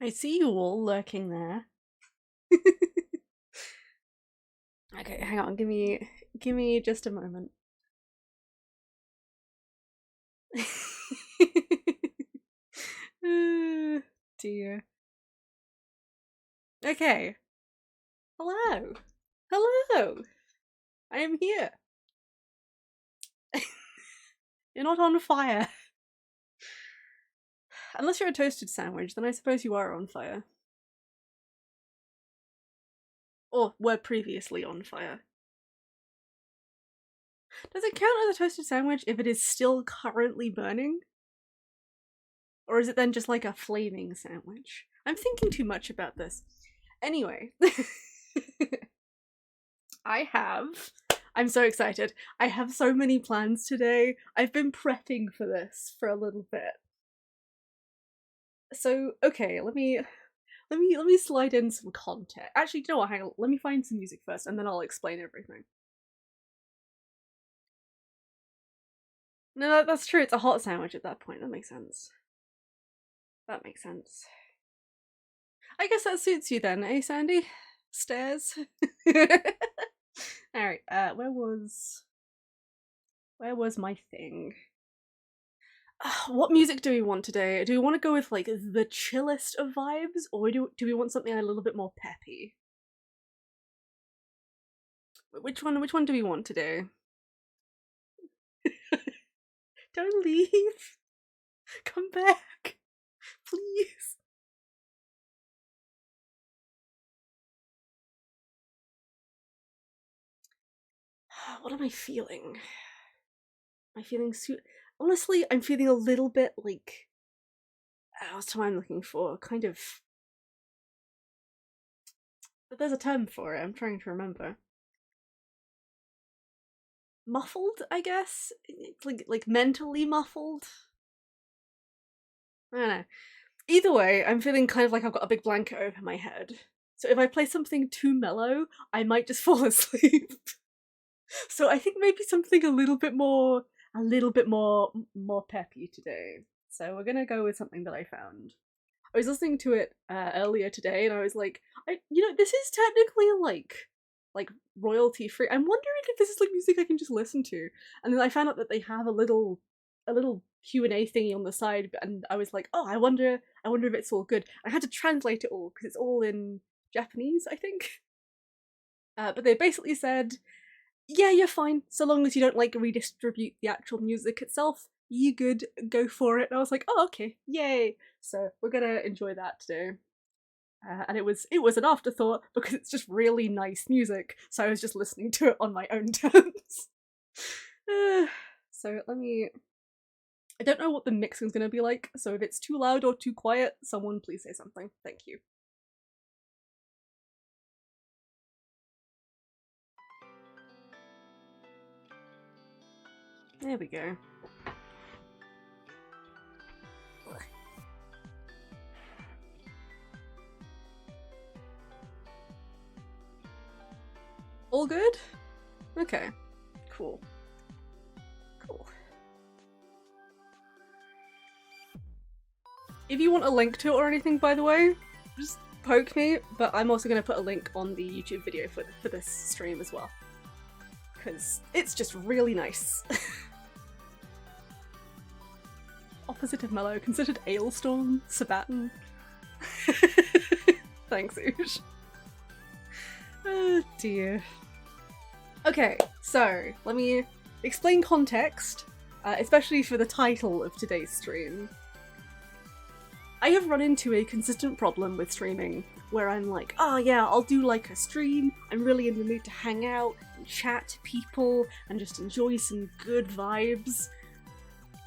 I see you all lurking there. Okay, hang on, give me just a moment. Dear. Okay. Hello. Hello. I am here. You're not on fire. Unless you're a toasted sandwich, then I suppose you are on fire. Or were previously on fire. Does it count as a toasted sandwich if it is still currently burning? Or is it then just like a flaming sandwich? I'm thinking too much about this. Anyway. I'm so excited. I have so many plans today. I've been prepping for this for a little bit. So, okay, let me slide in some context. Actually, you know what, hang on, let me find some music first and then I'll explain everything. No, that's true, it's a hot sandwich at that point, that makes sense. That makes sense. I guess that suits you then, eh, Sandy? Stairs? Alright, where was my thing? What music do we want today? Do we want to go with like the chillest of vibes, or do we want something a little bit more peppy? Which one do we want today? Don't leave. Come back. Please. What am I feeling? Am I feeling honestly, I'm feeling a little bit like what's the term I'm looking for? Kind of, but there's a term for it. I'm trying to remember. Muffled, I guess. It's like mentally muffled. I don't know. Either way, I'm feeling kind of like I've got a big blanket over my head. So if I play something too mellow, I might just fall asleep. So I think maybe something a little bit more peppy today. So we're gonna go with something that I found. I was listening to it earlier today, and I was like, this is technically like royalty free. I'm wondering if this is like music I can just listen to. And then I found out that they have a little Q&A thingy on the side, and I was like, oh, I wonder if it's all good. I had to translate it all because it's all in Japanese, I think. But they basically said, yeah, you're fine so long as you don't like redistribute the actual music itself. You good, go for it. And I was like, oh, okay, yay. So we're gonna enjoy that today. And it was an afterthought because it's just really nice music, so I was just listening to it on my own terms. So I don't know what the mixing's gonna be like, so if it's too loud or too quiet, someone please say something. Thank you. There we go. All good? Okay. Cool. Cool. If you want a link to it or anything, by the way, just poke me, but I'm also going to put a link on the YouTube video for this stream as well. Because it's just really nice. Opposite of mellow, considered Ailstorm, Sabaton. Thanks, Oosh. Oh dear. Okay, so let me explain context, especially for the title of today's stream. I have run into a consistent problem with streaming where I'm like, oh yeah, I'll do like a stream, I'm really in the mood to hang out and chat to people and just enjoy some good vibes.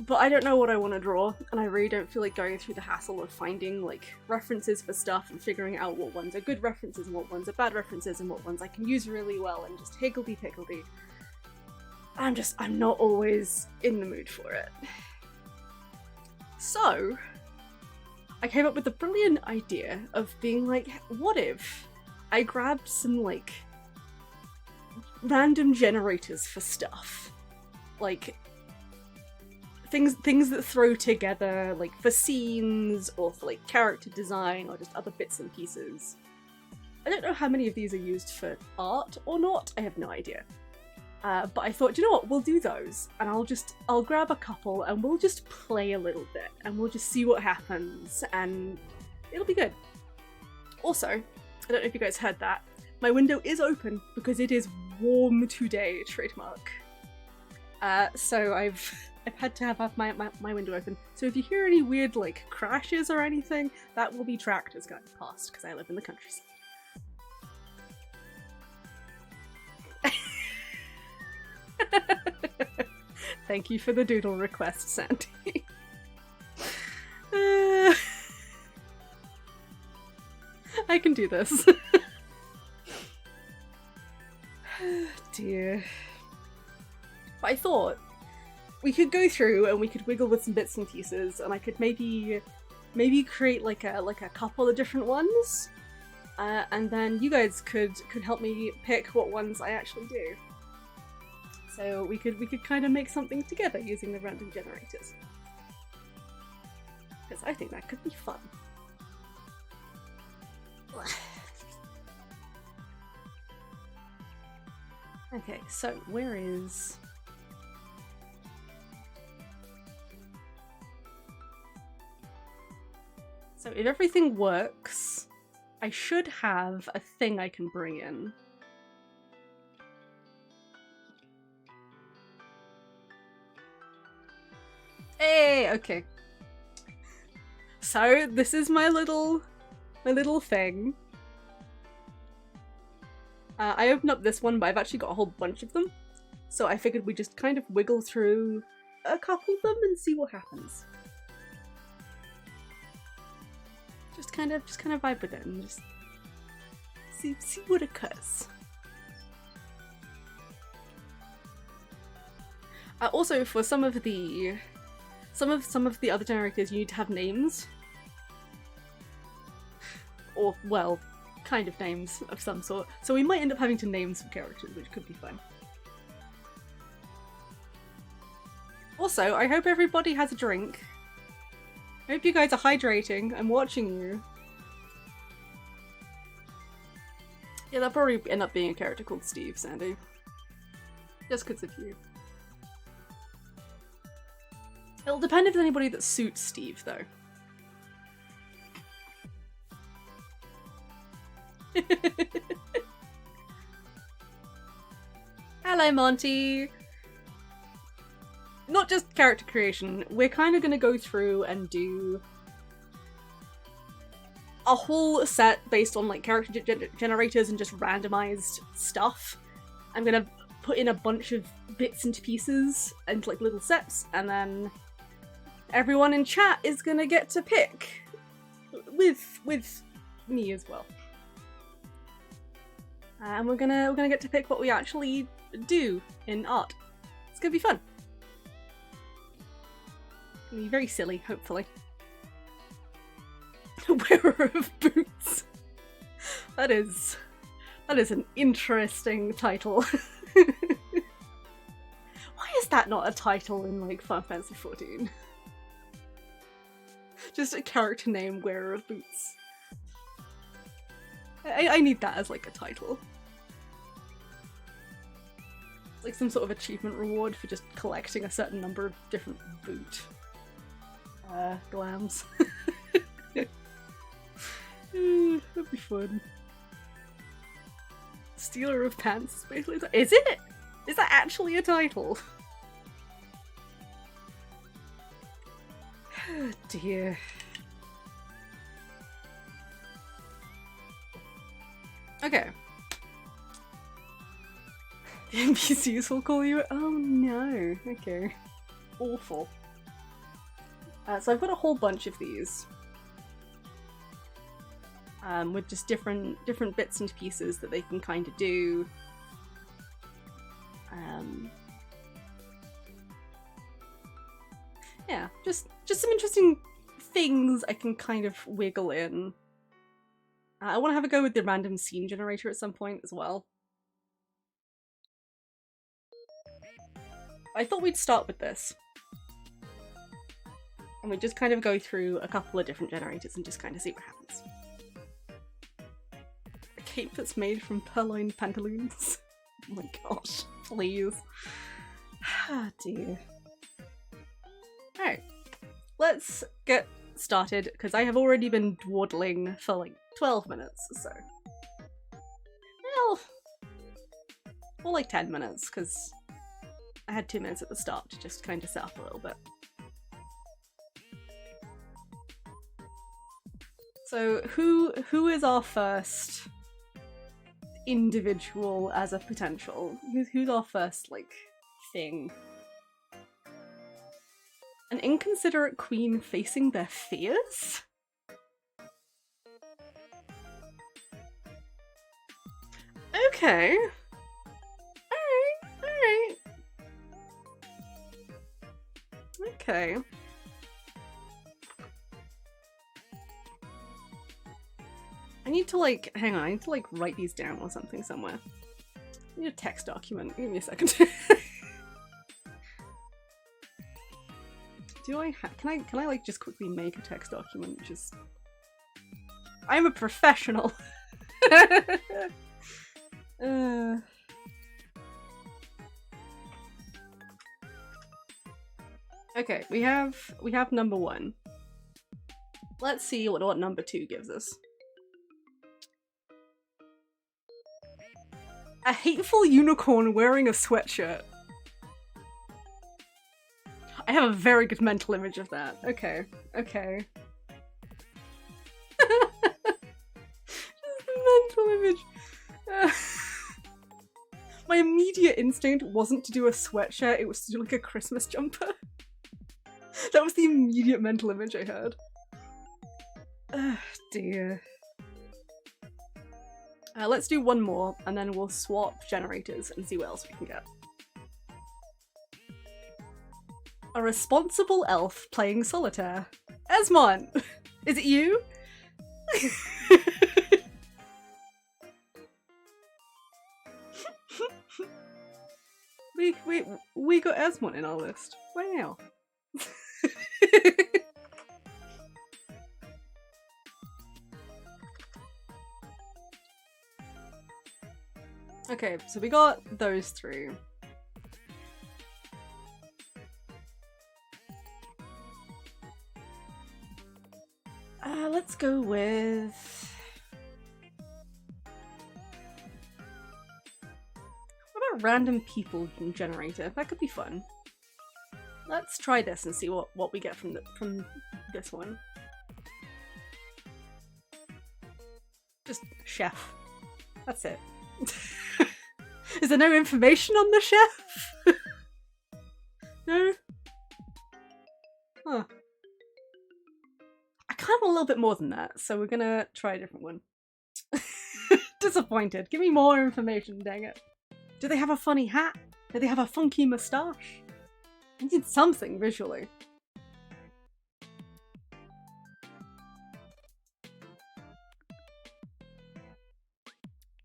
But I don't know what I want to draw, and I really don't feel like going through the hassle of finding like references for stuff and figuring out what ones are good references and what ones are bad references and what ones I can use really well and just higgledy-piggledy. I'm not always in the mood for it. So I came up with the brilliant idea of being like, what if I grabbed some like random generators for stuff? Like things that throw together, like for scenes or for like character design or just other bits and pieces. I don't know how many of these are used for art or not, I have no idea. But I thought, you know what, we'll do those, and I'll grab a couple and we'll just play a little bit and we'll just see what happens, and it'll be good. Also, I don't know if you guys heard that, my window is open because it is warm today, trademark. So I've had to have my window open. So if you hear any weird like crashes or anything, that will be tractors going past because I live in the countryside. Thank you for the doodle request, Sandy. I can do this. Dear. But I thought we could go through and we could wiggle with some bits and pieces, and I could maybe create like a couple of different ones, and then you guys could help me pick what ones I actually do. So we could kind of make something together using the random generators, because I think that could be fun. Okay, so where is... So if everything works, I should have a thing I can bring in. Hey, okay. So this is my little thing. I opened up this one, but I've actually got a whole bunch of them. So I figured we'd just kind of wiggle through a couple of them and see what happens. Just kind of vibe with it and just see what occurs. Also, for some of the other generators, you need to have names, or well, kind of names of some sort. So we might end up having to name some characters, which could be fun. Also, I hope everybody has a drink. I hope you guys are hydrating. I'm watching you. Yeah, that'll probably end up being a character called Steve, Sandy. Just because of you. It'll depend if there's anybody that suits Steve, though. Hello, Monty! Not just character creation, we're kind of going to go through and do a whole set based on like character generators and just randomized stuff. I'm going to put in a bunch of bits and pieces and like little sets, and then everyone in chat is going to get to pick with me as well. And we're gonna get to pick what we actually do in art. It's gonna be fun. It's gonna be very silly, hopefully. Wearer of boots. That is an interesting title. Why is that not a title in like Final Fantasy XIV? Just a character name, Wearer of Boots. I need that as like a title. It's like some sort of achievement reward for just collecting a certain number of different boot glams. That'd be fun. Stealer of Pants, basically. Is it? Is that actually a title? Oh dear. Okay. The NPCs will call you. Oh no. Okay. Awful. So I've got a whole bunch of these. With just different bits and pieces that they can kind of do. Yeah, just some interesting things I can kind of wiggle in. I want to have a go with the random scene generator at some point as well. I thought we'd start with this. And we just kind of go through a couple of different generators and just kind of see what happens. A cape that's made from purloined pantaloons. Oh my gosh, please. Ah, dear. Alright, let's get started, because I have already been dawdling for like 12 minutes or so. Well, more like 10 minutes, because I had 2 minutes at the start to just kind of set up a little bit. So who is our first individual as a potential? Who's our first, like, thing? An inconsiderate queen facing their fears? Okay. Alright. Okay. I need to, like, hang on, I need to, like, write these down or something somewhere. I need a text document. Give me a second. Do I can I like just quickly make a text document? Just I'm a professional. Okay, we have number 1. Let's see what number 2 gives us. A hateful unicorn wearing a sweatshirt. I have a very good mental image of that. Okay. Okay. Just a mental image. My immediate instinct wasn't to do a sweatshirt, it was to do like a Christmas jumper. That was the immediate mental image I had. Dear. Let's do one more, and then we'll swap generators and see what else we can get. A responsible elf playing solitaire. Esmond! Is it you? we got Esmond in our list. Wow. Okay, so we got those 3. Let's go with... What about random people generator? That could be fun. Let's try this and see what we get from this one. Just chef. That's it. Is there no information on the chef? No? Huh. I kind of want a little bit more than that, so we're gonna try a different one. Disappointed. Give me more information, dang it. Do they have a funny hat? Do they have a funky moustache? I need something visually.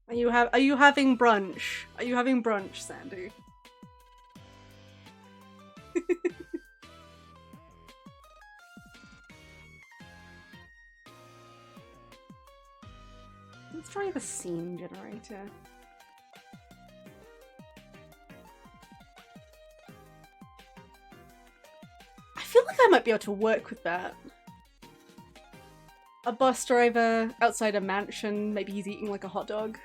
Are you having brunch? Are you having brunch, Sandy? Let's try the scene generator. I feel like I might be able to work with that. A bus driver outside a mansion, maybe he's eating like a hot dog.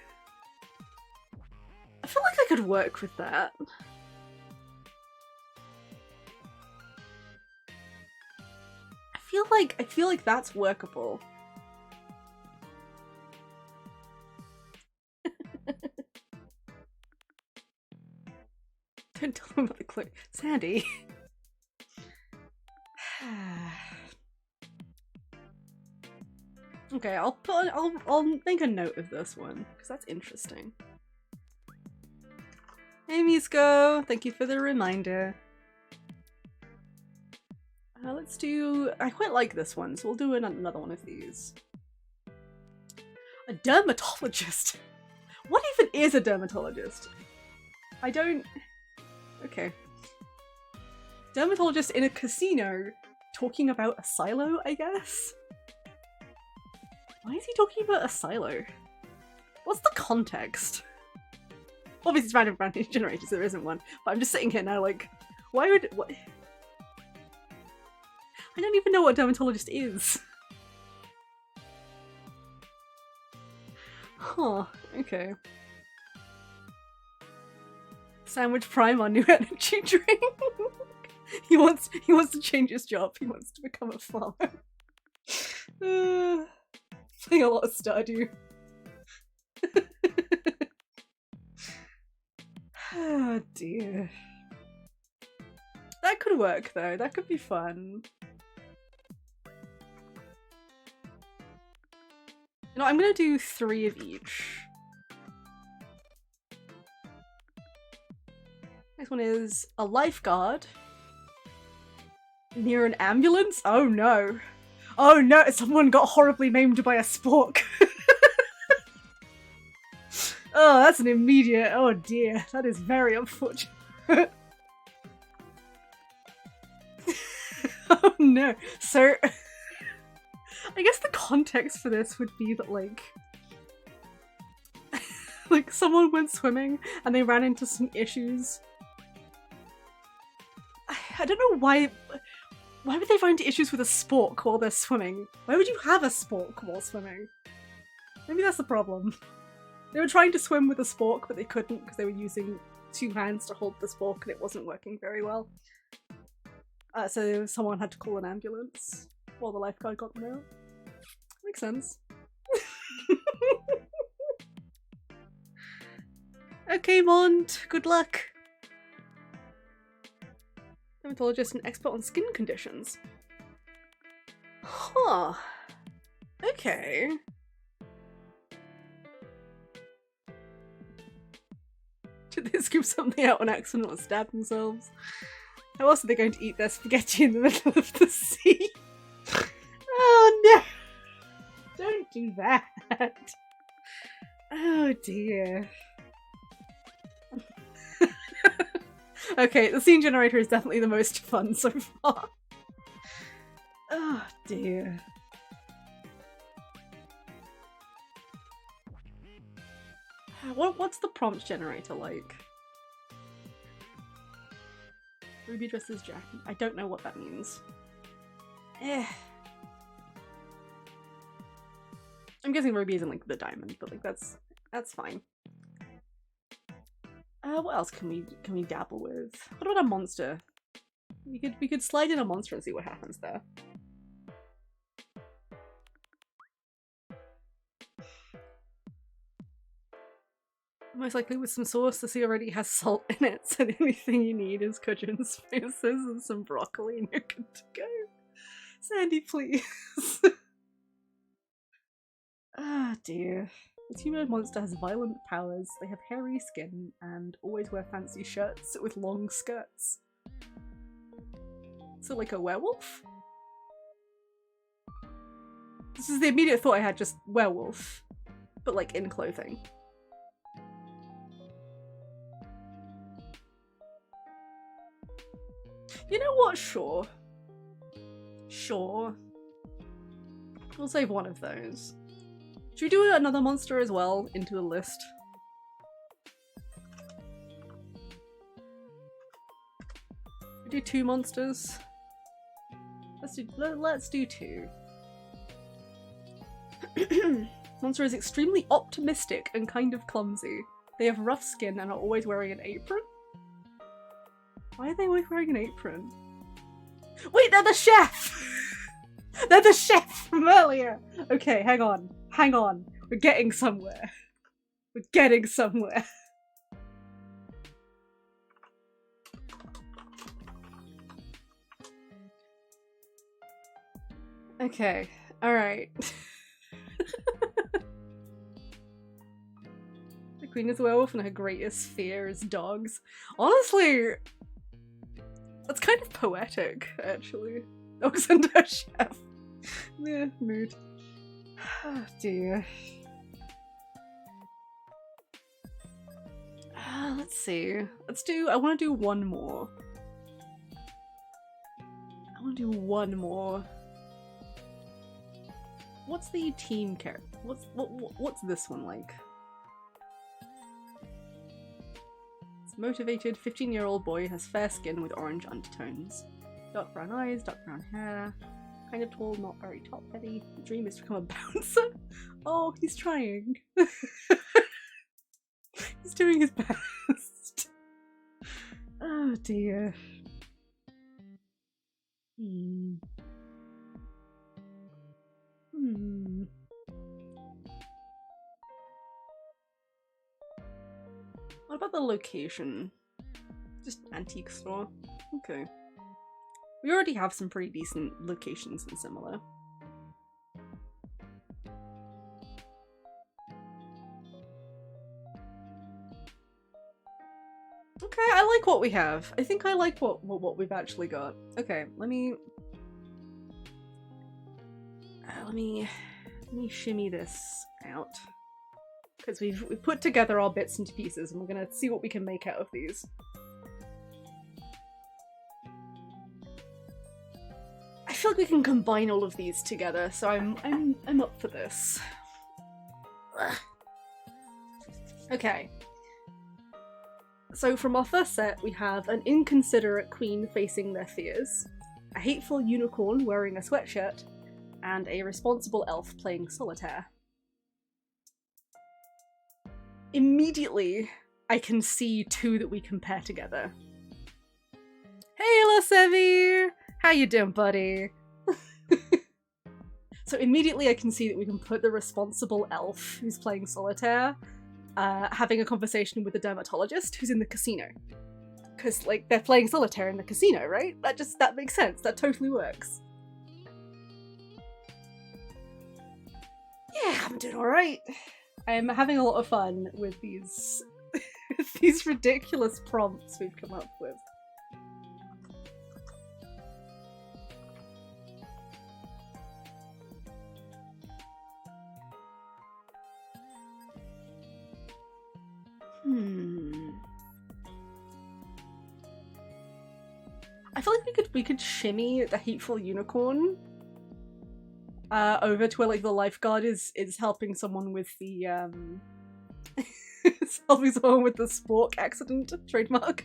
I feel like I could work with that. I feel like that's workable. Don't tell them about the clue. Sandy. Okay, I'll make a note of this one because that's interesting. Hey Misko, thank you for the reminder. Let's do... I quite like this one, so we'll do another one of these. A dermatologist? What even is a dermatologist? I don't... Okay. Dermatologist in a casino talking about a silo, I guess? Why is he talking about a silo? What's the context? Obviously it's random generator, so there isn't one. But I'm just sitting here now like, why would- what? I don't even know what a dermatologist is. Huh, okay. Sandwich Prime, our new energy drink. he wants to change his job. He wants to become a farmer. Playing a lot of Stardew. Oh dear. That could work though. That could be fun. You know, I'm gonna do 3 of each. Next one is a lifeguard near an ambulance. Oh no. Oh no, someone got horribly maimed by a spork. Oh, that's an immediate, oh dear, that is very unfortunate. Oh no. So, I guess the context for this would be that like someone went swimming and they ran into some issues. I don't know why would they run into issues with a spork while they're swimming? Why would you have a spork while swimming? Maybe that's the problem. They were trying to swim with a spork, but they couldn't because they were using 2 hands to hold the spork and it wasn't working very well. So someone had to call an ambulance while the lifeguard got them out. Makes sense. Okay, Mont, good luck. Dermatologist and expert on skin conditions. Huh. Okay. Did they scoop something out on accident or stab themselves? How else are they going to eat their spaghetti in the middle of the sea? Oh no! Don't do that! Oh dear. Okay, the scene generator is definitely the most fun so far. Oh dear. What's the prompt generator like? Ruby dresses Jack. I don't know what that means. Eh. I'm guessing Ruby isn't like the diamond, but like that's fine. What else can we dabble with? What about a monster? We could slide in a monster and see what happens there. Most likely with some sauce, the sea already has salt in it, so the only thing you need is cajun spices and some broccoli and you're good to go. Sandy, please. Ah dear. This humanoid monster has violent powers. They have hairy skin and always wear fancy shirts with long skirts. So like a werewolf? This is the immediate thought I had, just werewolf. But like in clothing. You know what? Sure. Sure. We'll save one of those. Should we do another monster as well into the list? We do 2 monsters. Let's do 2. Monster is extremely optimistic and kind of clumsy. They have rough skin and are always wearing an apron. Why are they always wearing an apron? Wait, they're the chef! They're the chef from earlier! Okay, hang on. Hang on. We're getting somewhere. We're getting somewhere. Okay, alright. The queen is a werewolf and her greatest fear is dogs. Honestly, that's kind of poetic, actually. Dogs and her chef. Yeah, mood. Oh dear. Let's see. I want to do one more. want to do one more. What's the team character? What's this one like? It's motivated 15-year-old boy has fair skin with orange undertones. Dark brown eyes, dark brown hair. Kind of tall, not very top heavy. The dream is to become a bouncer. Oh, he's trying. He's doing his best. Oh dear. What about the location? Just antique store? Okay. We already have some pretty decent locations and similar. Okay, I like what we have. I think I like what we've actually got. Okay, let me shimmy this out. Because we've put together our bits into pieces and we're gonna see what we can make out of these. I feel like we can combine all of these together, so I'm up for this. Ugh. Okay. So from our first set, we have an inconsiderate queen facing their fears, a hateful unicorn wearing a sweatshirt, and a responsible elf playing solitaire. Immediately, I can see two that we compare together. Hey, Lasevi! How you doing, buddy? So immediately I can see that we can put the responsible elf who's playing solitaire having a conversation with the dermatologist who's in the casino. Because, like, they're playing solitaire in the casino, right? That makes sense. That totally works. Yeah, I'm doing alright. I'm having a lot of fun with these these ridiculous prompts we've come up with. I feel like we could shimmy the hateful unicorn over to where, like, the lifeguard is helping someone with the helping someone with the spork accident trademark.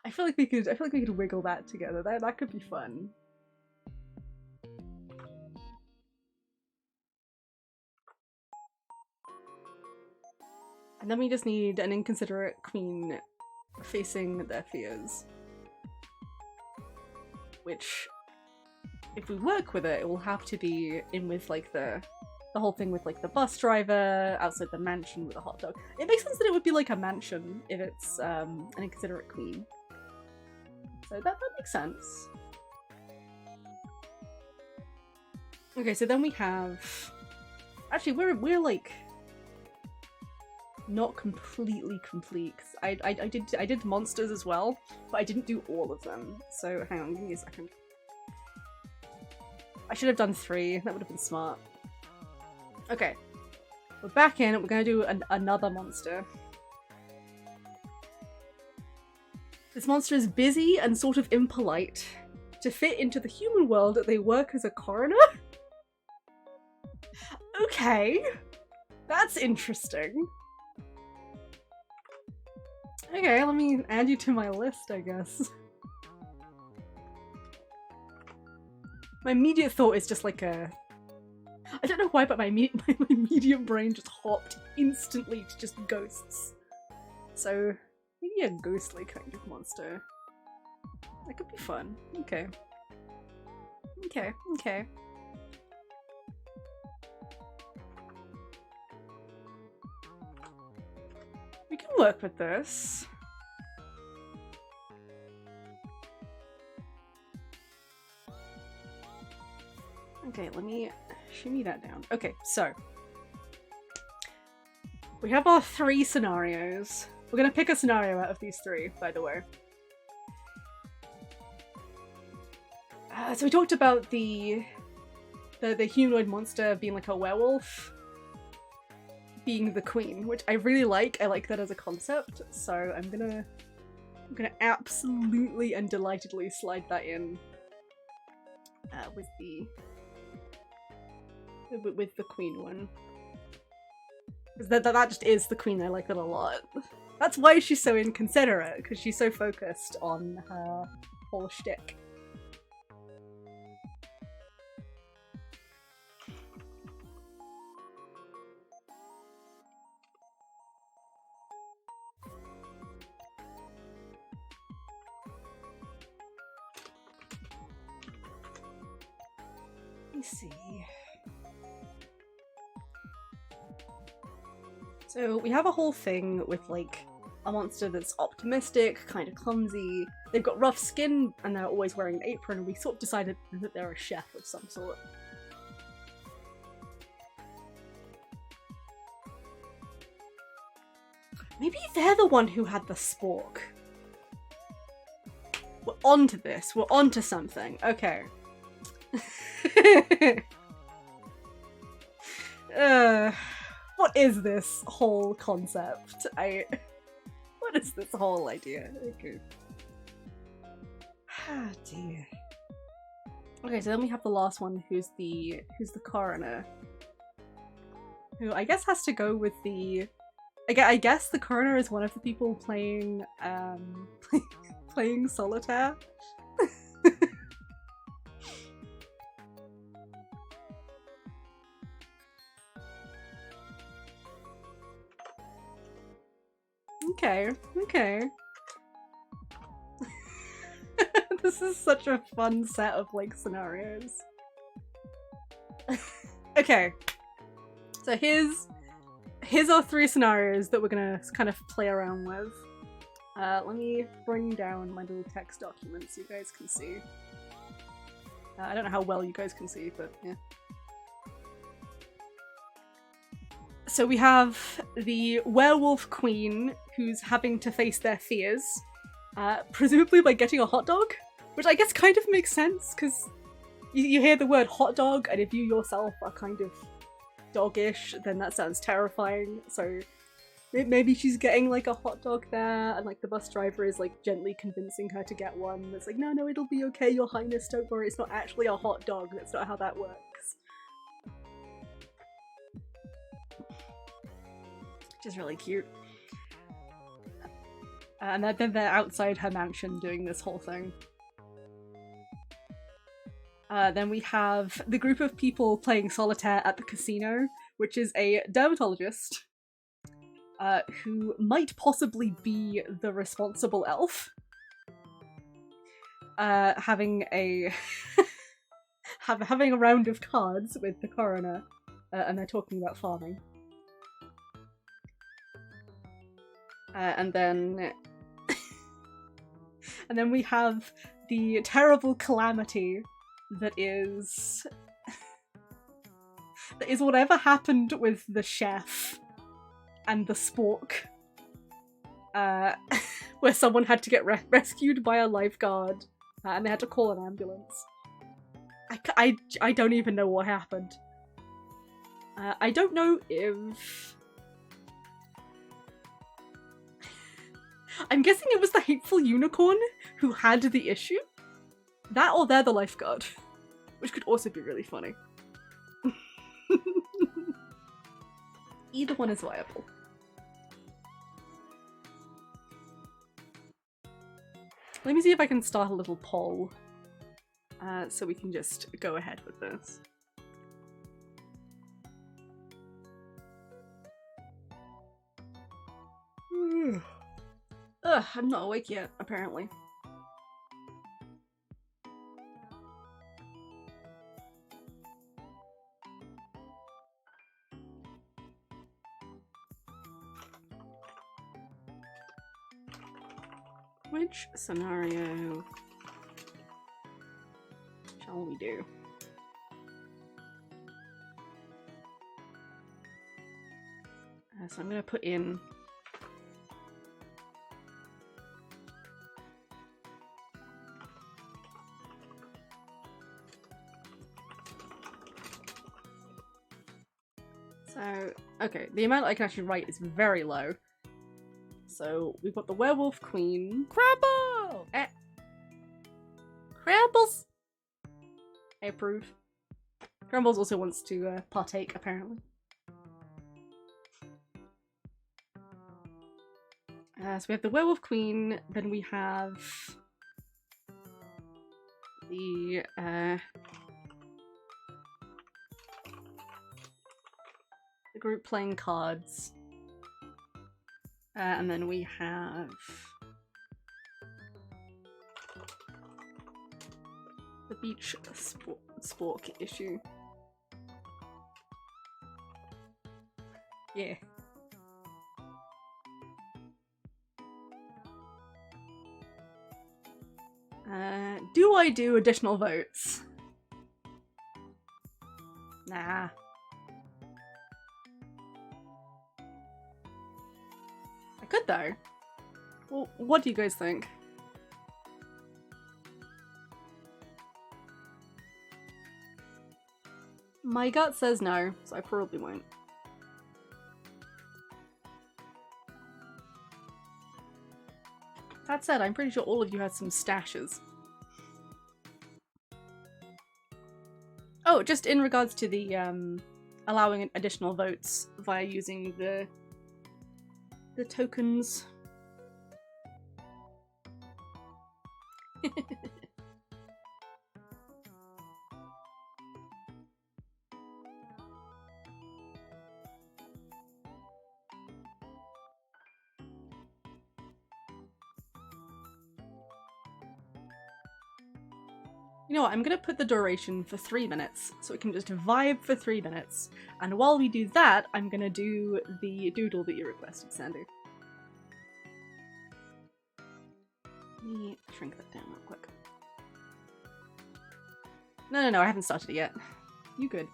I feel like we could wiggle that together. That could be fun. And then we just need an inconsiderate queen facing their fears. Which, if we work with it will have to be in with, like, the whole thing with, like, the bus driver outside the mansion with a hot dog. It makes sense that it would be like a mansion if it's an inconsiderate queen. So that makes sense. Okay, so then we have... Actually, we're like... not completely complete. I did monsters as well, but I didn't do all of them. So hang on, give me a second. I should have done 3. That would have been smart. Okay, we're back in. We're gonna do another monster. This monster is busy and sort of impolite. To fit into the human world, they work as a coroner? Okay, that's interesting. Okay, let me add you to my list, I guess. My immediate thought is just like a... I don't know why, but my immediate brain just hopped instantly to just ghosts. So, maybe a ghostly kind of monster. That could be fun. Okay. Okay, okay. We can work with this. Okay, let me shimmy that down. Okay, so we have our 3 scenarios. We're gonna pick a scenario out of these 3, by the way. So we talked about the humanoid monster being like a werewolf, being the queen, which I really like. I like that as a concept, so I'm gonna I'm gonna absolutely and delightedly slide that in with the queen one. Because that just is the queen. I like that a lot. That's why she's so inconsiderate, because she's so focused on her whole shtick. Let me see. So we have a whole thing with like a monster that's optimistic, kind of clumsy. They've got rough skin and they're always wearing an apron, and we sort of decided that they're a chef of some sort. Maybe they're the one who had the spork. We're onto this. We're onto something. Okay. What is this whole concept? What is this whole idea? Okay. Ah, dear. Okay, so then we have the last one, who's the coroner, who I guess has to go with the. I guess the coroner is one of the people playing playing solitaire. Okay. This is such a fun set of like scenarios. Okay, so here's our 3 scenarios that we're gonna kind of play around with. Let me bring down my little text document so you guys can see. I don't know how well you guys can see, but yeah. So we have the werewolf queen who's having to face their fears, presumably by getting a hot dog, which I guess kind of makes sense because you hear the word hot dog, and if you yourself are kind of doggish, then that sounds terrifying. So maybe she's getting like a hot dog there, and like the bus driver is like gently convincing her to get one. It's like, no, it'll be okay, your highness, don't worry, it's not actually a hot dog, that's not how that works. Which is really cute. And then they're outside her mansion doing this whole thing. Then we have the group of people playing solitaire at the casino, which is a dermatologist who might possibly be the responsible elf. Having a having a round of cards with the coroner, and they're talking about farming. And then we have the terrible calamity that is whatever happened with the chef and the spork, where someone had to get rescued by a lifeguard, and they had to call an ambulance. I don't even know what happened. I don't know if... I'm guessing it was the hateful unicorn who had the issue? That, or they're the lifeguard. Which could also be really funny. Either one is viable. Let me see if I can start a little poll, so we can just go ahead with this. Ugh, I'm not awake yet, apparently. Which scenario shall we do? So I'm gonna put in okay, the amount I can actually write is very low. So we've got the werewolf queen. Crumble! Crumbles! I approve. Crumbles also wants to partake, apparently. So we have the werewolf queen, then we have the group playing cards, and then we have the beach spork issue. Yeah. Do I do additional votes? Nah. I could though. Well, what do you guys think? My gut says no, so I probably won't. That said, I'm pretty sure all of you had some stashes. Oh, just in regards to the allowing additional votes via using the tokens. You know what, I'm gonna put the duration for 3 minutes, so we can just vibe for 3 minutes. And while we do that, I'm gonna do the doodle that you requested, Sandy. Let me shrink that down real quick. No, I haven't started it yet. You good.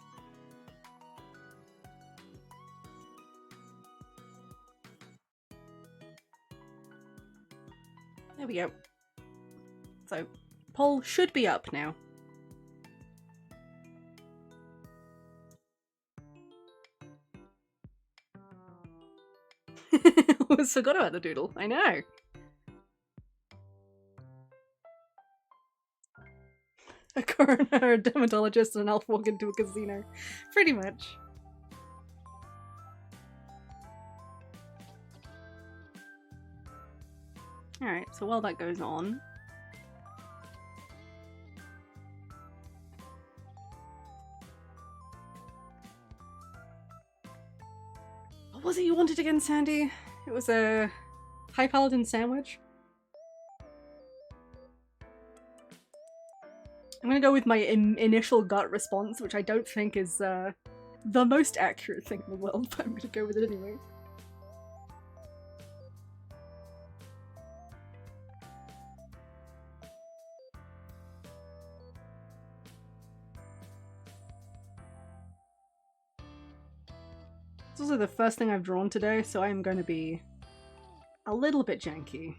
There we go. So, poll should be up now. Almost forgot about the doodle, I know. A coroner, a dermatologist, and an elf walk into a casino. Pretty much. Alright, so while that goes on... What was it you wanted again, Sandy? It was a High Paladin sandwich? I'm gonna go with my initial gut response, which I don't think is the most accurate thing in the world, but I'm gonna go with it anyway. It's also the first thing I've drawn today, so I'm going to be a little bit janky.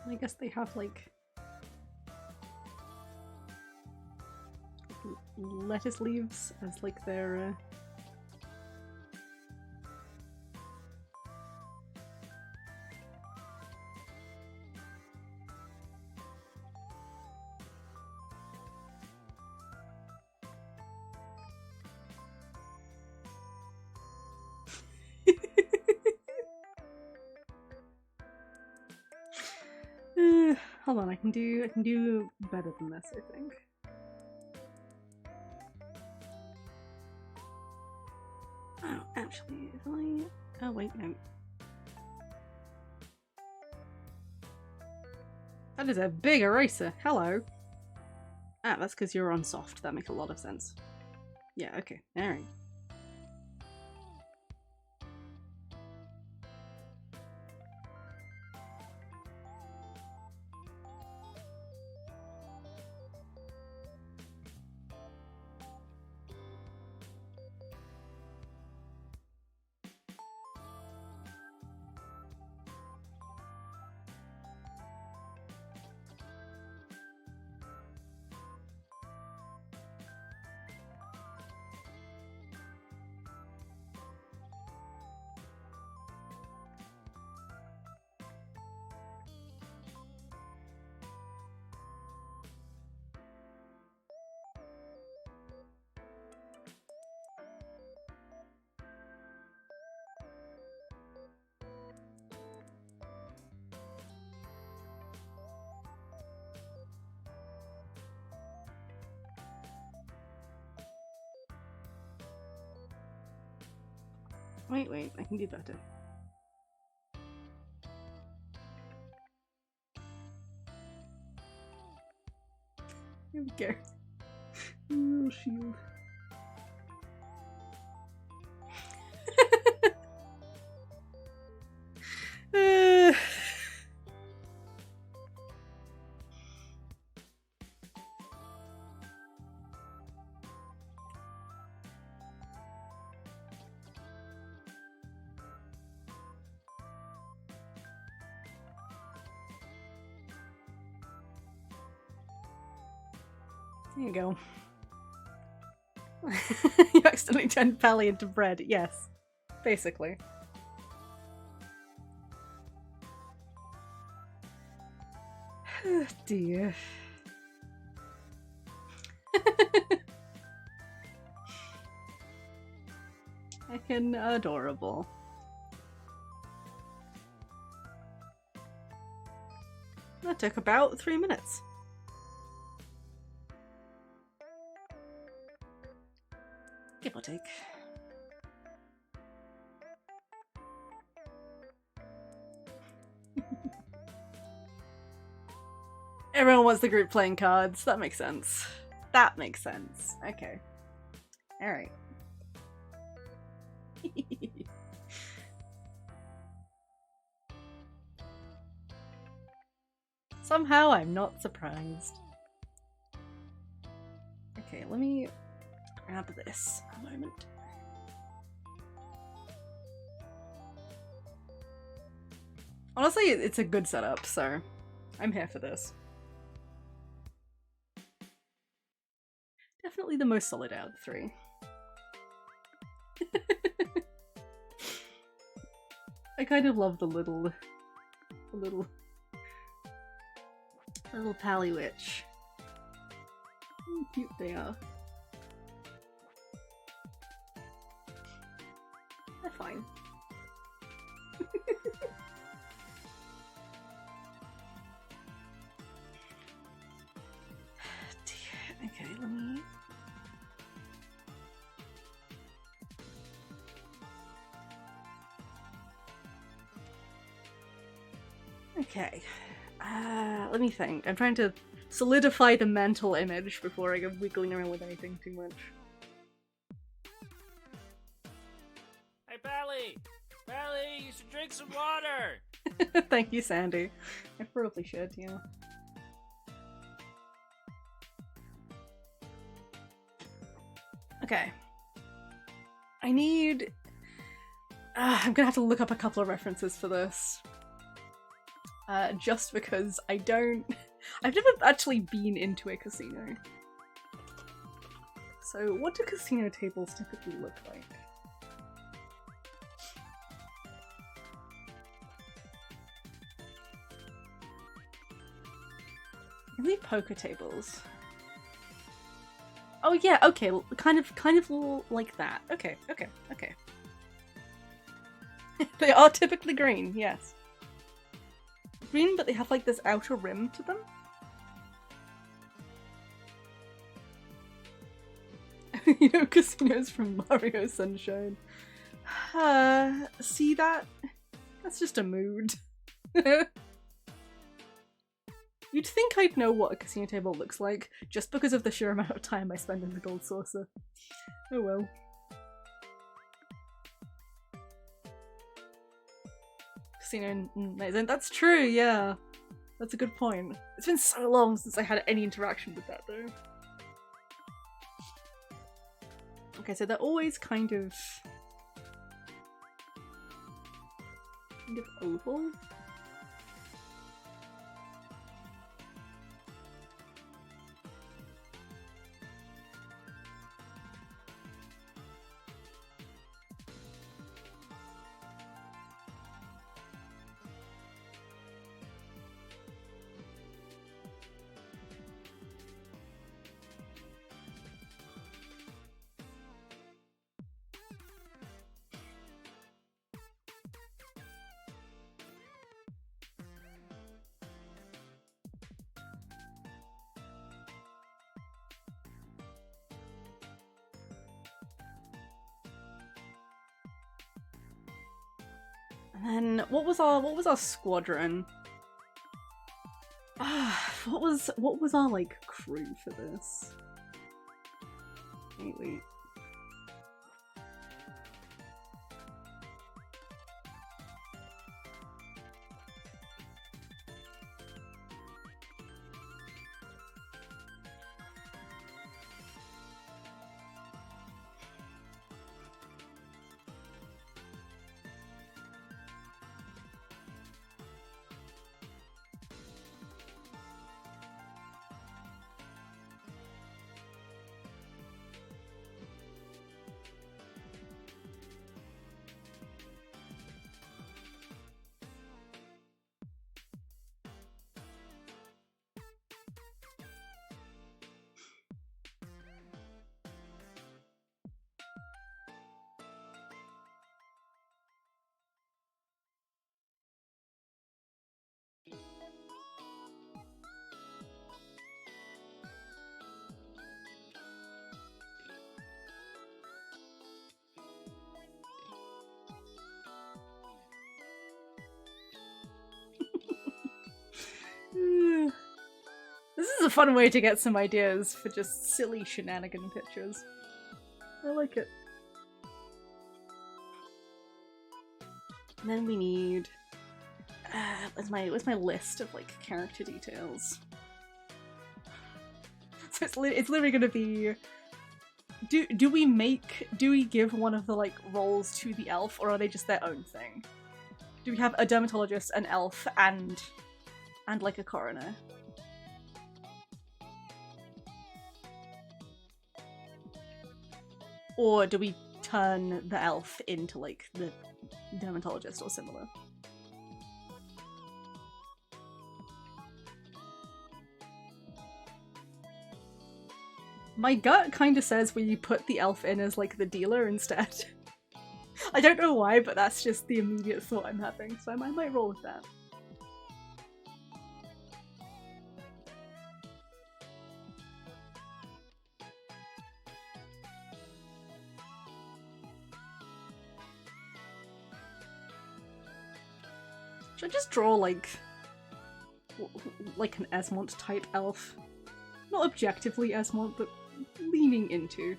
I guess they have like lettuce leaves as like their hold on, I can do better than this, I think. Oh, actually, if I... Oh, wait, no. That is a big eraser. Hello. Ah, that's because you're on soft. That makes a lot of sense. Yeah, okay. Alright. Wait, I can do better. Here we go. Oh, shield. There you go. You accidentally turned Pally into bread. Yes, basically. Oh dear. Heckin' adorable. That took about 3 minutes. Give or take. Everyone wants the group playing cards. That makes sense. That makes sense. Okay. Alright. Somehow I'm not surprised. Okay, let me grab this a moment. Honestly, it's a good setup, so I'm here for this. Definitely the most solid out of the three. I kind of love the little Pally Witch. How cute they are. They're fine. Okay, let me... Okay. Let me think. I'm trying to solidify the mental image before I go wiggling around with anything too much. Hey, Pally! Pally, you should drink some water! Thank you, Sandy. I probably should, yeah. Okay. I need... I'm gonna have to look up a couple of references for this. Just because I don't... I've never actually been into a casino. So what do casino tables typically look like? Are they poker tables? Oh yeah, okay, kind of like that. Okay. They are typically green, yes. Green, but they have like this outer rim to them. You know, casinos from Mario Sunshine. See that? That's just a mood. You'd think I'd know what a casino table looks like, just because of the sheer amount of time I spend in the Gold Saucer. Oh well. Casino night. That's true, yeah. That's a good point. It's been so long since I had any interaction with that, though. Okay, so they're always kind of oval. And then what was our squadron? What was our like crew for this? Wait. This is a fun way to get some ideas for just silly shenanigan pictures. I like it. And then we need... where's my list of like character details? So it's literally gonna be... Do we give one of the like roles to the elf, or are they just their own thing? Do we have a dermatologist, an elf, and like a coroner? Or do we turn the elf into like the dermatologist or similar? My gut kind of says we put the elf in as like the dealer instead. I don't know why, but that's just the immediate thought I'm having, so I might roll with that. Should I just draw like an Esmont type elf? Not objectively Esmont, but leaning into.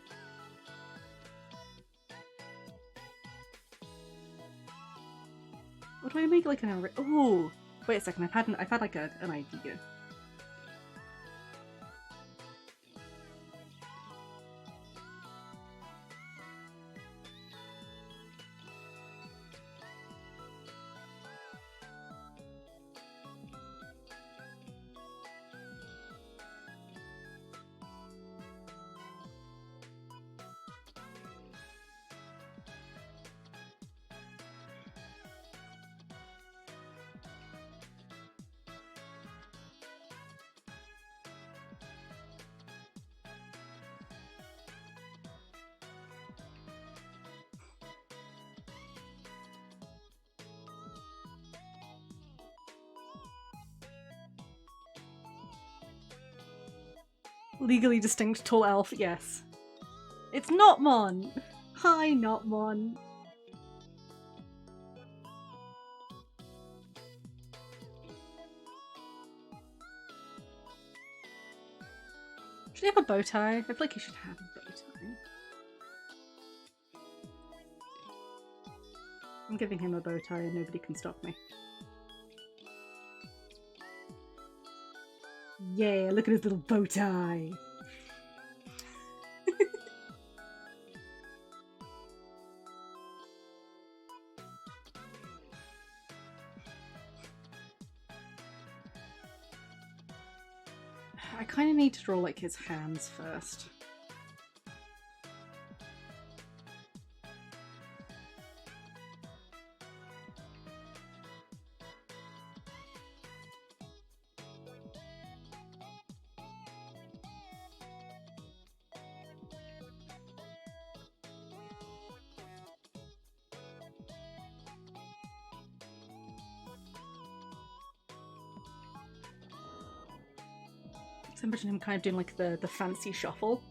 What do I make like an... Oh! Wait a second, I've had like an idea. Legally distinct tall elf, yes. It's Notmon! Hi, Notmon. Should he have a bow tie? I feel like he should have a bow tie. I'm giving him a bow tie and nobody can stop me. Yeah, look at his little bow tie! I kind of need to draw like his hands first. So imagine him kind of doing like the fancy shuffle.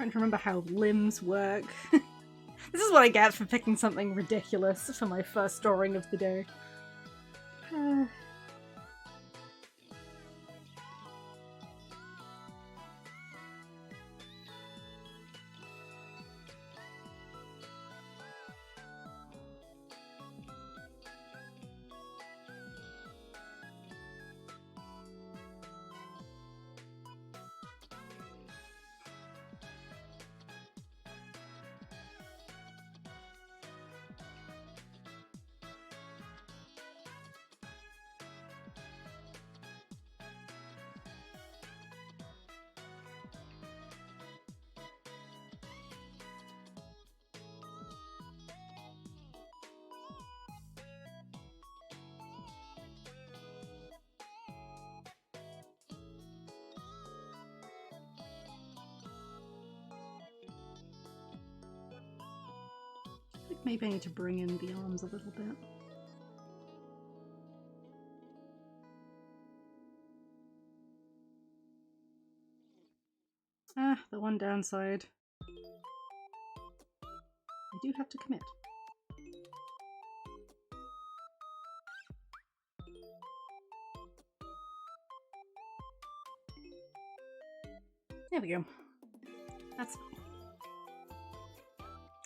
Trying to remember how limbs work. This is what I get for picking something ridiculous for my first drawing of the day. I think maybe I need to bring in the arms a little bit. Ah, the one downside. I do have to commit. There we go. That's fine.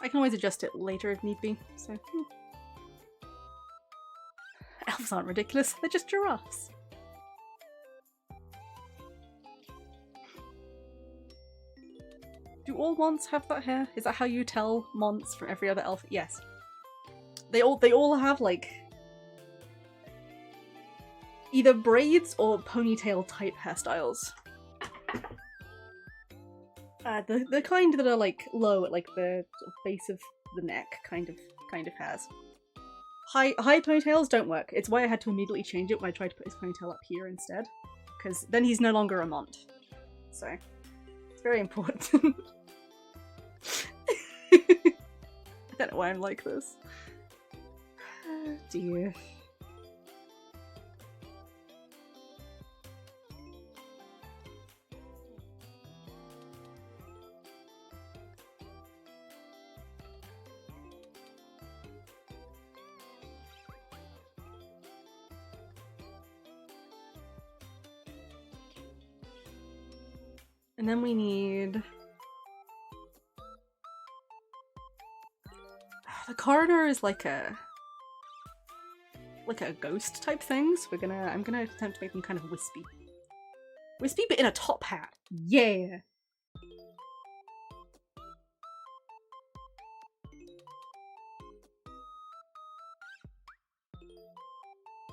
I can always adjust it later if need be, so... Elves aren't ridiculous, they're just giraffes. Do all Monts have that hair? Is that how you tell Monts from every other elf? Yes. They all have, like... either braids or ponytail type hairstyles. The kind that are like low at like the sort of base of the neck kind of has. High ponytails don't work. It's why I had to immediately change it when I tried to put his ponytail up here instead. Because then he's no longer a Mont. So, it's very important. I don't know why I'm like this. Oh dear. And then we need... the coroner is like a ghost type thing, so I'm gonna attempt to make them kind of wispy. Wispy but in a top hat. Yeah!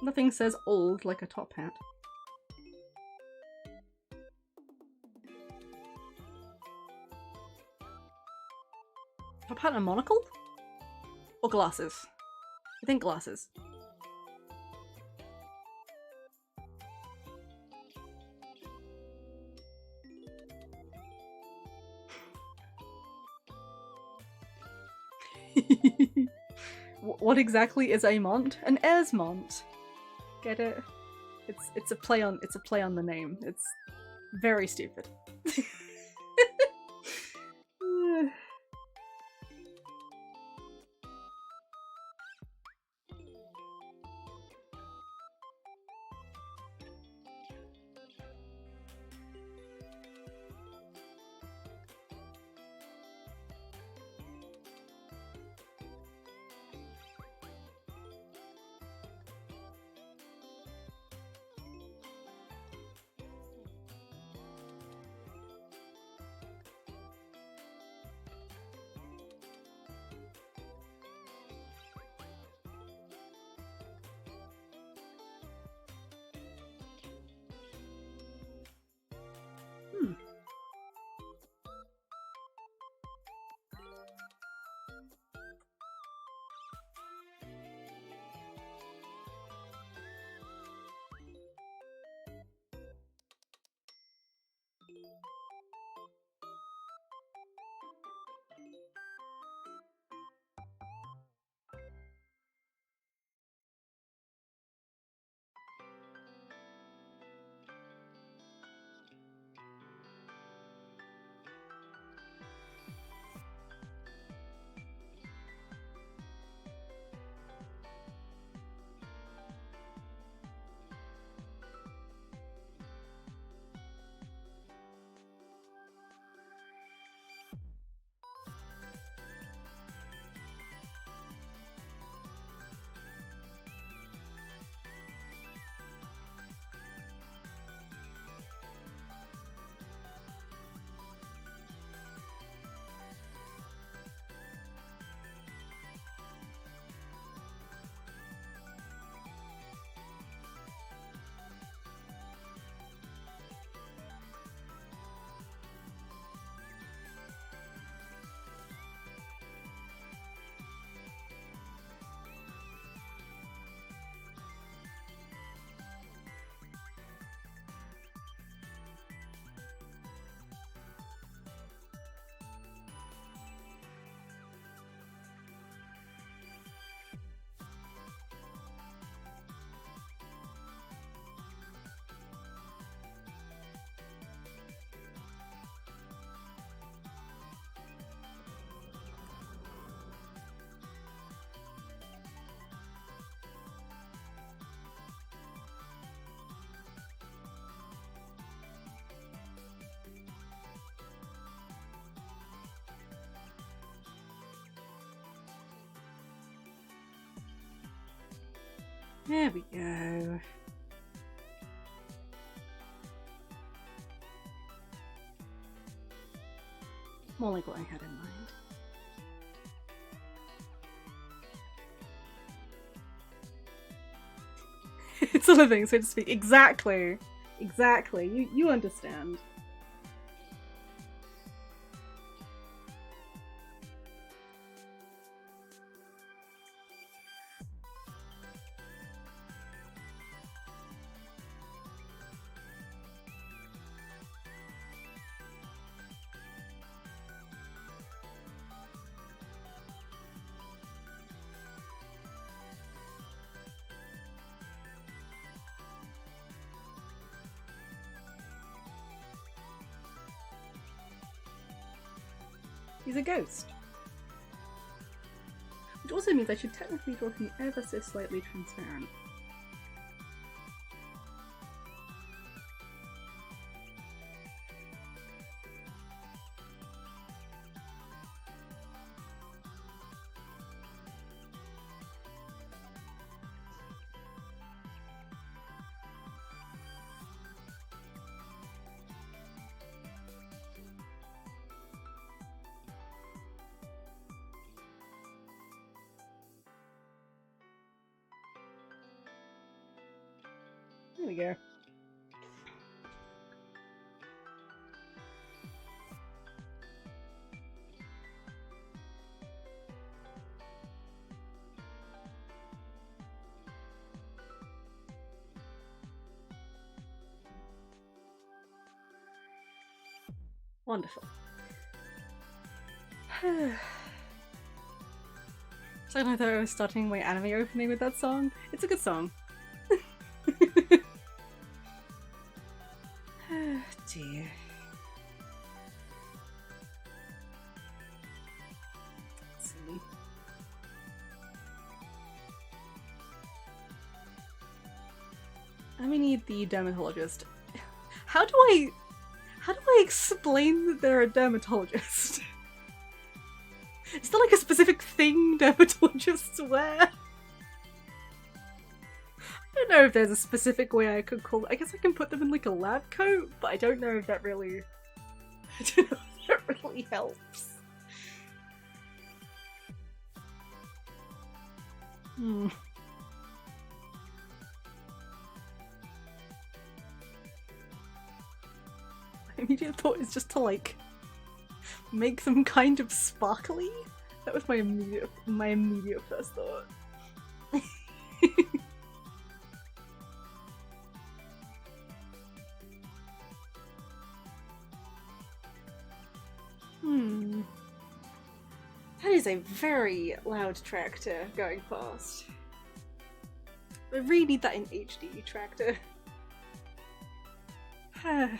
Nothing says old like a top hat. Top hat and a monocle? Or glasses? I think glasses. What exactly is a Mont? An Esmont. Get it? It's a play on the name. It's very stupid. There we go. More like what I had in mind. It's a living, so to speak. Exactly. Exactly. You understand. He's a ghost. Which also means I should technically draw him ever so slightly transparent. There we go. Wonderful. So I thought I was starting my anime opening with that song. It's a good song. Dear. Silly. And we need the dermatologist. How do I explain that they're a dermatologist? Is there like a specific thing dermatologists wear? I don't know if there's a specific way I could call it. I guess I can put them in like a lab coat, but I don't know if that really... I don't know if that really helps. Hmm. My immediate thought is just to like make them kind of sparkly. That was my immediate first thought. That is a very loud tractor going past. I really need that in HD tractor. That's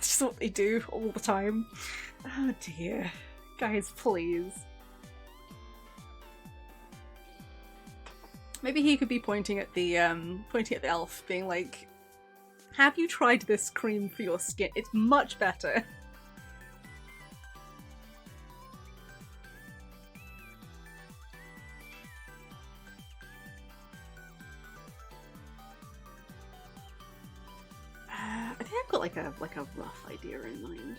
just what they do all the time. Oh dear. Guys, please. Maybe he could be pointing at the elf, being like, have you tried this cream for your skin? It's much better. I think I've got like a rough idea in mind.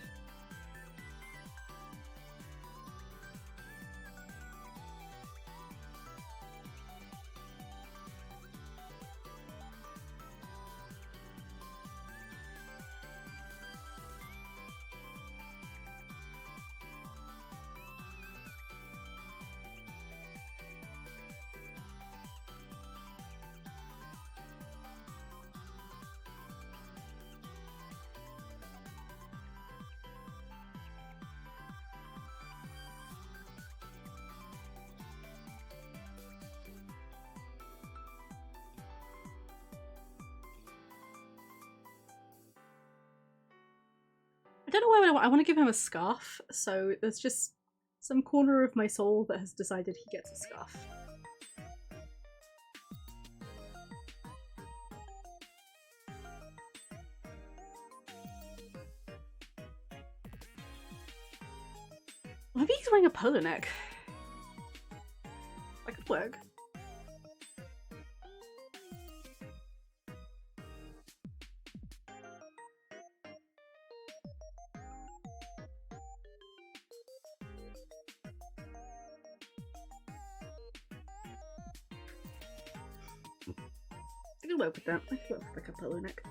I don't know why I want to give him a scarf, so there's just some corner of my soul that has decided he gets a scarf. Maybe he's wearing a polo neck. That could work. I could work with that. I could work with like a polo neck.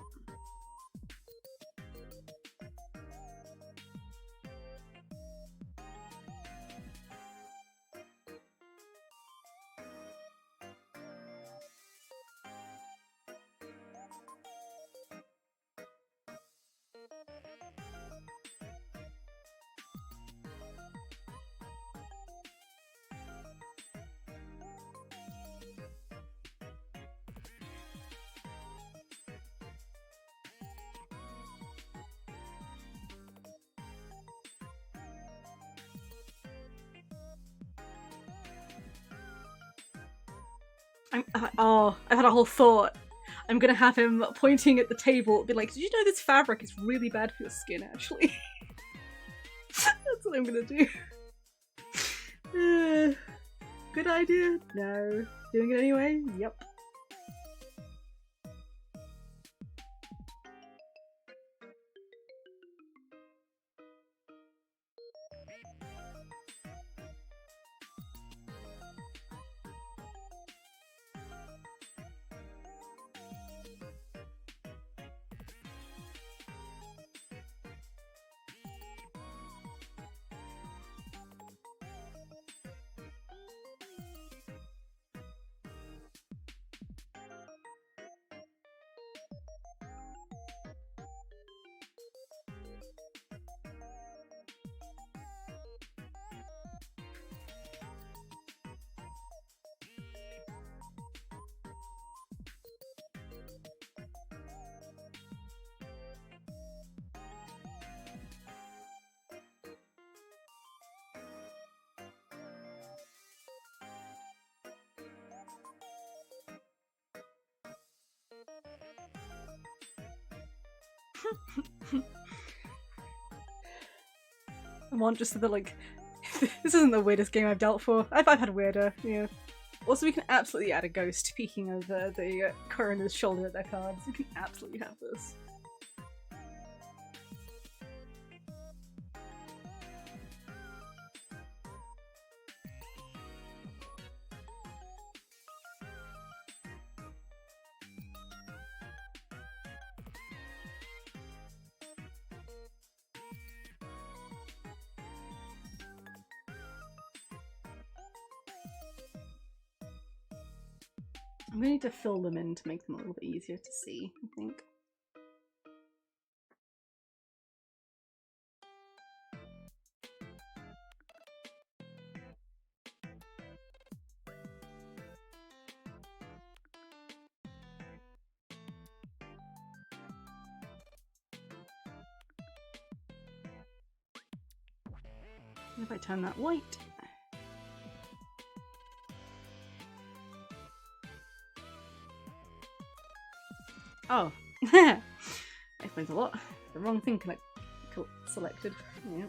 I've had a whole thought. I'm gonna have him pointing at the table, be like, "Did you know this fabric is really bad for your skin, actually?" That's what I'm gonna do. Good idea? No. Doing it anyway? Yep. I want just the like. This isn't the weirdest game I've dealt for. I've had weirder, yeah. Also, we can absolutely add a ghost peeking over the coroner's shoulder at their cards. We can absolutely have this. I'm gonna need to fill them in to make them a little bit easier to see, I think. If I turn that white. Oh, that explains a lot. The wrong thing selected. Yeah.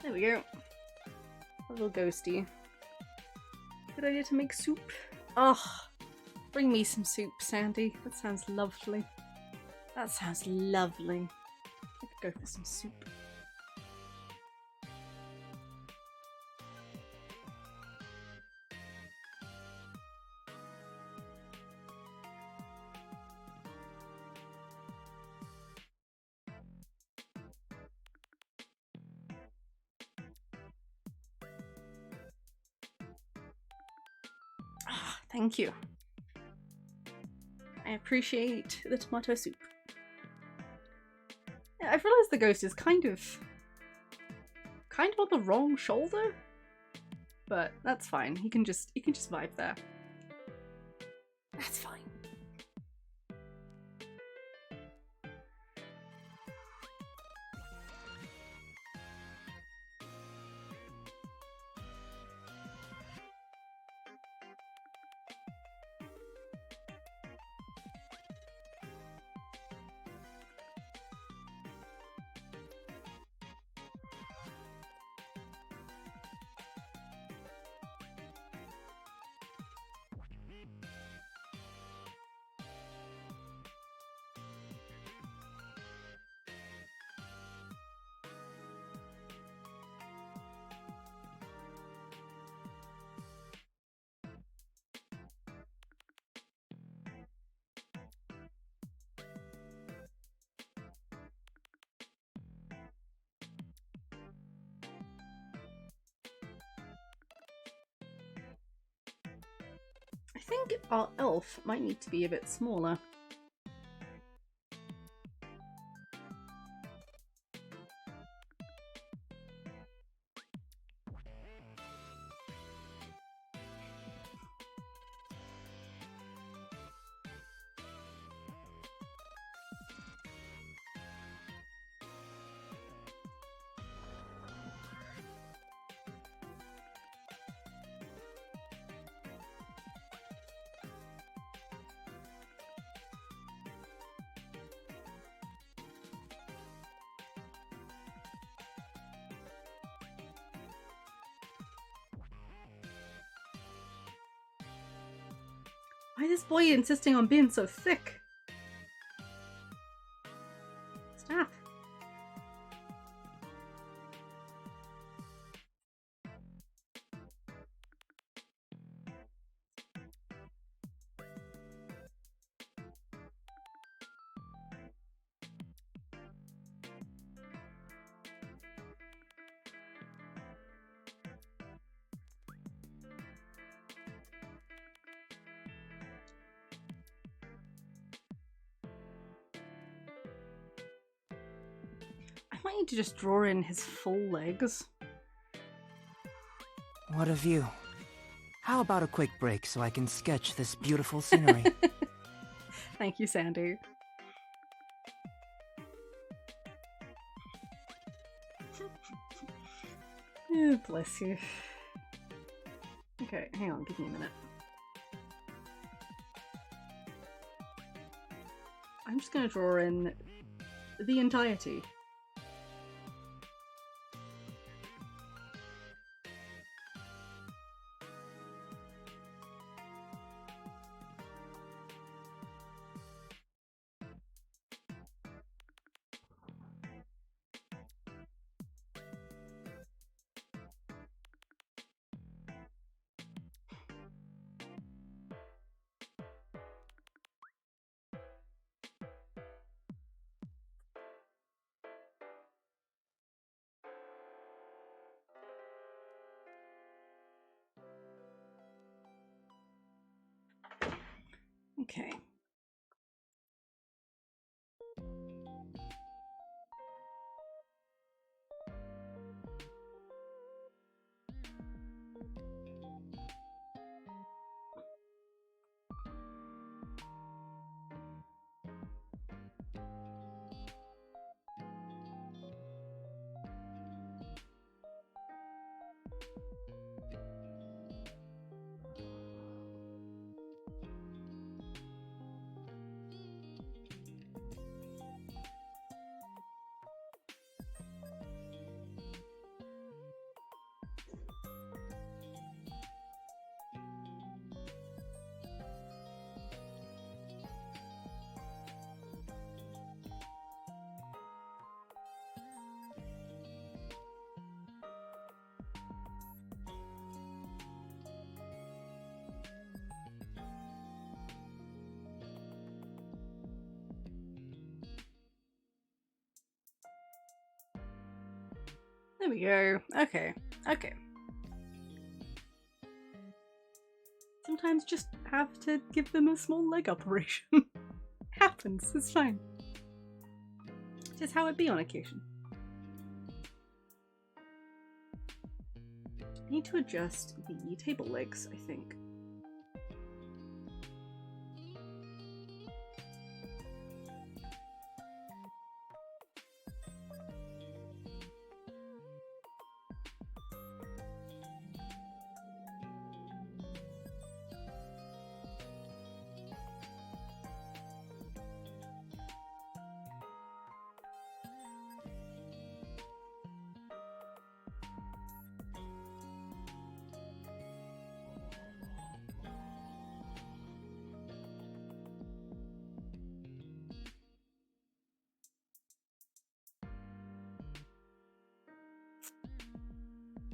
There we go. A little ghosty. Good idea to make soup. Oh, bring me some soup, Sandy. That sounds lovely. That sounds lovely. I could go for some soup. Thank you. I appreciate the tomato soup. Yeah, I've realised the ghost is kind of on the wrong shoulder, but that's fine. He can just vibe there. That's fine. think our elf might need to be a bit smaller. Why is this boy insisting on being so thick? Stop. I might need to just draw in his full legs. What a view. How about a quick break so I can sketch this beautiful scenery? Thank you, Sandy. Oh, bless you. Okay, hang on, give me a minute. I'm just gonna draw in the entirety. Okay. There we go. Okay. Okay. Sometimes just have to give them a small leg operation. Happens. It's fine. Just how it be on occasion. I need to adjust the table legs, I think.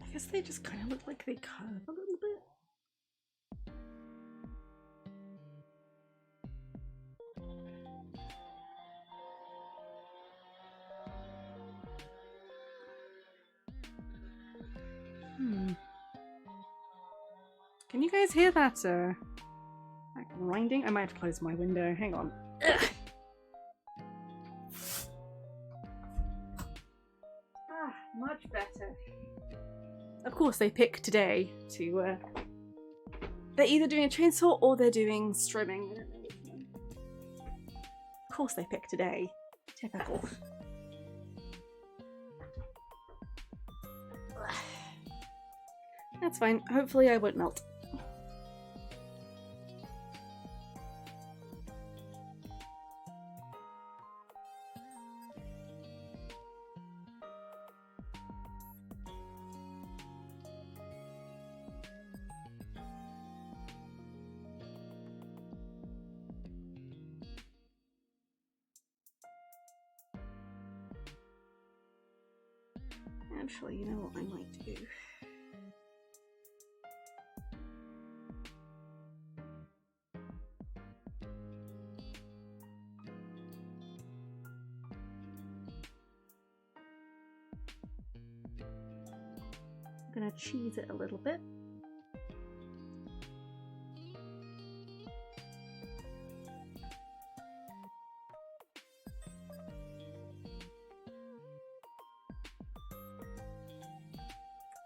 I guess they just kind of look like they curve a little bit. Can you guys hear that? grinding. I might have to close my window. Hang on. Ugh. Much better. Of course, they pick today to. They're either doing a chainsaw or they're doing strimming. I don't know which one. Of course, they pick today. Typical. That's fine. Hopefully, I won't melt. Actually, you know what I might do? I'm gonna cheese it a little bit.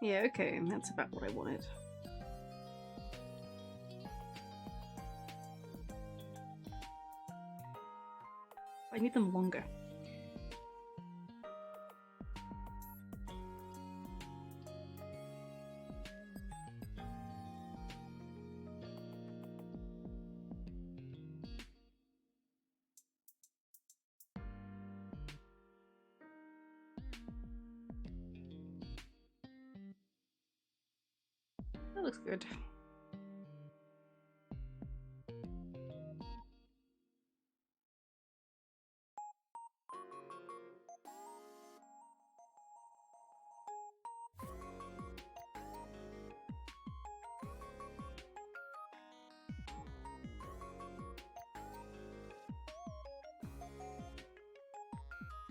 Yeah, okay, that's about what I wanted. I need them longer. That looks good.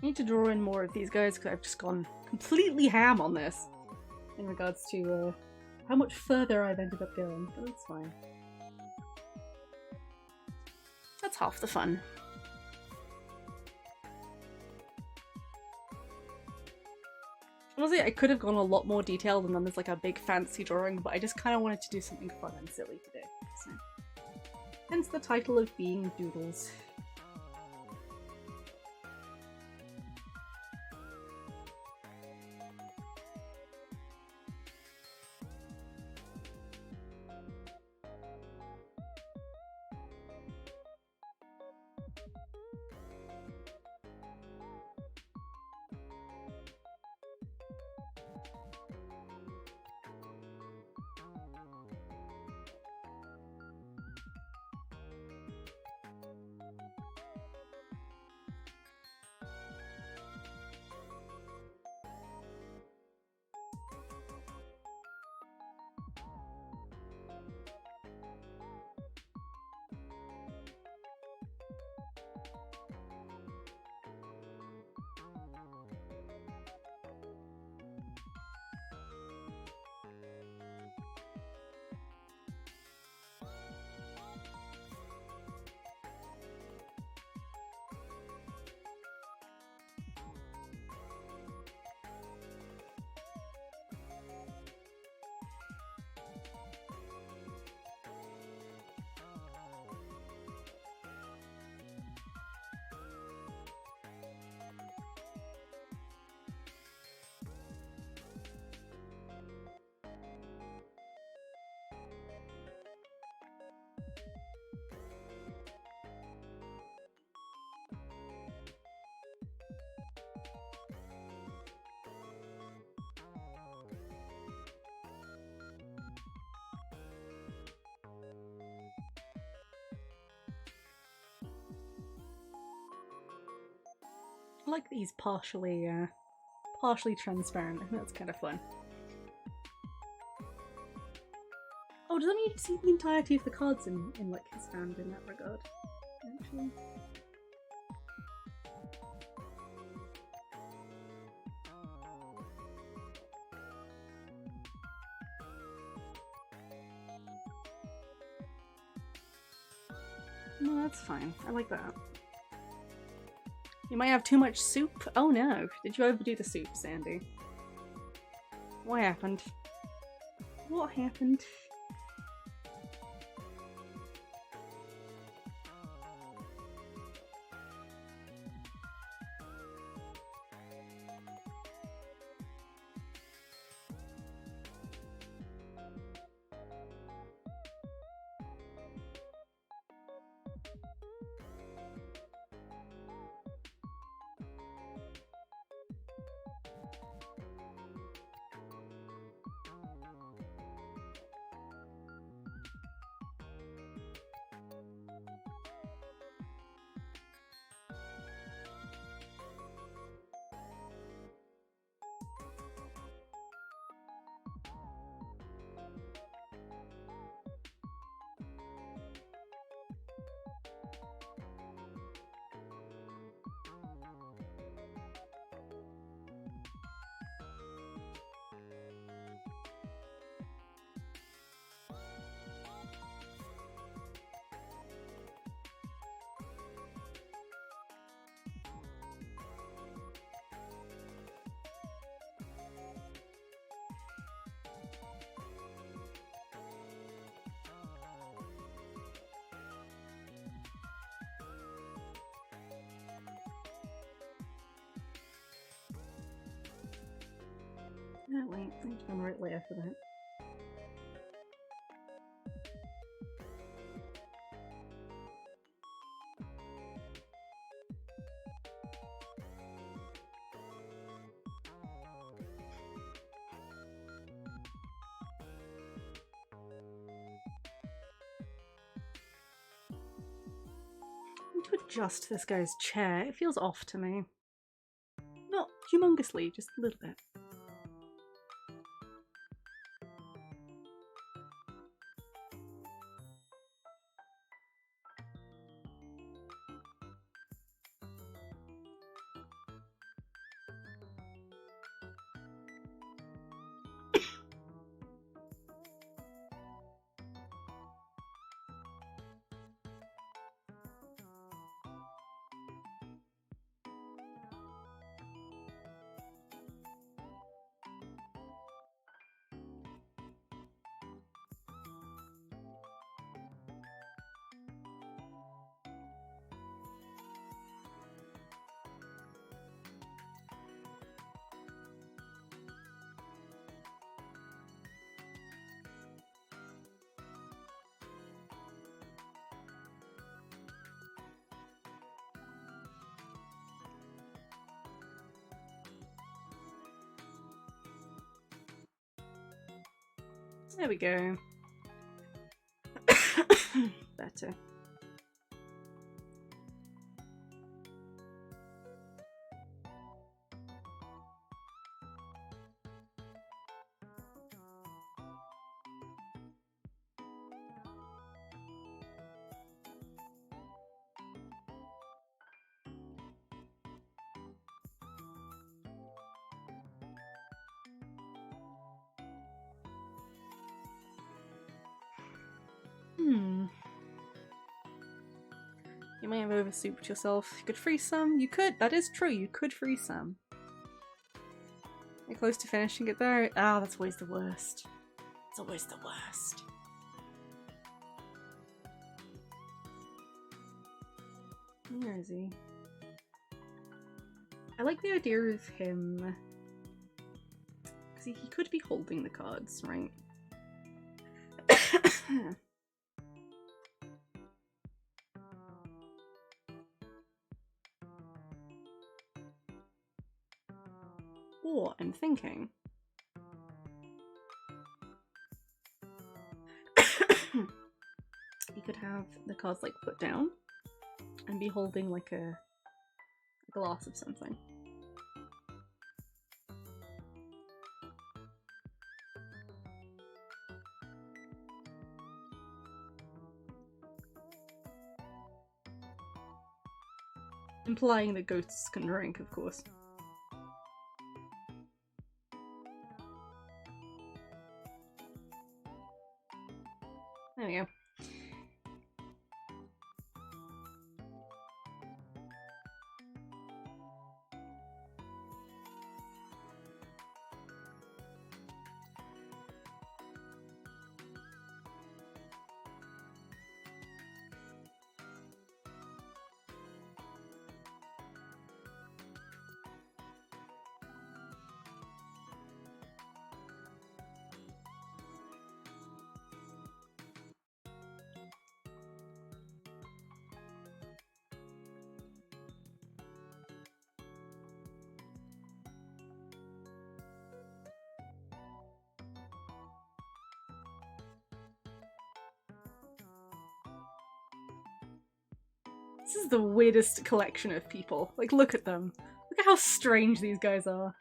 I need to draw in more of these guys because I've just gone completely ham on this in regards to how much further I've ended up going, but that's fine. That's half the fun. Honestly, I could have gone a lot more detailed and done this like a big fancy drawing, but I just kind of wanted to do something fun and silly today. So. Hence the title of being Doodles. I like these partially transparent. I think that's kind of fun. Oh, does that mean you can see the entirety of the cards in like his hand in that regard? Actually. No, that's fine. I like that. You might have too much soup. Oh no. Did you overdo the soup, Sandy? What happened? What happened? Oh wait, I need to come right later for that. I need to adjust this guy's chair. It feels off to me. Not humongously, just a little bit. There we go. Better. You may have oversouped yourself. You could freeze some. You could. That is true. You could freeze some. You're close to finishing it there. Ah, that's always the worst. It's always the worst. Where is he? I like the idea of him. Because he could be holding the cards, right? Or I'm thinking. He could have the cards like put down and be holding like a glass of something. Implying that ghosts can drink, of course. There we go. This is the weirdest collection of people. Like, look at them. Look at how strange these guys are.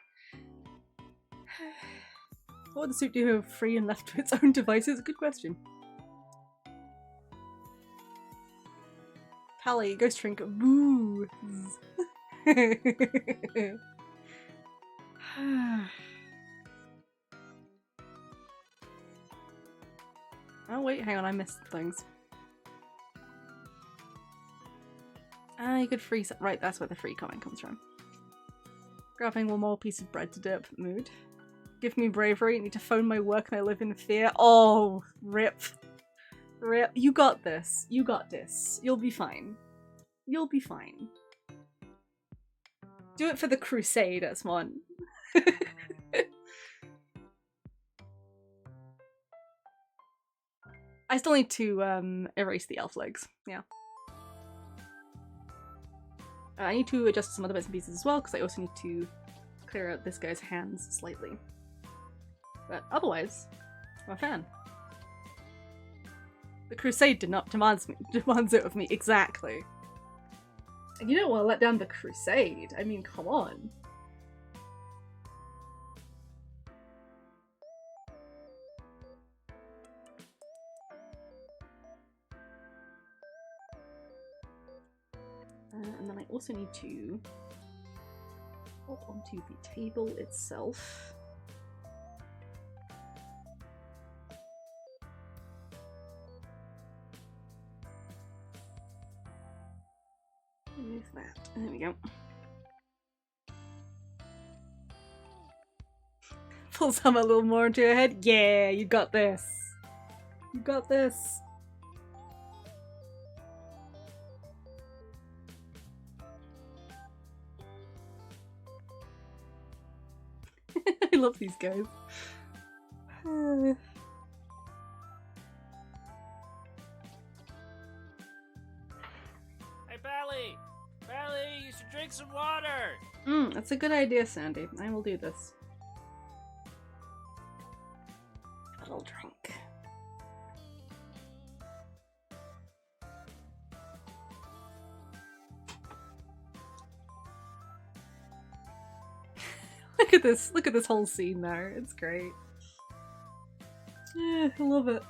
What would the suit do if free and left to its own devices? Good question. Pally, ghost drink, boo. Oh wait, hang on, I missed things. Ah, you could free right, that's where the free comment comes from. Grabbing one more piece of bread to do up the mood. Give me bravery, need to phone my work and I live in fear. Oh, rip. Rip. You got this. You got this. You'll be fine. You'll be fine. Do it for the crusade, Asmon. I still need to erase the elf legs. Yeah. I need to adjust some other bits and pieces as well, because I also need to clear out this guy's hands slightly. But otherwise, I'm a fan. The crusade did not demands it of me, exactly. And you don't want to let down the crusade. I mean, come on. And then I also need to hold onto the table itself. Move that. There we go. Pull some a little more into your head. Yeah, you got this. You got this. I love these guys. Hey, Bally! Bally, you should drink some water! That's a good idea, Sandy. I will do this. A little drink. Look at this whole scene there. It's great. Yeah, I love it.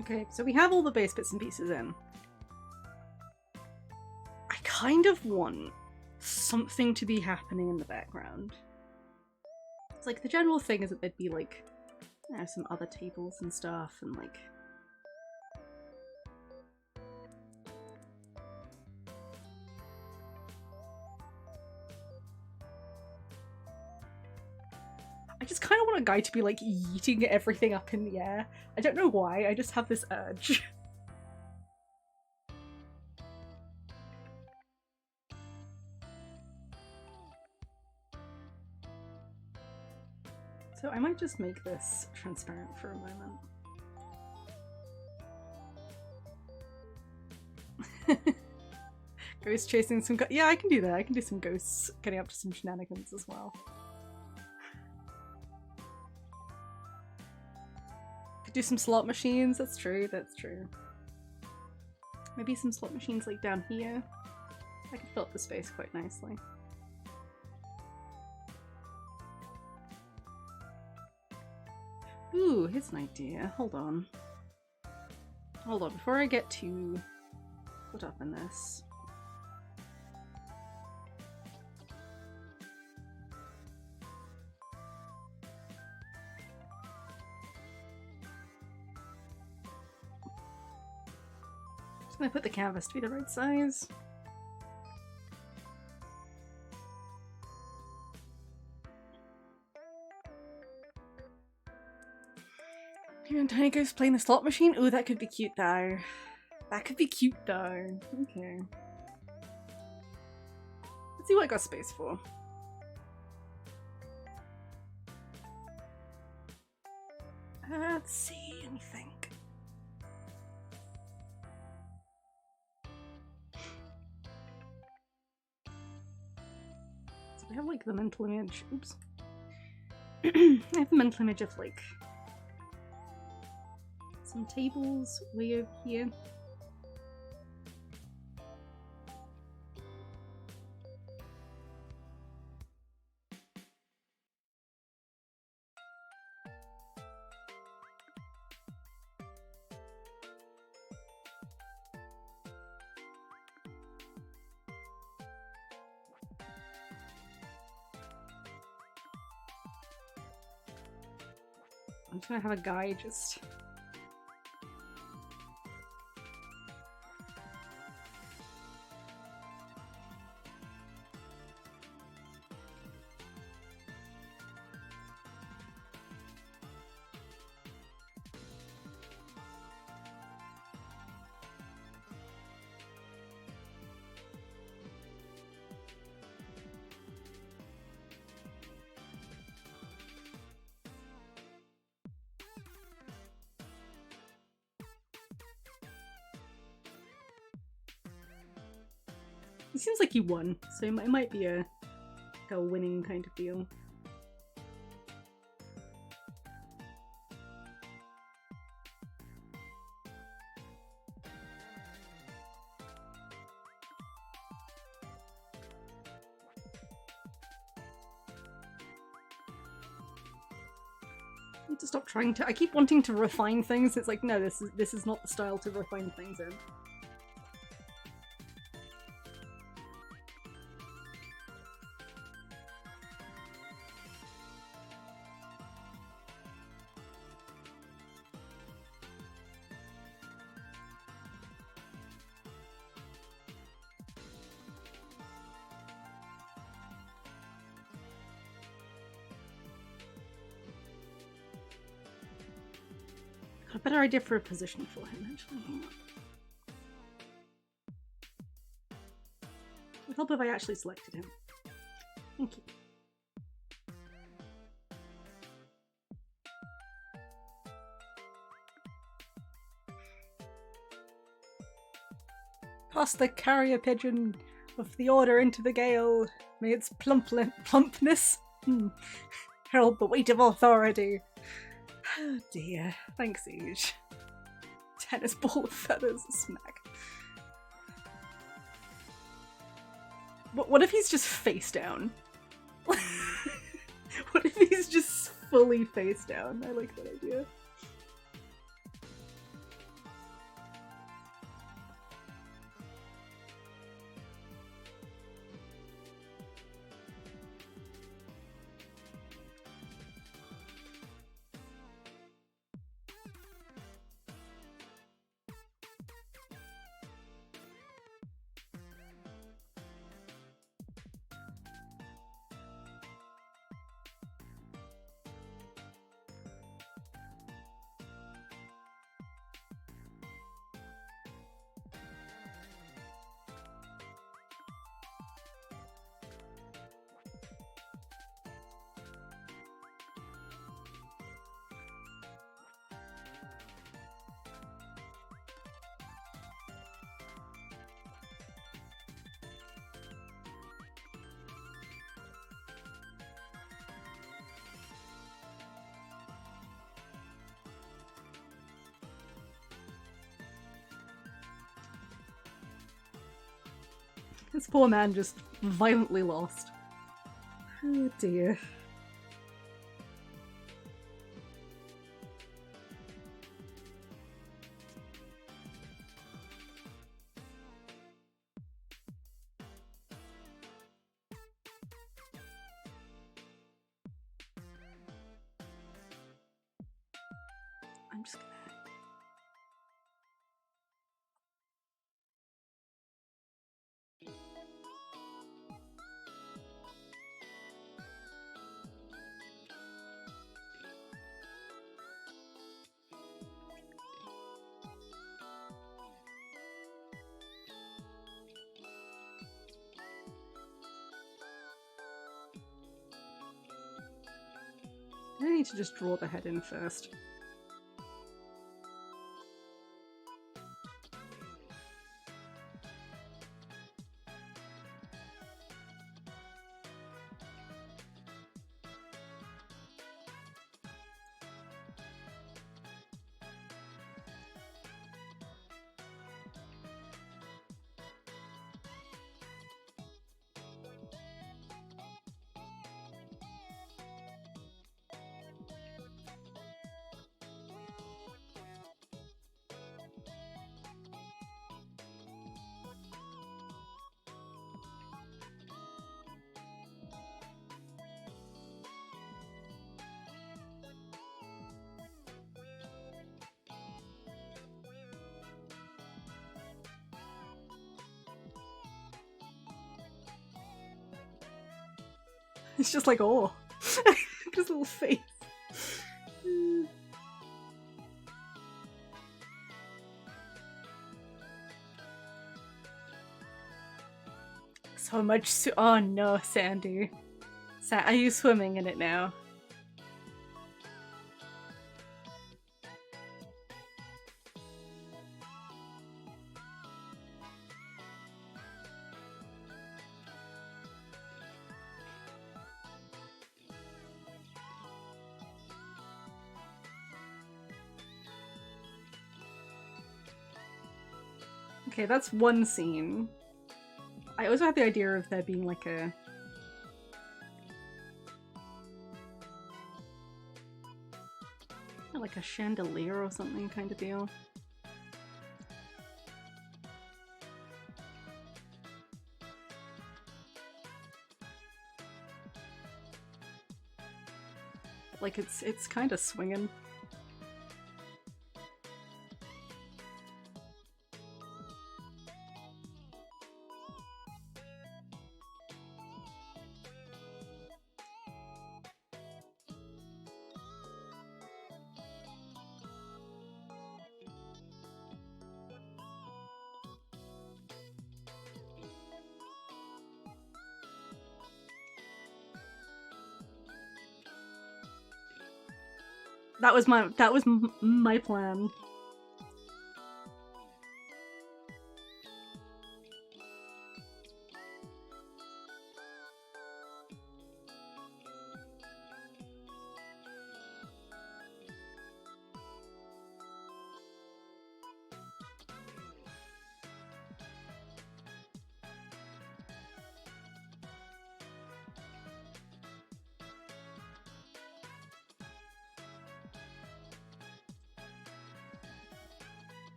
Okay, so we have all the base bits and pieces in. I kind of want something to be happening in the background. It's like the general thing is that there'd be like, you know, some other tables and stuff and like... I just kind of want a guy to be like yeeting everything up in the air. I don't know why, I just have this urge. So I might just make this transparent for a moment. Ghost chasing some yeah, I can do that. I can do some ghosts getting up to some shenanigans as well. Could do some slot machines, that's true, that's true. Maybe some slot machines like down here. I could fill up the space quite nicely. Ooh, here's an idea. Hold on. Hold on, before I get too caught up in this. Just gonna put the canvas to be the right size. Here and Tiny Ghost playing the slot machine? Ooh, that could be cute though. That could be cute though. Okay. Let's see what I got space for. Let's see, let me think. So we have like the mental image. Oops. I have the mental image of like some tables way over here. I'm just gonna have a guy just... It seems like he won, so it might be a winning kind of deal. I need to stop trying to. I keep wanting to refine things. It's like, no, this is not the style to refine things in. A better idea for a position for him, actually. It would help if I actually selected him. Thank you. Pass the carrier pigeon of the order into the gale. May its plumpness herald the weight of authority. Oh dear. Thanks, Siege. Tennis ball of feathers. Smack. What if he's just face down? What if he's just fully face down? I like that idea. This poor man just violently lost. Oh dear. I'm just gonna... I need to just draw the head in first. It's just like, oh, his little face. So much oh no, Sandy. Are you swimming in it now? Okay, that's one scene. I also had the idea of there being like a... like a chandelier or something kind of deal. Like it's kind of swinging. That was my plan.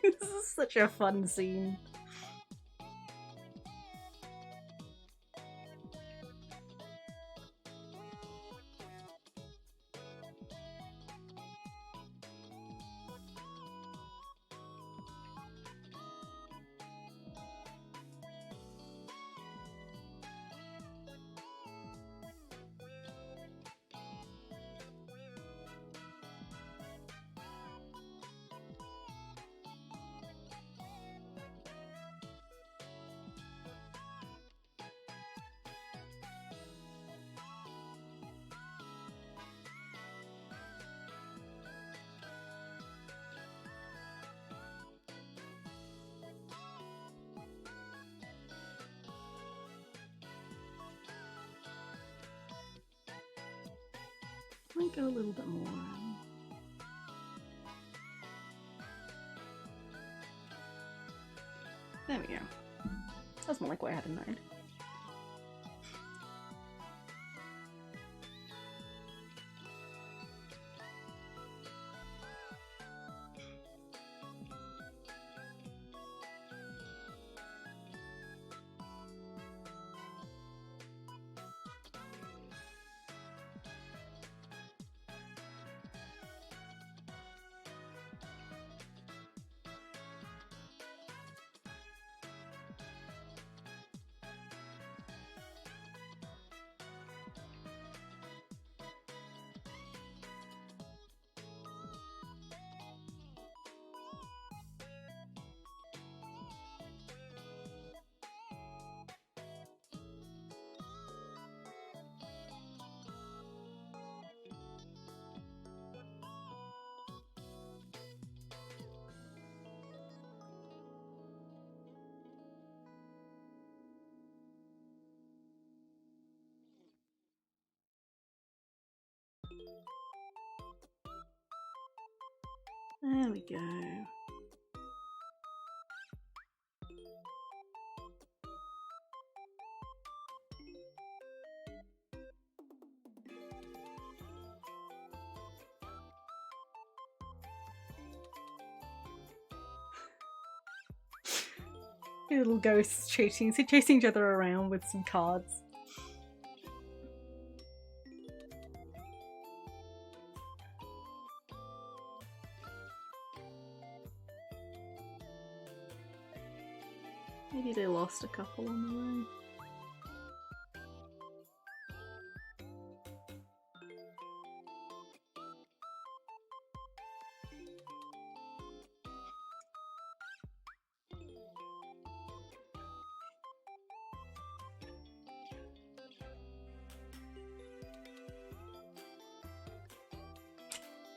This is such a fun scene. Might go a little bit more. There we go. That's more like what I had in mind. There we go. Little ghosts chasing each other around with some cards. Maybe they lost a couple on the way.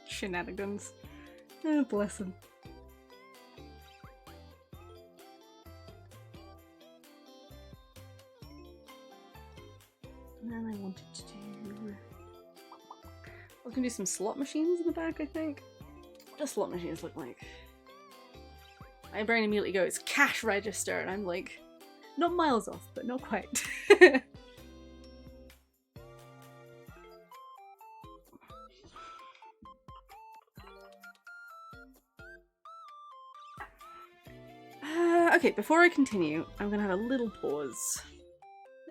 Shenanigans. Oh, bless them. And then I wanted to do... I was gonna do some slot machines in the back, I think. What do slot machines look like? My brain immediately goes, cash register, and I'm like, not miles off, but not quite. Okay, before I continue, I'm gonna have a little pause.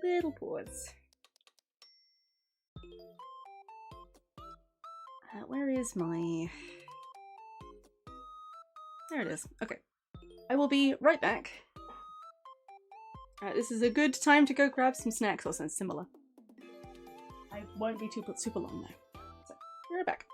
Little pause. Where is my... There it is. Okay. I will be right back. This is a good time to go grab some snacks or something similar. I won't be super long though. So, be right back.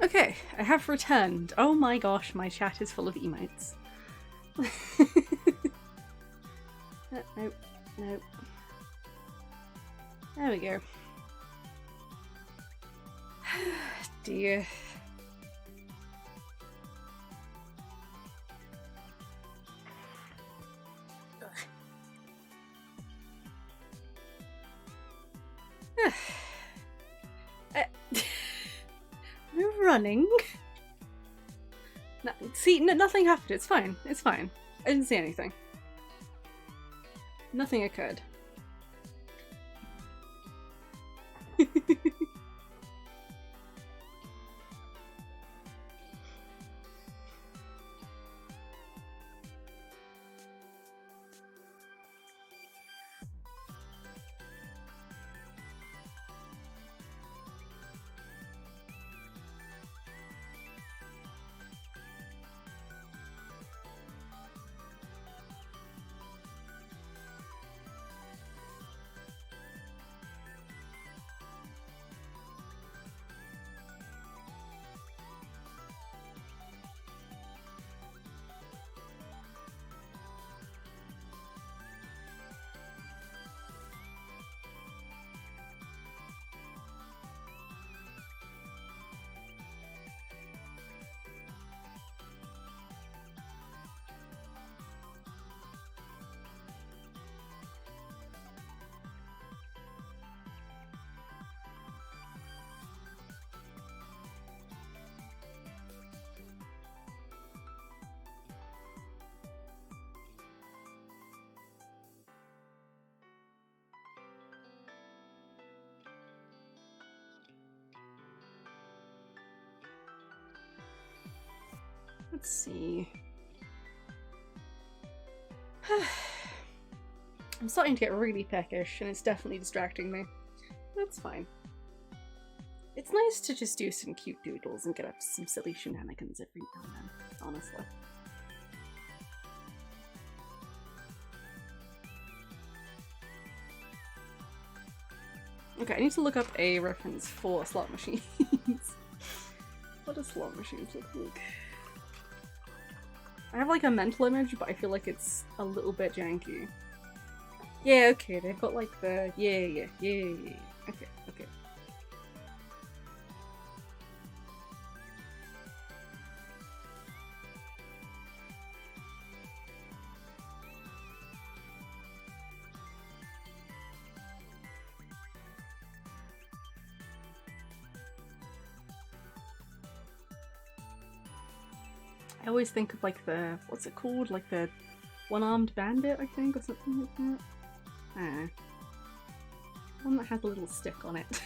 Okay, I have returned. Oh my gosh, my chat is full of emotes. Nope. There we go. Dear. We're running. No, see, nothing happened. It's fine. It's fine. I didn't see anything. Nothing occurred. Let's see. I'm starting to get really peckish and it's definitely distracting me. That's fine. It's nice to just do some cute doodles and get up to some silly shenanigans every now and then, honestly. Okay, I need to look up a reference for slot machines. What do slot machines look like? I have like a mental image, but I feel like it's a little bit janky. Yeah, okay, they've got like the yeah. Okay. I always think of like the, what's it called? Like the one-armed bandit, I think, or something like that. One that has a little stick on it.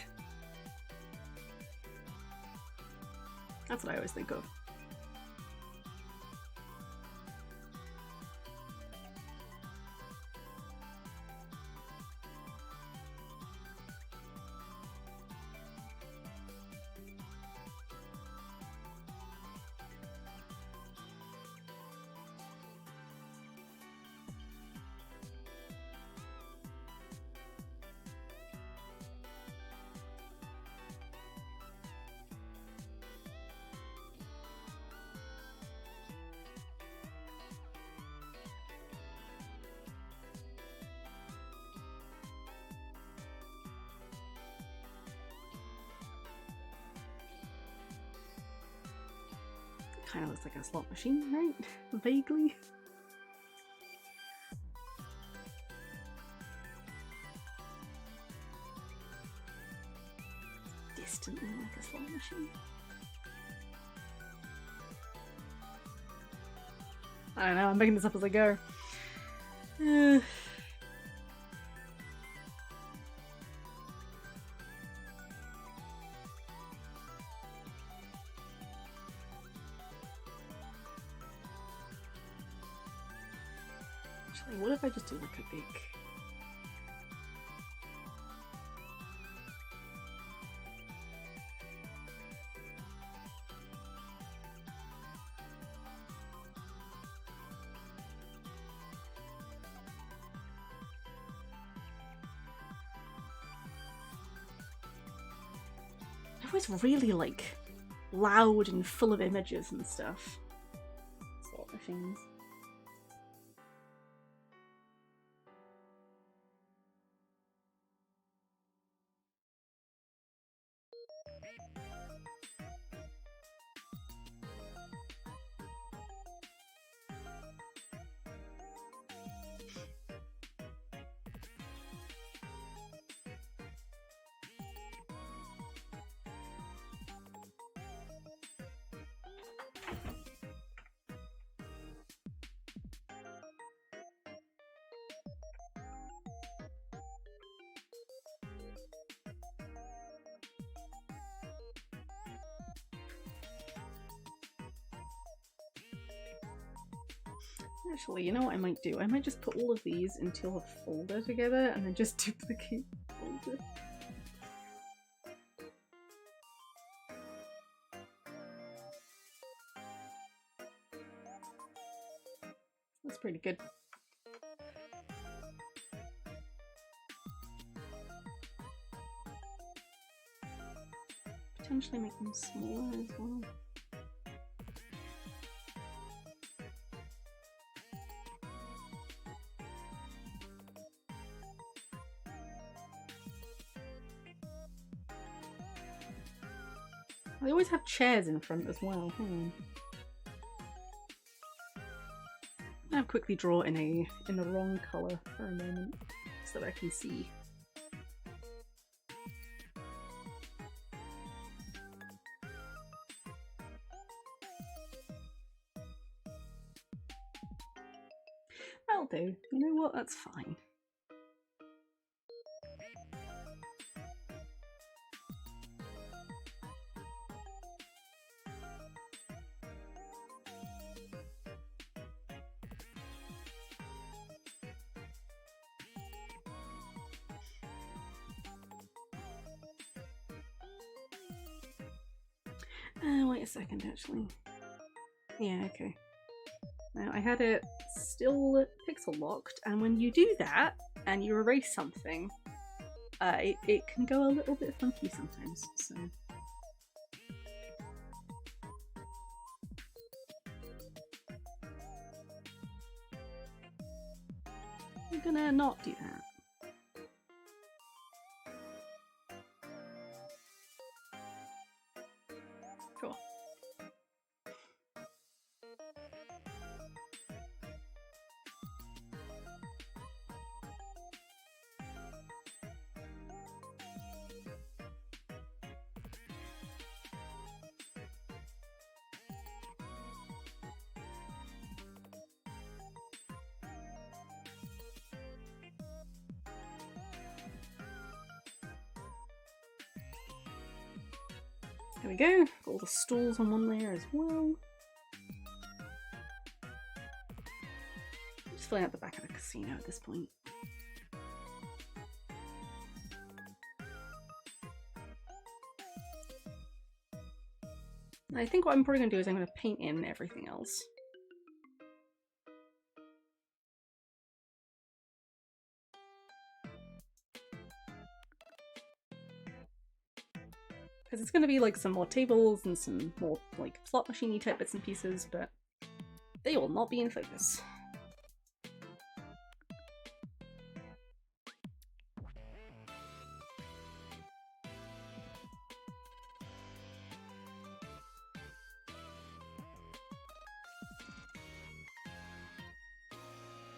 That's what I always think of. Kind of looks like a slot machine, right? Vaguely. Distantly like a slot machine. I don't know, I'm making this up as I go. Actually, what if I just do like a big... It was really like loud and full of images and stuff. Slot machines. Actually, you know what I might do? I might just put all of these into a folder together and then just duplicate the folder. That's pretty good. Potentially make them smaller as well. They always have chairs in front as well. Hang on. I'll quickly draw in the wrong colour for a moment so that I can see. That'll do. You know what? That's fine. Wait a second, actually. Yeah, okay. Now, I had it still pixel locked, and when you do that, and you erase something, it can go a little bit funky sometimes, so... I'm gonna not do that. Cool. There we go, all the stools on one layer as well. I'm just filling out the back of the casino at this point. I think what I'm probably going to do is I'm going to paint in everything else. Because it's going to be like some more tables and some more like slot machine-y type bits and pieces, but they will not be in focus.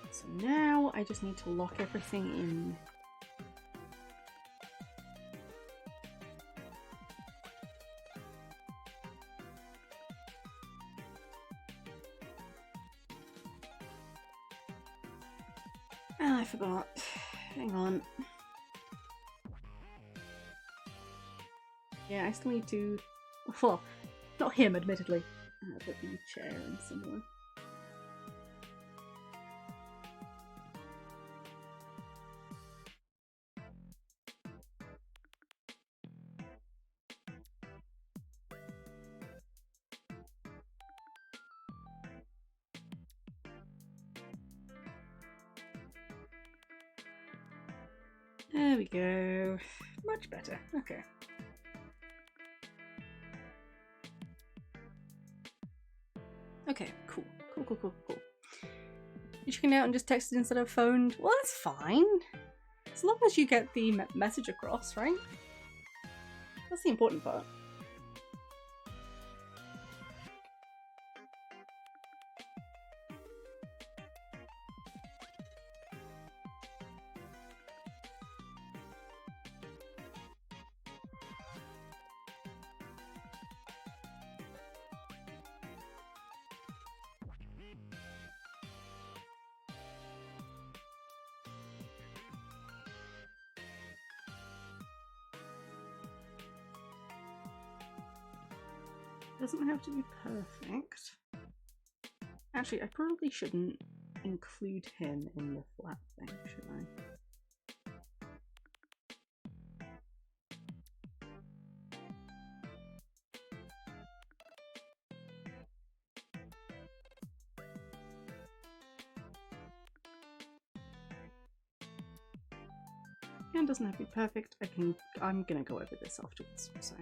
So now I just need to lock everything in. Ah, I forgot. Hang on. Yeah, I still need to... Well, not him, admittedly. But the chair and similar. There we go. Much better. Okay. Okay, cool. Cool. You checking out and just texted instead of phoned? Well, that's fine. As long as you get the message across, right? That's the important part. Doesn't have to be perfect. Actually, I probably shouldn't include him in the flap thing, should I? It doesn't have to be perfect. I'm gonna go over this afterwards, so.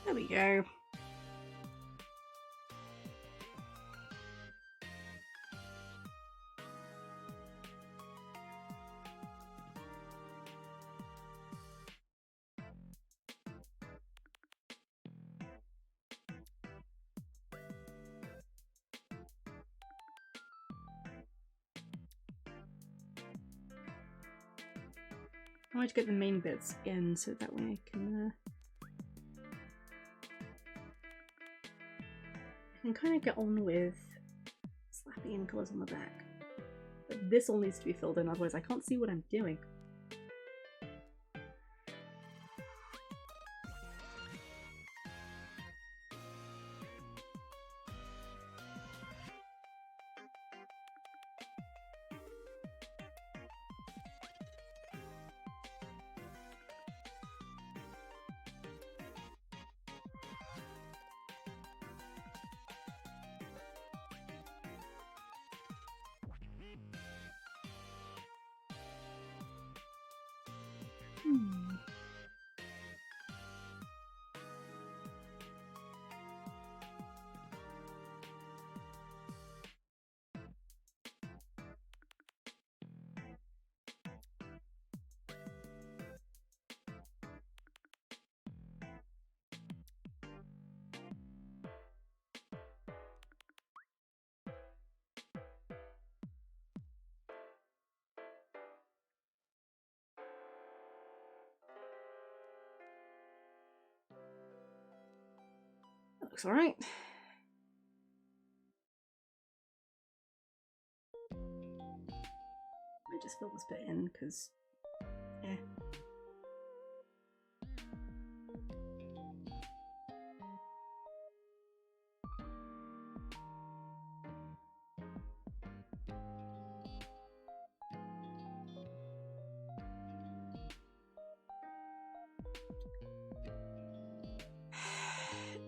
There we go. I want to get the main bits in so that way I can kind of get on with slapping in colours on the back. But this all needs to be filled in, otherwise I can't see what I'm doing. That looks alright. I just fill this bit in because, yeah.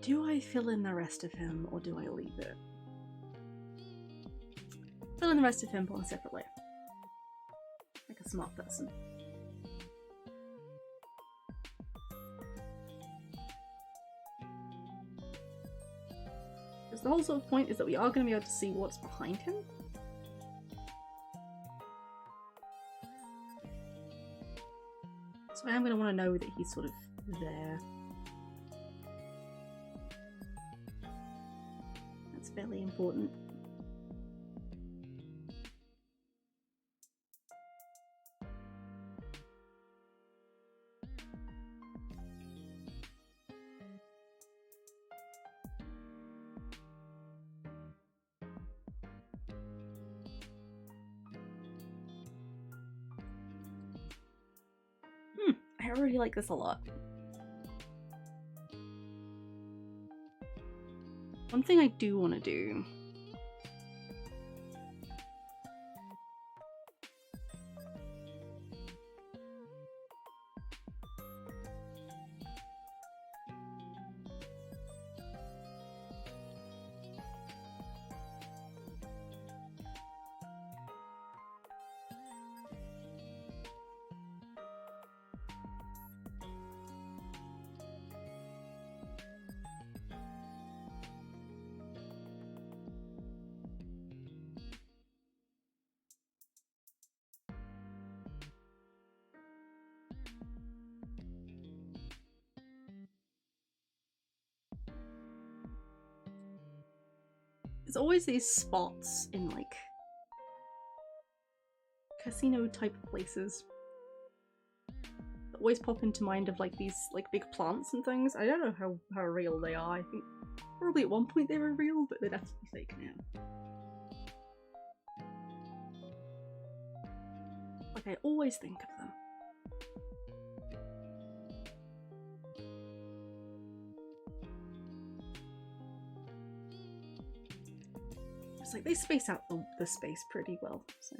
Do I fill in the rest of him or do I leave it? Fill in the rest of him but on a separate layer. Like a smart person. Because the whole sort of point is that we are going to be able to see what's behind him. So I am going to want to know that he's sort of there. That's fairly important. I already like this a lot. One thing I do want to do There's always these spots in like casino type places that always pop into mind of like these like big plants and things. I don't know how real they are. I think probably at one point they were real, but they're definitely fake now. Like I always think of them. It's like they space out the space pretty well, so.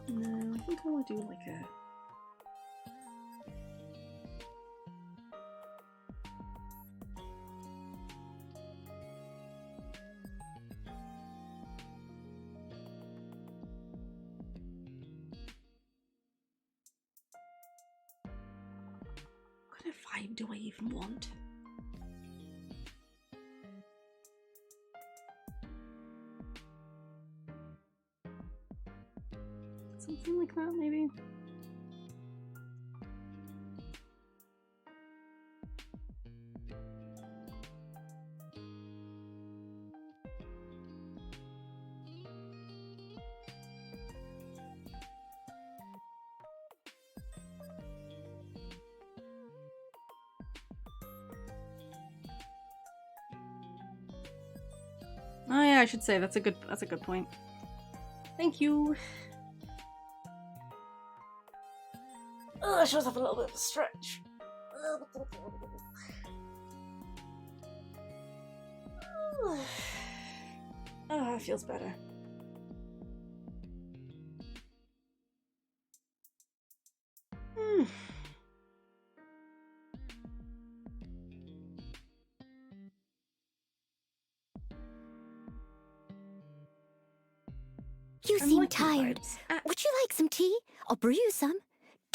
No, I think I want to do like a... What kind of vibe do I even want? Something like that, maybe? Oh yeah, I should say that's a good point. Thank you. Oh, that shows up a little bit of a stretch. Oh, it feels better. You I'm seem liking tired. vibes. Would you like some tea? I'll brew you some.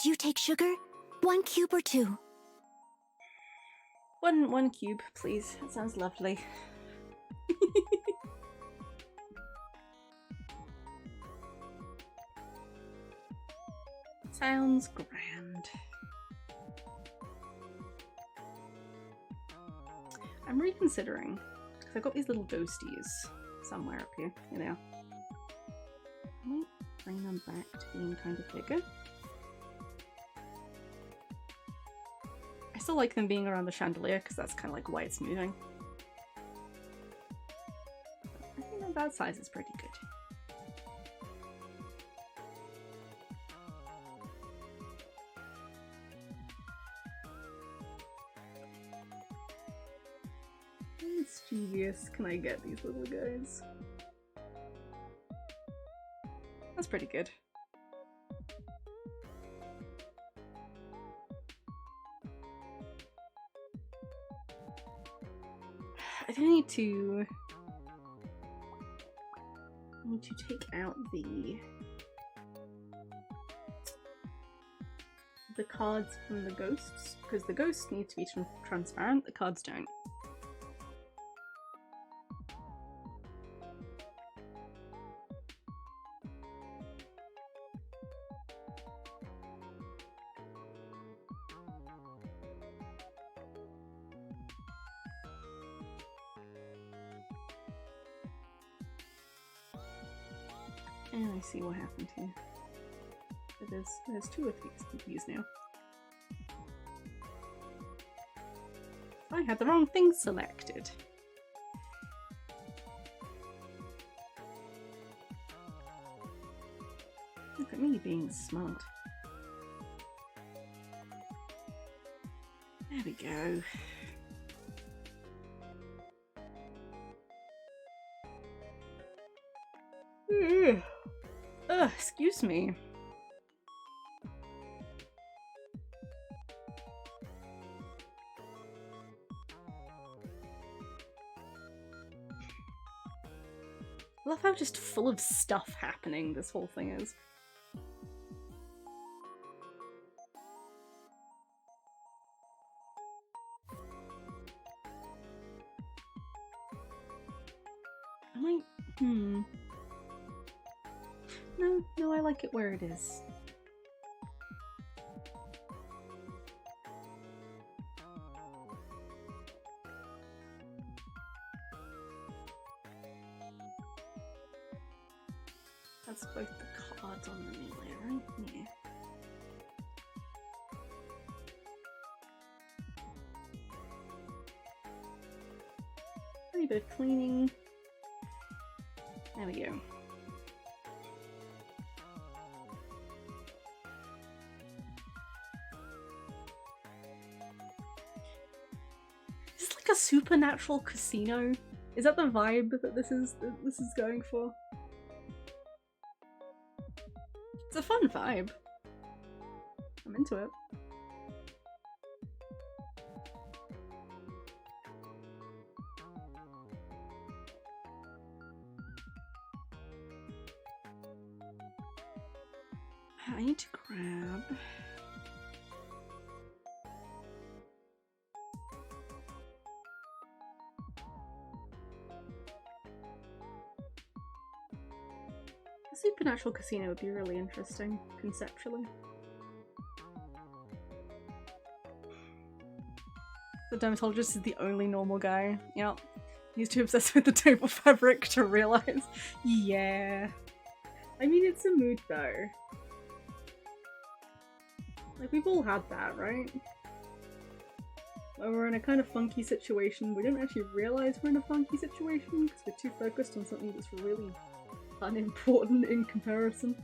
Do you take sugar? 1 cube or 2? One cube, please. That sounds lovely. Sounds grand. I'm reconsidering, because I've got these little ghosties somewhere up here, you know. I might bring them back to being kind of bigger. I still like them being around the chandelier, because that's kind of like why it's moving. I think that size is pretty good. How mischievous can I get these little guys? That's pretty good. I think I need to take out the cards from the ghosts, because the ghosts need to be transparent, the cards don't. And I see what happened here. There's 2 of these now. I had the wrong thing selected. Look at me being smart. There we go. Excuse me. I love how just full of stuff happening this whole thing is. No, I like it where it is. That's both the cards on the melee, right? Yeah. A bit of cleaning. There we go. Is this like a supernatural casino? Is that the vibe that this is going for? It's a fun vibe. I'm into it. I need to grab... A supernatural casino would be really interesting, conceptually. The dermatologist is the only normal guy. Yep. He's too obsessed with the table fabric to realize. Yeah. I mean, it's a mood though. Like, we've all had that, right? Where we're in a kind of funky situation, we don't actually realize we're in a funky situation because we're too focused on something that's really unimportant in comparison.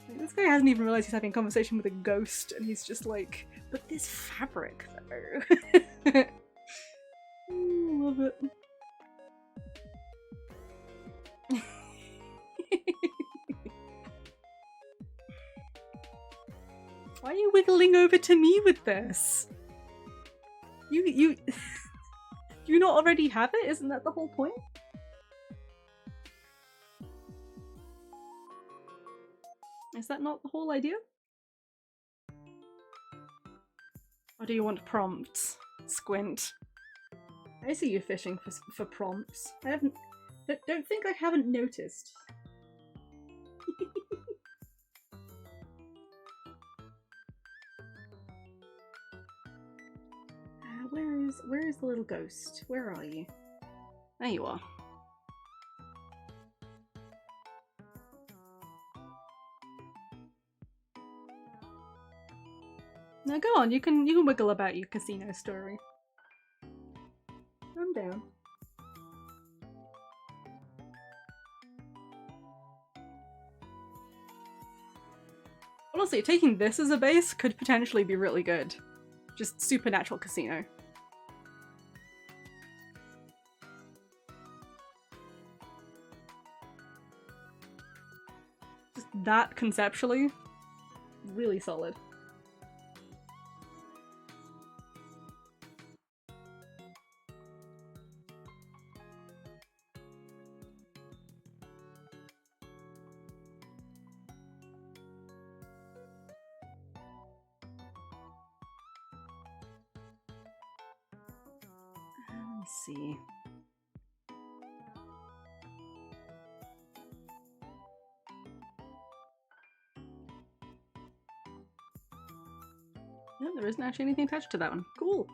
Like, this guy hasn't even realized he's having a conversation with a ghost and he's just like, but this fabric though. Love it. Why are you wiggling over to me with this? You you not already have it? Isn't that the whole point? Is that not the whole idea? Or do you want prompts? Squint. I see you fishing for prompts. I haven't... Don't think I haven't noticed. Where is the little ghost? Where are you? There you are. Now go on, you can wiggle about your casino story. I'm down. Honestly, taking this as a base could potentially be really good. Just supernatural casino. Just that conceptually, really solid. Let's see. No, there isn't actually anything attached to that one. Cool.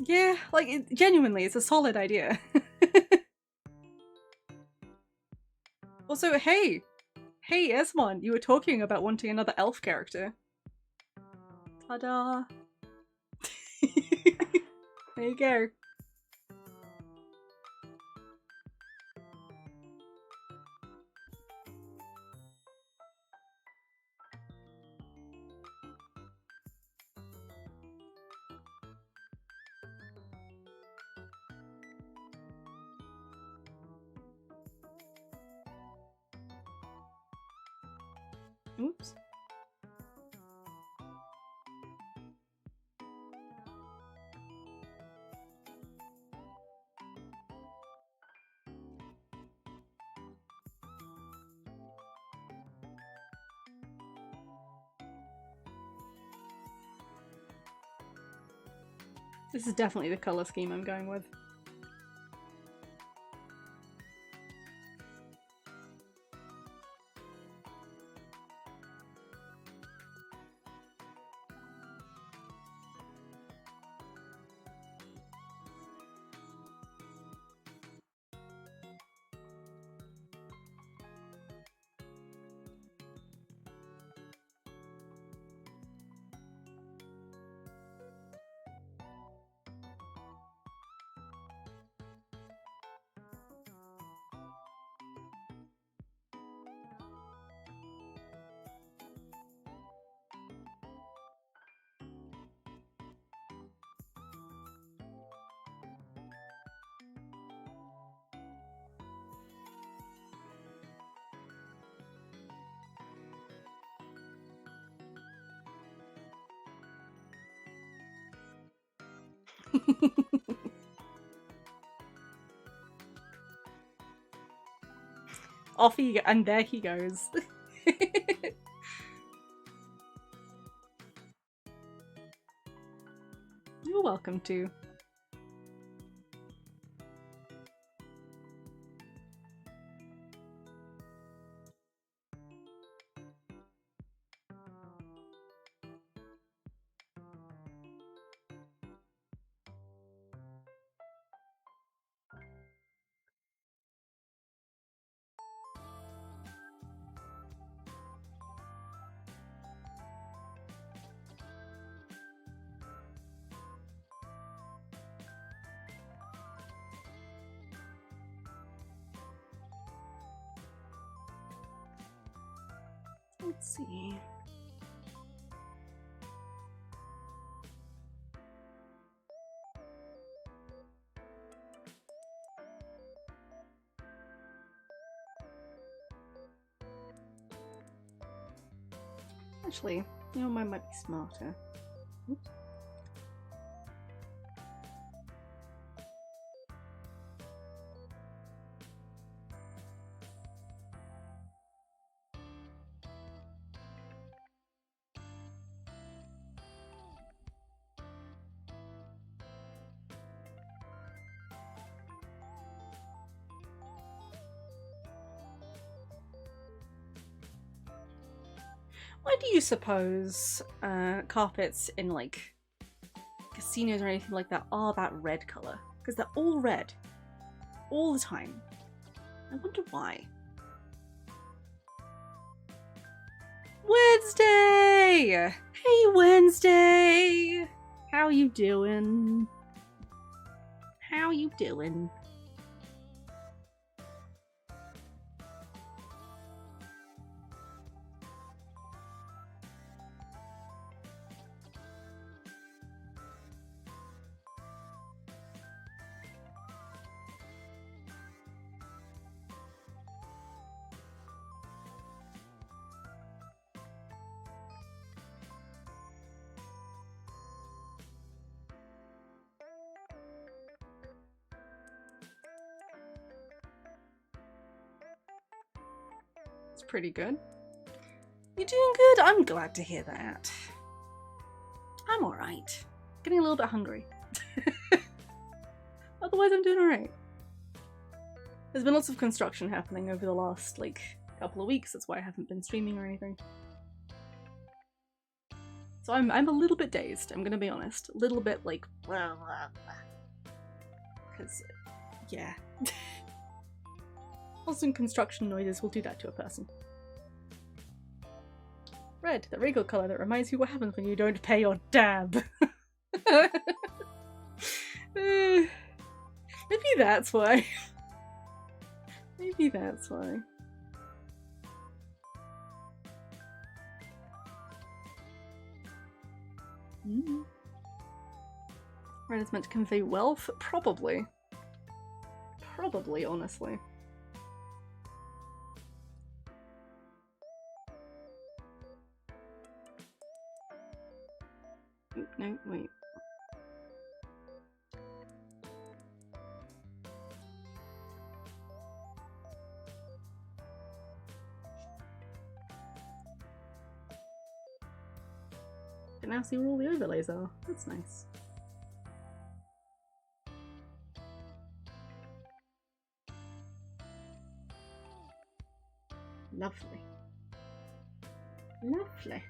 Yeah, like, genuinely, it's a solid idea. Also, hey! Hey, Esmond, you were talking about wanting another elf character. Ta-da! There you go. Oops. This is definitely the color scheme I'm going with. Off he and there he goes. You're welcome to. Let's see. Actually, you know, mine might be smarter. Oops. Why do you suppose carpets in like casinos or anything like that are that red colour? Because they're all red. All the time. I wonder why. Wednesday! Hey Wednesday! How you doing? How you doing? It's pretty good. You're doing good? I'm glad to hear that. I'm alright. Getting a little bit hungry. Otherwise I'm doing alright. There's been lots of construction happening over the last, like, couple of weeks. That's why I haven't been streaming or anything. So I'm a little bit dazed, I'm gonna be honest. A little bit, like, blah, blah, blah. Because, yeah. Constant construction noises will do that to a person. Red, the regal colour that reminds you what happens when you don't pay your dab. Maybe that's why. Maybe that's why. Red is meant to convey wealth? Probably. Probably, honestly. No, wait. I can now see where all the overlays are. That's nice. Lovely. Lovely.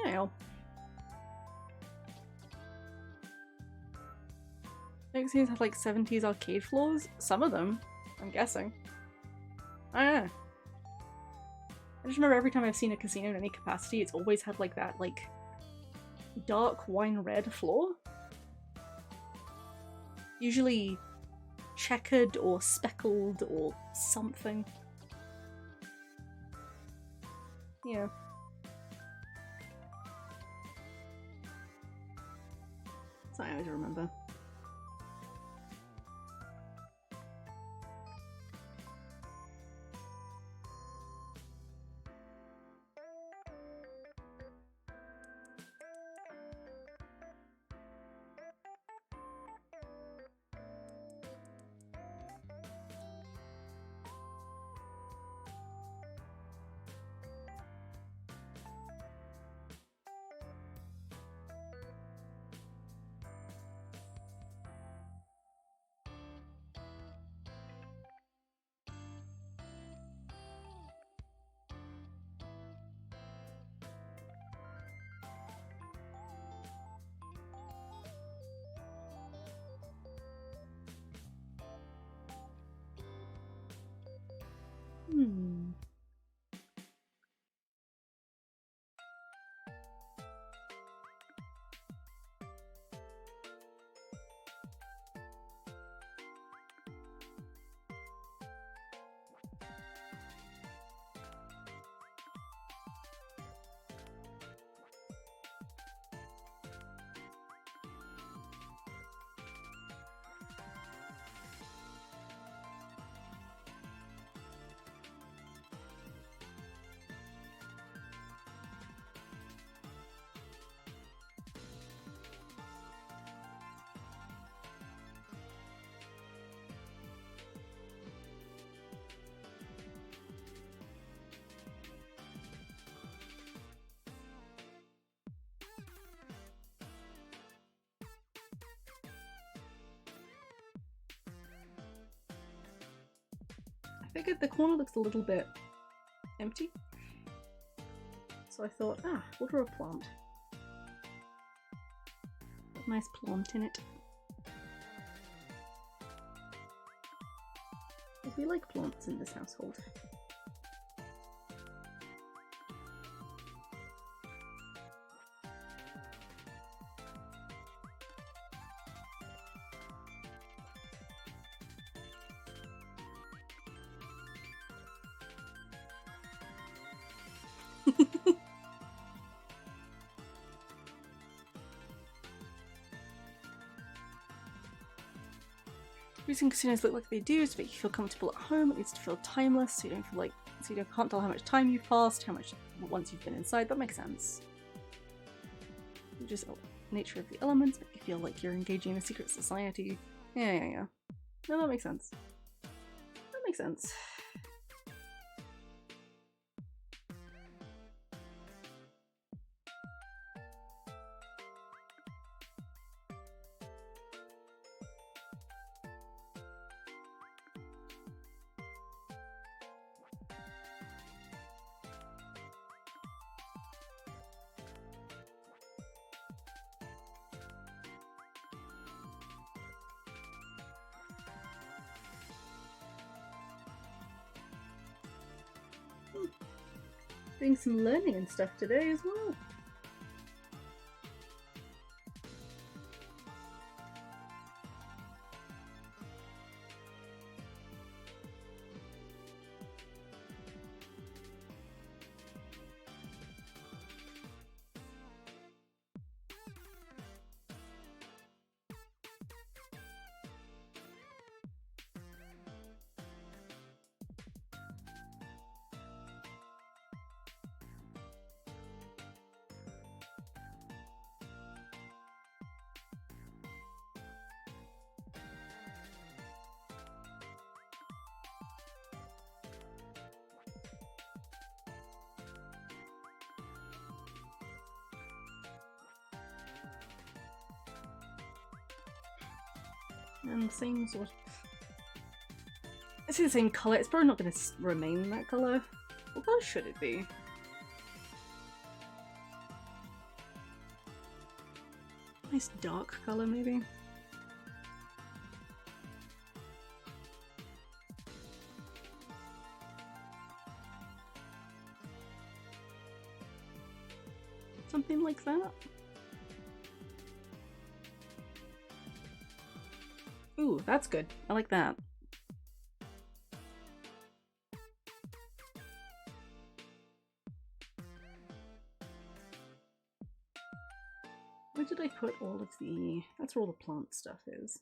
Yeah. Magazines have like 70s arcade floors? Some of them, I'm guessing. I don't know. I just remember every time I've seen a casino in any capacity, it's always had like that, like, dark wine red floor. Usually checkered or speckled or something. Yeah. That's what I always remember. I figured the corner looks a little bit empty. So I thought, we'll draw a plant. A nice plant in it. Because we like plants in this household. Recent casinos look like they do to make you feel comfortable at home. It needs to feel timeless, so you don't feel like can't tell how much time you've passed, how much once you've been inside. That makes sense. Just nature of the elements make you feel like you're engaging in a secret society. Yeah. No, that makes sense. That makes sense. Doing some learning and stuff today as well. And same sort of... It's the same colour. It's probably not going to remain that colour. What colour should it be? Nice dark colour, maybe? Something like that? Ooh, that's good. I like that. Where did I put all of the... That's where all the plant stuff is.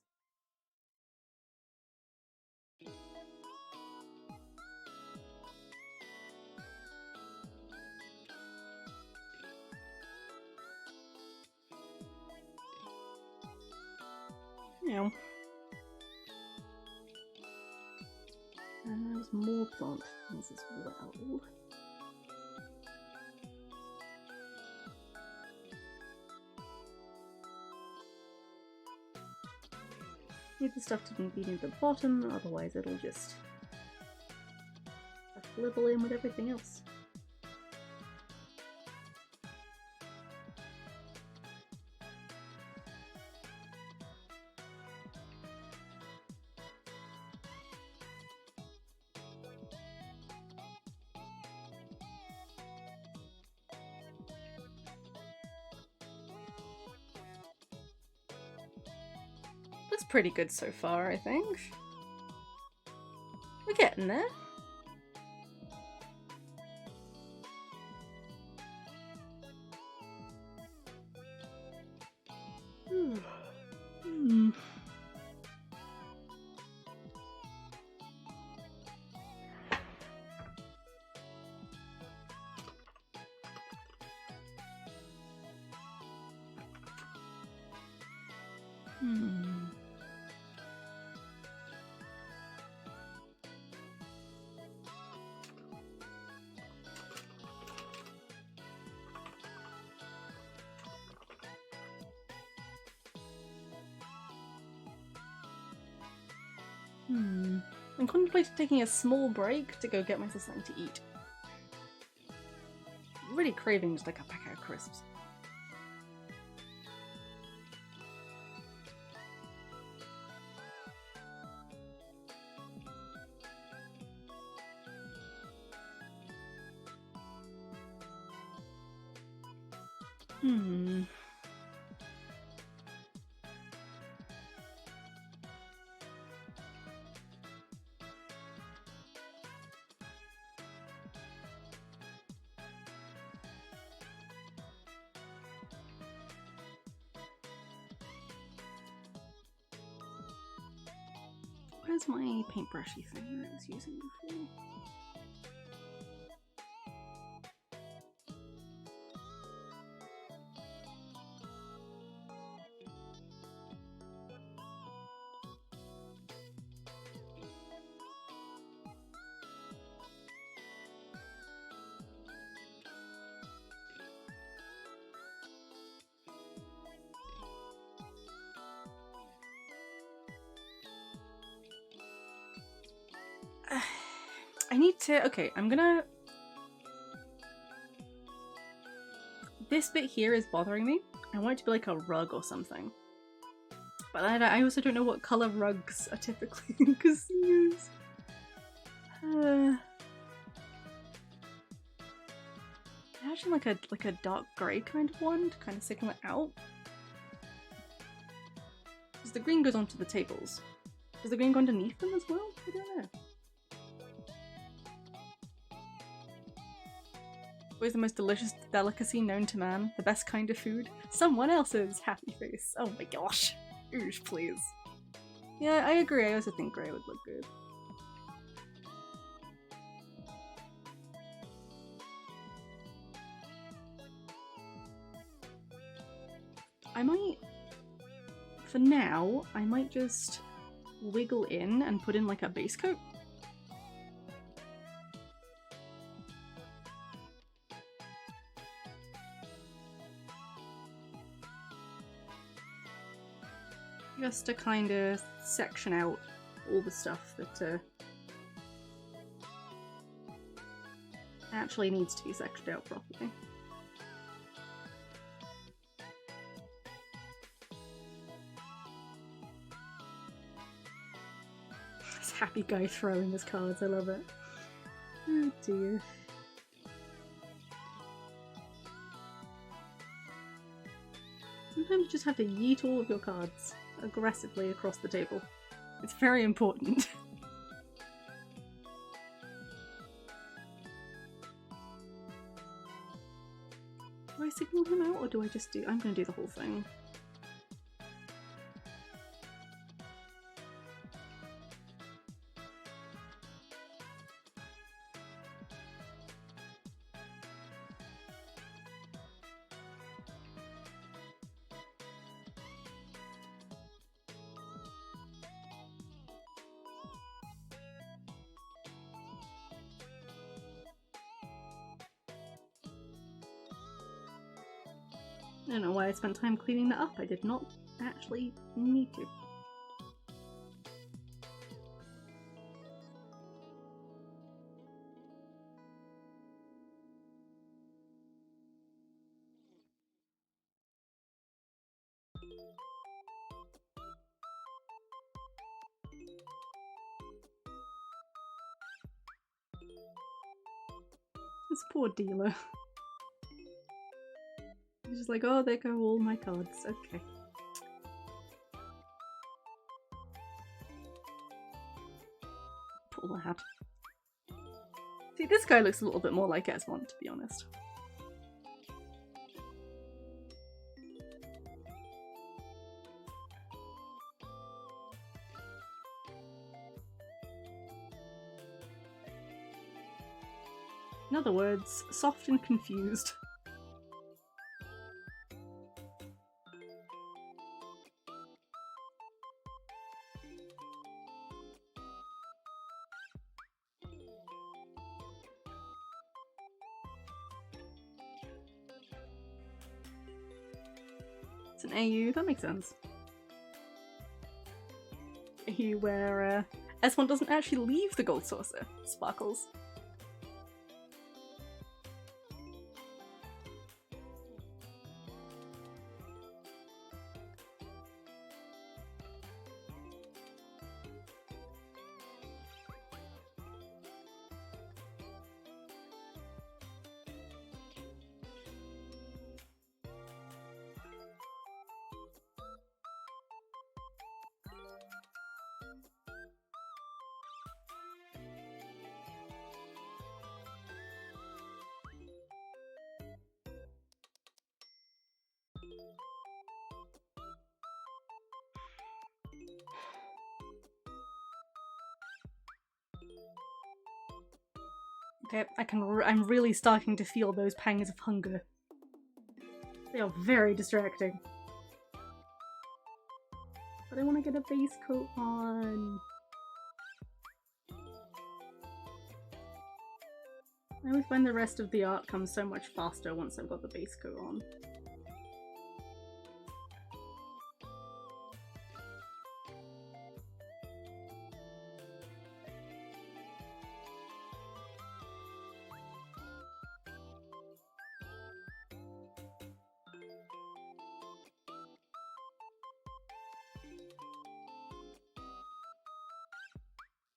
Yeah. And there's more plant things as well. Need the stuff to be near the bottom, otherwise it'll just level in with everything else. Looks pretty good so far, I think. We're getting there. I'm contemplating taking a small break to go get myself something to eat. I'm really craving just like a packet of crisps. Where's my paintbrushy thing that I was using before? I need to... Okay, I'm gonna... This bit here is bothering me. I want it to be like a rug or something. But I also don't know what colour rugs are typically in casinos. Imagine like a dark grey kind of one to kind of signal it out. Because the green goes onto the tables. Does the green go underneath them as well? I don't know. Always the most delicious delicacy known to man. The best kind of food. Someone else's happy face. Oh my gosh. Oosh, please. Yeah, I agree. I also think grey would look good. I might... For now, I might just wiggle in and put in like a base coat. Just to kind of section out all the stuff that actually needs to be sectioned out properly. This happy guy throwing his cards, I love it. Oh dear. Sometimes you just have to yeet all of your cards aggressively across the table. It's very important. Do I signal him out or do I just do— I'm gonna do the whole thing. I don't know why I spent time cleaning that up. I did not actually need to. This poor dealer. He's just like, oh, there go all my cards. Okay. Poor lad. See, this guy looks a little bit more like Esmond, to be honest. In other words, soft and confused. It's an AU, that makes sense. AU where S1 doesn't actually leave the gold saucer. Sparkles. Okay, I'm really starting to feel those pangs of hunger. They are very distracting. But I want to get a base coat on. I always find the rest of the art comes so much faster once I've got the base coat on.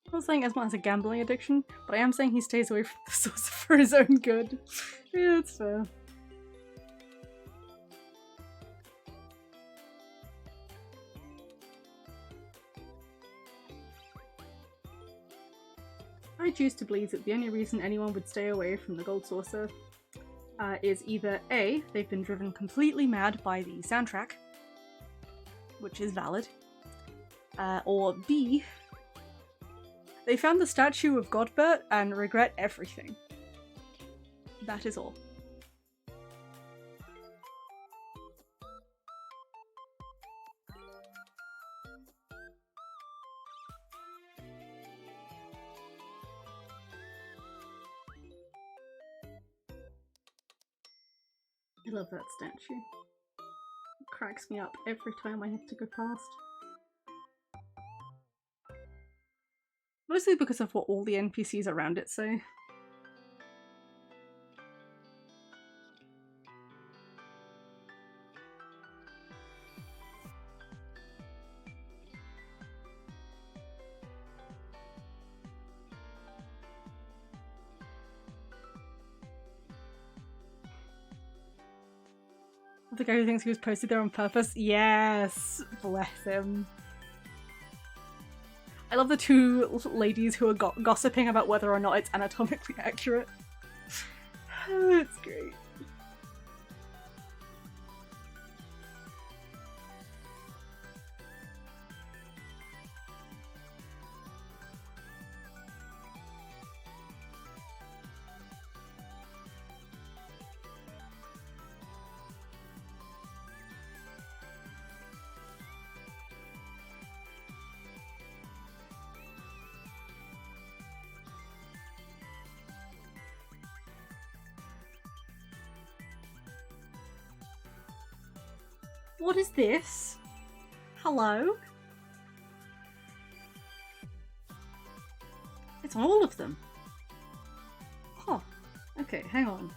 I'm not saying Esmond has a gambling addiction, but I am saying he stays away from the source for his own good. Yeah, that's fair. I choose to believe that the only reason anyone would stay away from the gold saucer is either A, they've been driven completely mad by the soundtrack, which is valid, or B, they found the statue of Godbert and regret everything. That is all. I love that statue. It cracks me up every time I have to go past. Mostly because of what all the NPCs around it say. The guy who thinks he was posted there on purpose? Yes! Bless him. I love the two ladies who are gossiping about whether or not it's anatomically accurate. Oh, it's great. What is this? Hello? It's on all of them. Huh. Okay, hang on.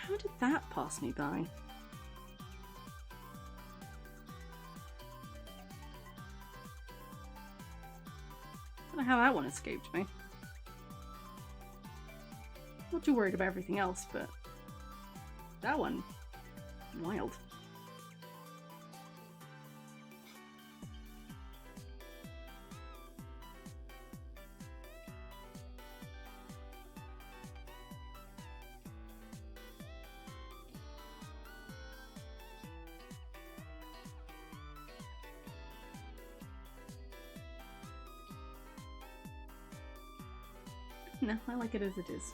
How did that pass me by? I don't know how that one escaped me. Not too worried about everything else, but that one, wild. No, I like it as it is.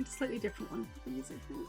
It's a slightly different one for these, I think.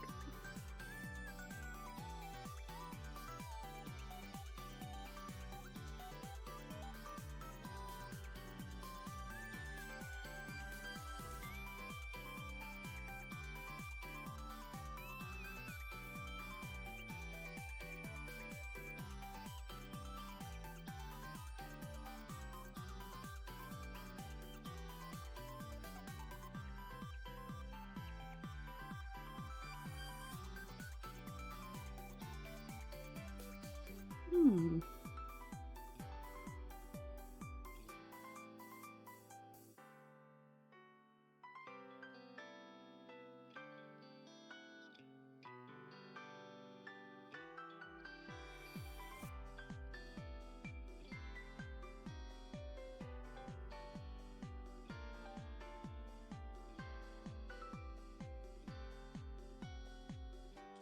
Hmm.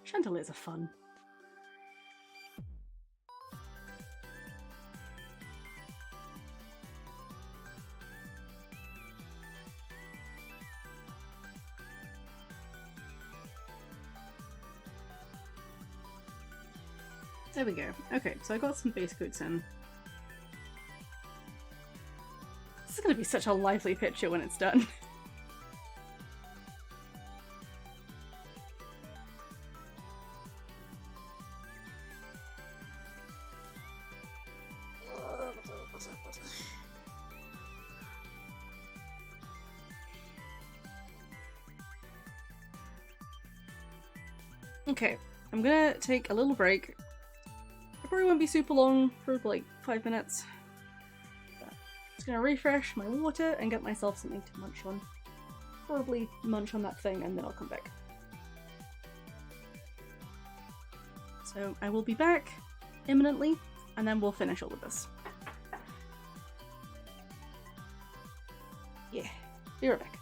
Chandeliers are fun. There we go. Okay, so I got some base coats in. This is going to be such a lively picture when it's done. Okay, I'm gonna take a little break. It probably won't be super long, for like 5 minutes. But just gonna refresh my water and get myself something to munch on. Probably munch on that thing and then I'll come back. So I will be back imminently and then we'll finish all of this. Yeah, be right back.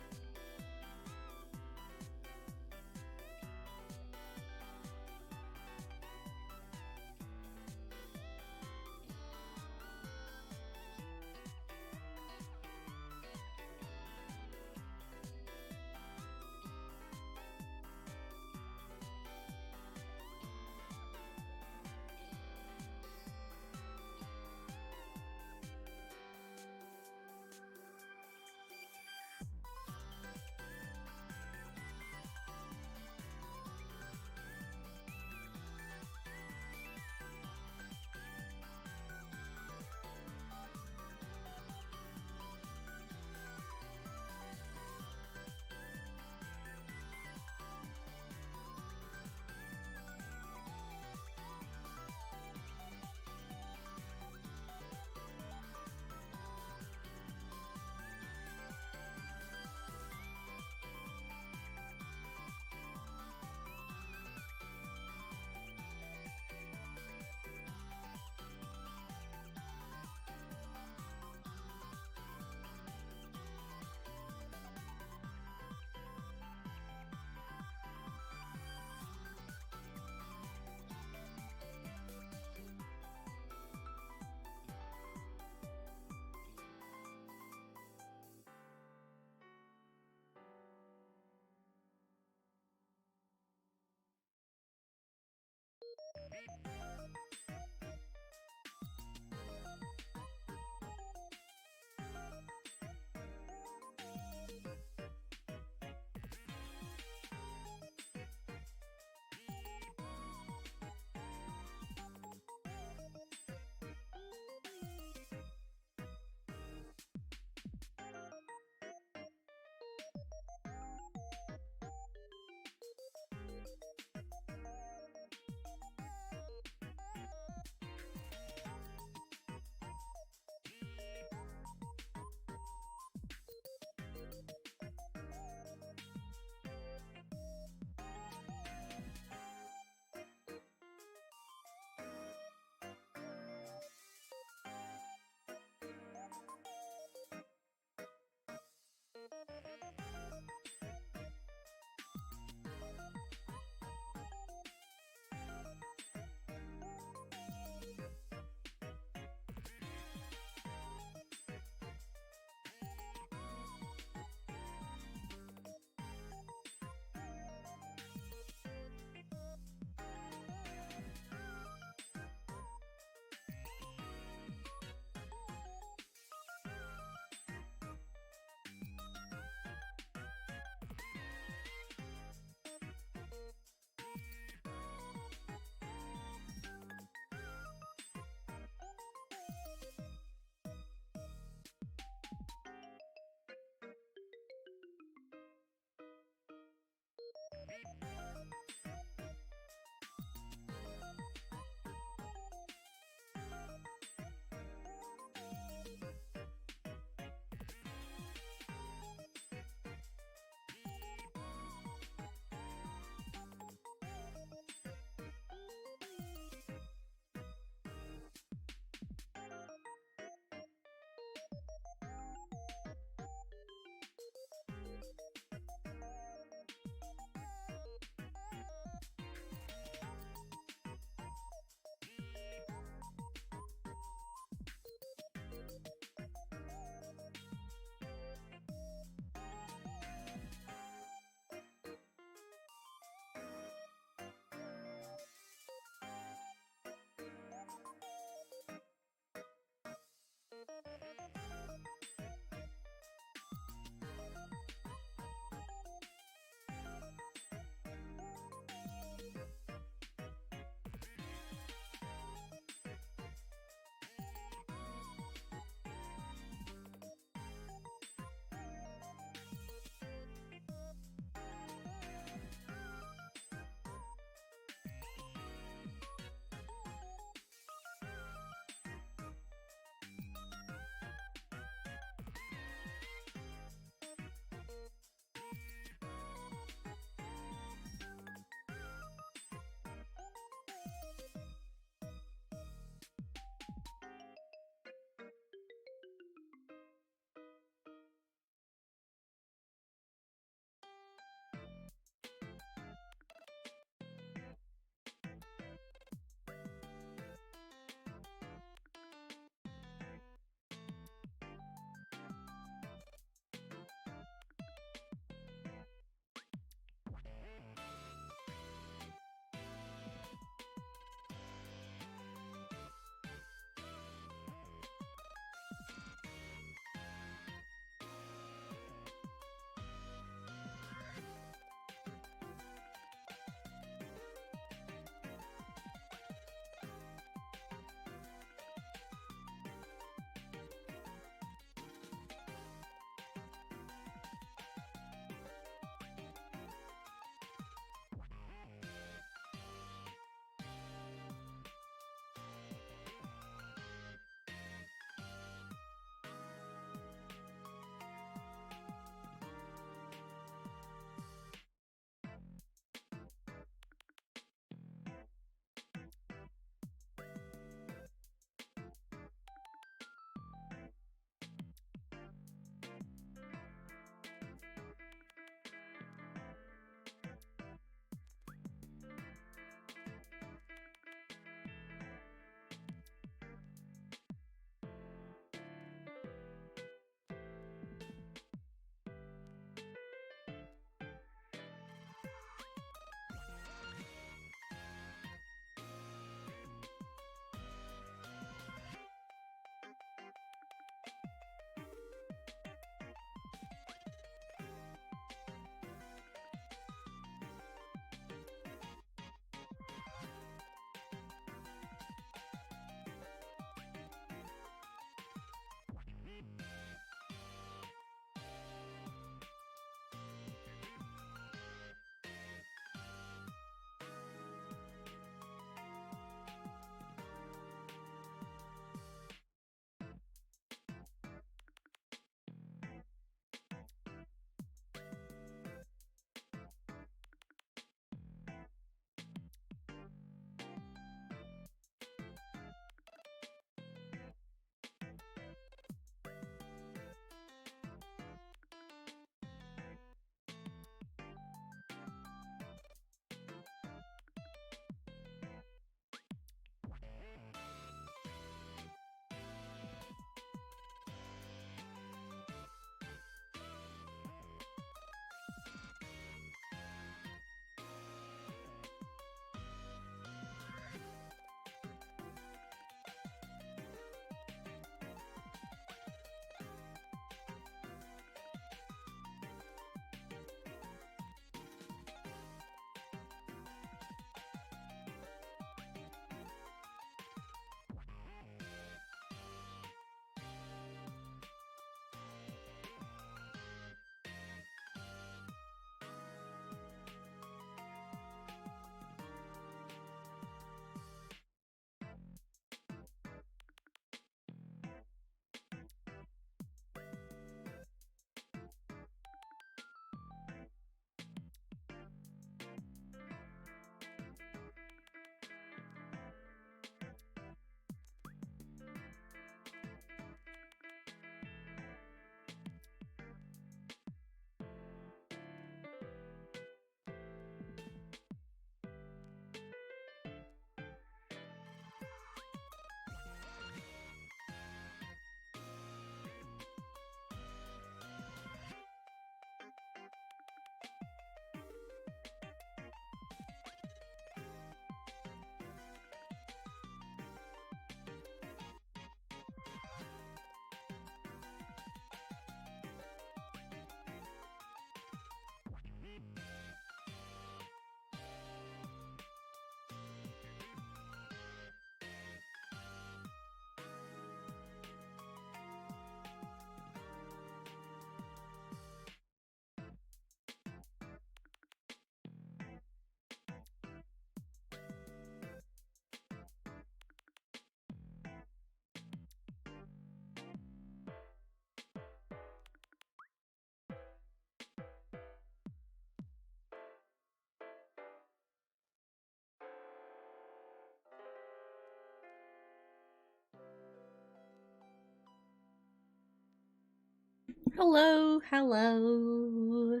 Hello, hello.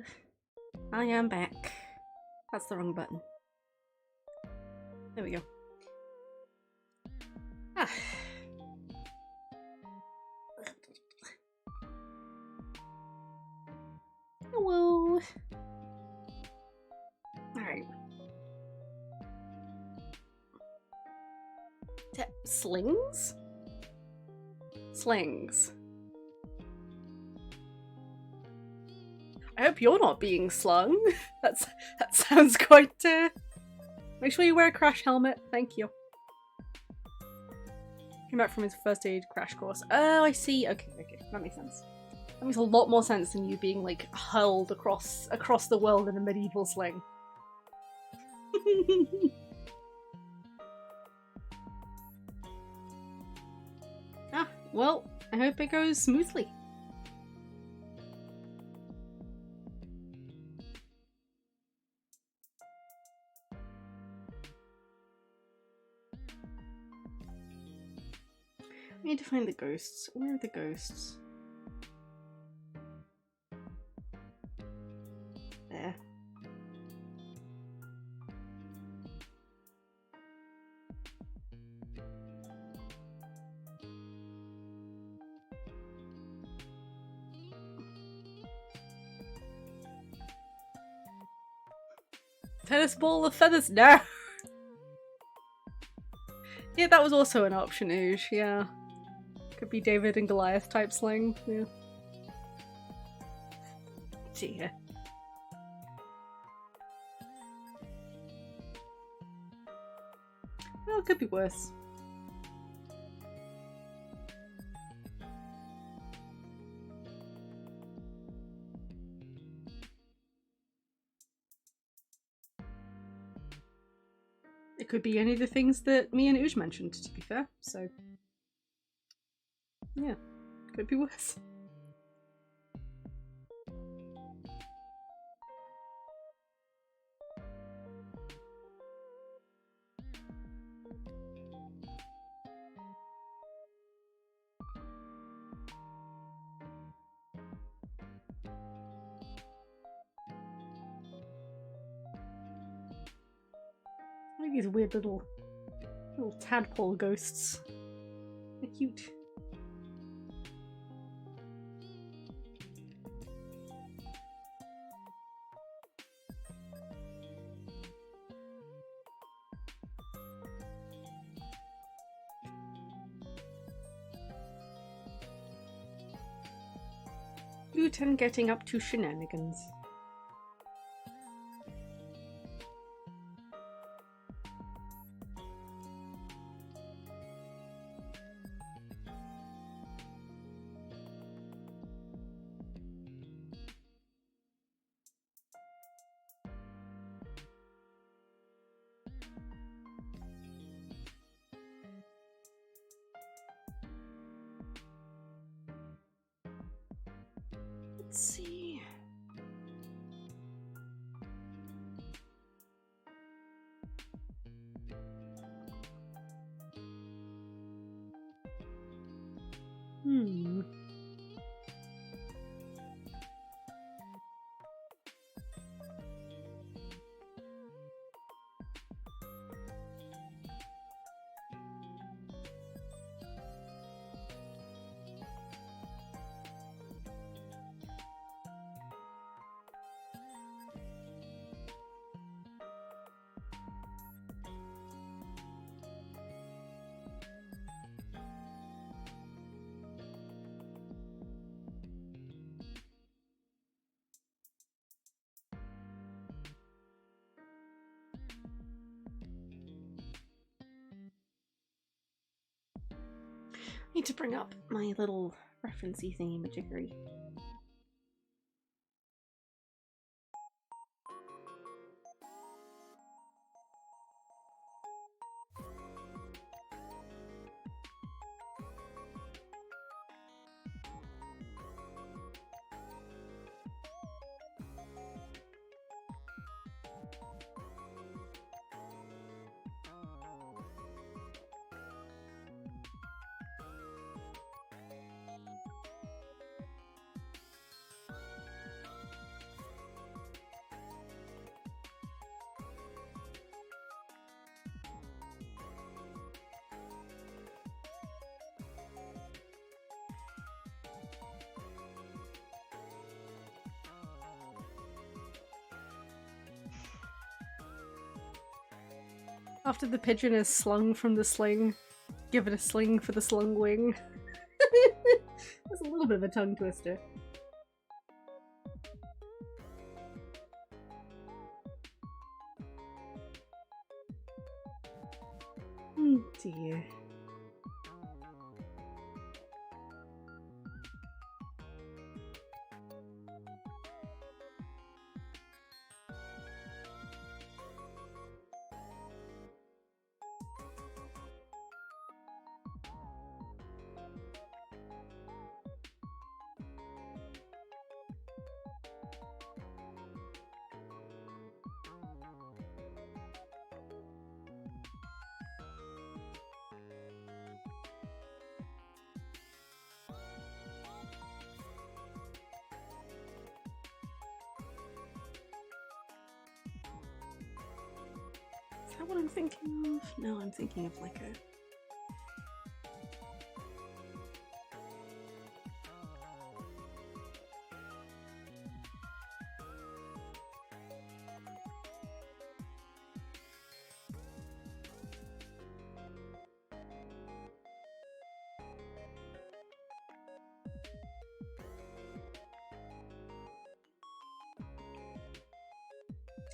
I am back. That's the wrong button. There we go. Ah. Hello. Alright. Slings? Slings. I hope you're not being slung. That sounds quite, Make sure you wear a crash helmet. Thank you. Came back from his first aid crash course. Oh, I see. Okay. That makes sense. That makes a lot more sense than you being, like, hurled across the world in a medieval sling. Ah, well, I hope it goes smoothly. I need to find the ghosts. Where are the ghosts? There. Tennis ball of feathers? No! Yeah, that was also an option, Ooge, yeah. Could be David and Goliath type sling, yeah. Dear. Well, it could be worse. It could be any of the things that me and Ooge mentioned, to be fair, so... yeah, could be worse. I like these weird little tadpole ghosts. They're cute. Luton getting up to shenanigans. Let's see. Need to bring up my little referencey thingy-majiggery. After the pigeon is slung from the sling, give it a sling for the slung wing. That's a little bit of a tongue twister. Oh dear. Is that what I'm thinking of? No, I'm thinking of like a...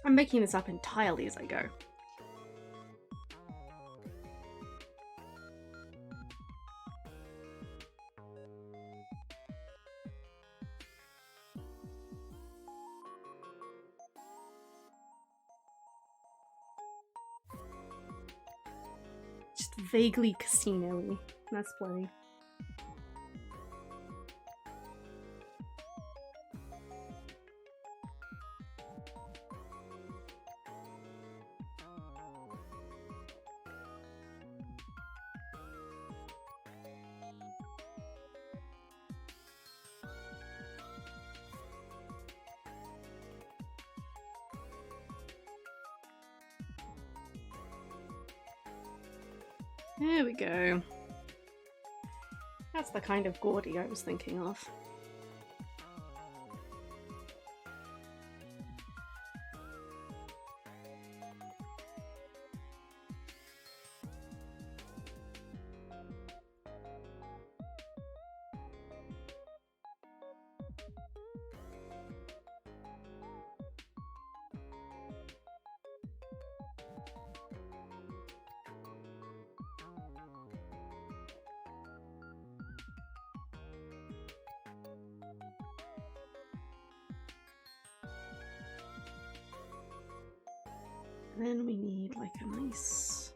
I'm making this up entirely as I go. Just vaguely casino-y. That's plenty. There we go. That's the kind of gaudy I was thinking of. Then we need like a nice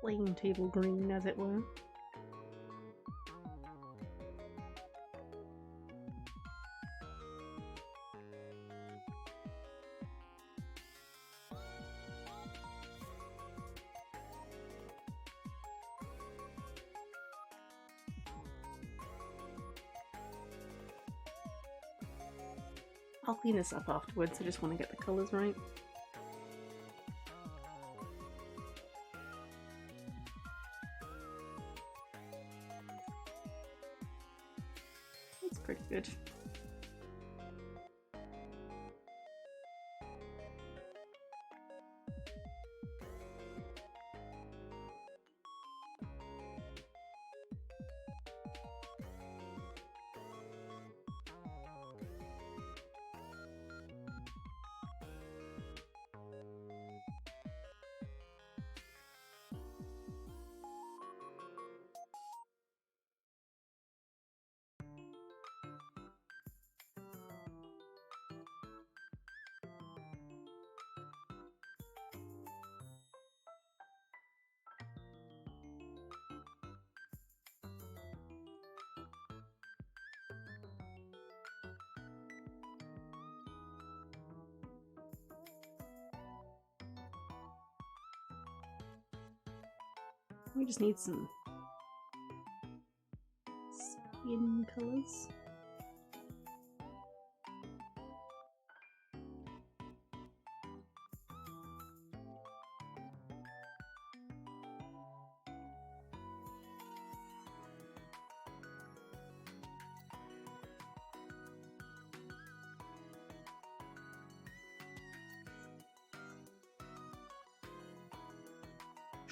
plain table green, as it were. I'll clean this up afterwards, I just want to get the colours right. That's pretty good. We just need some skin colours.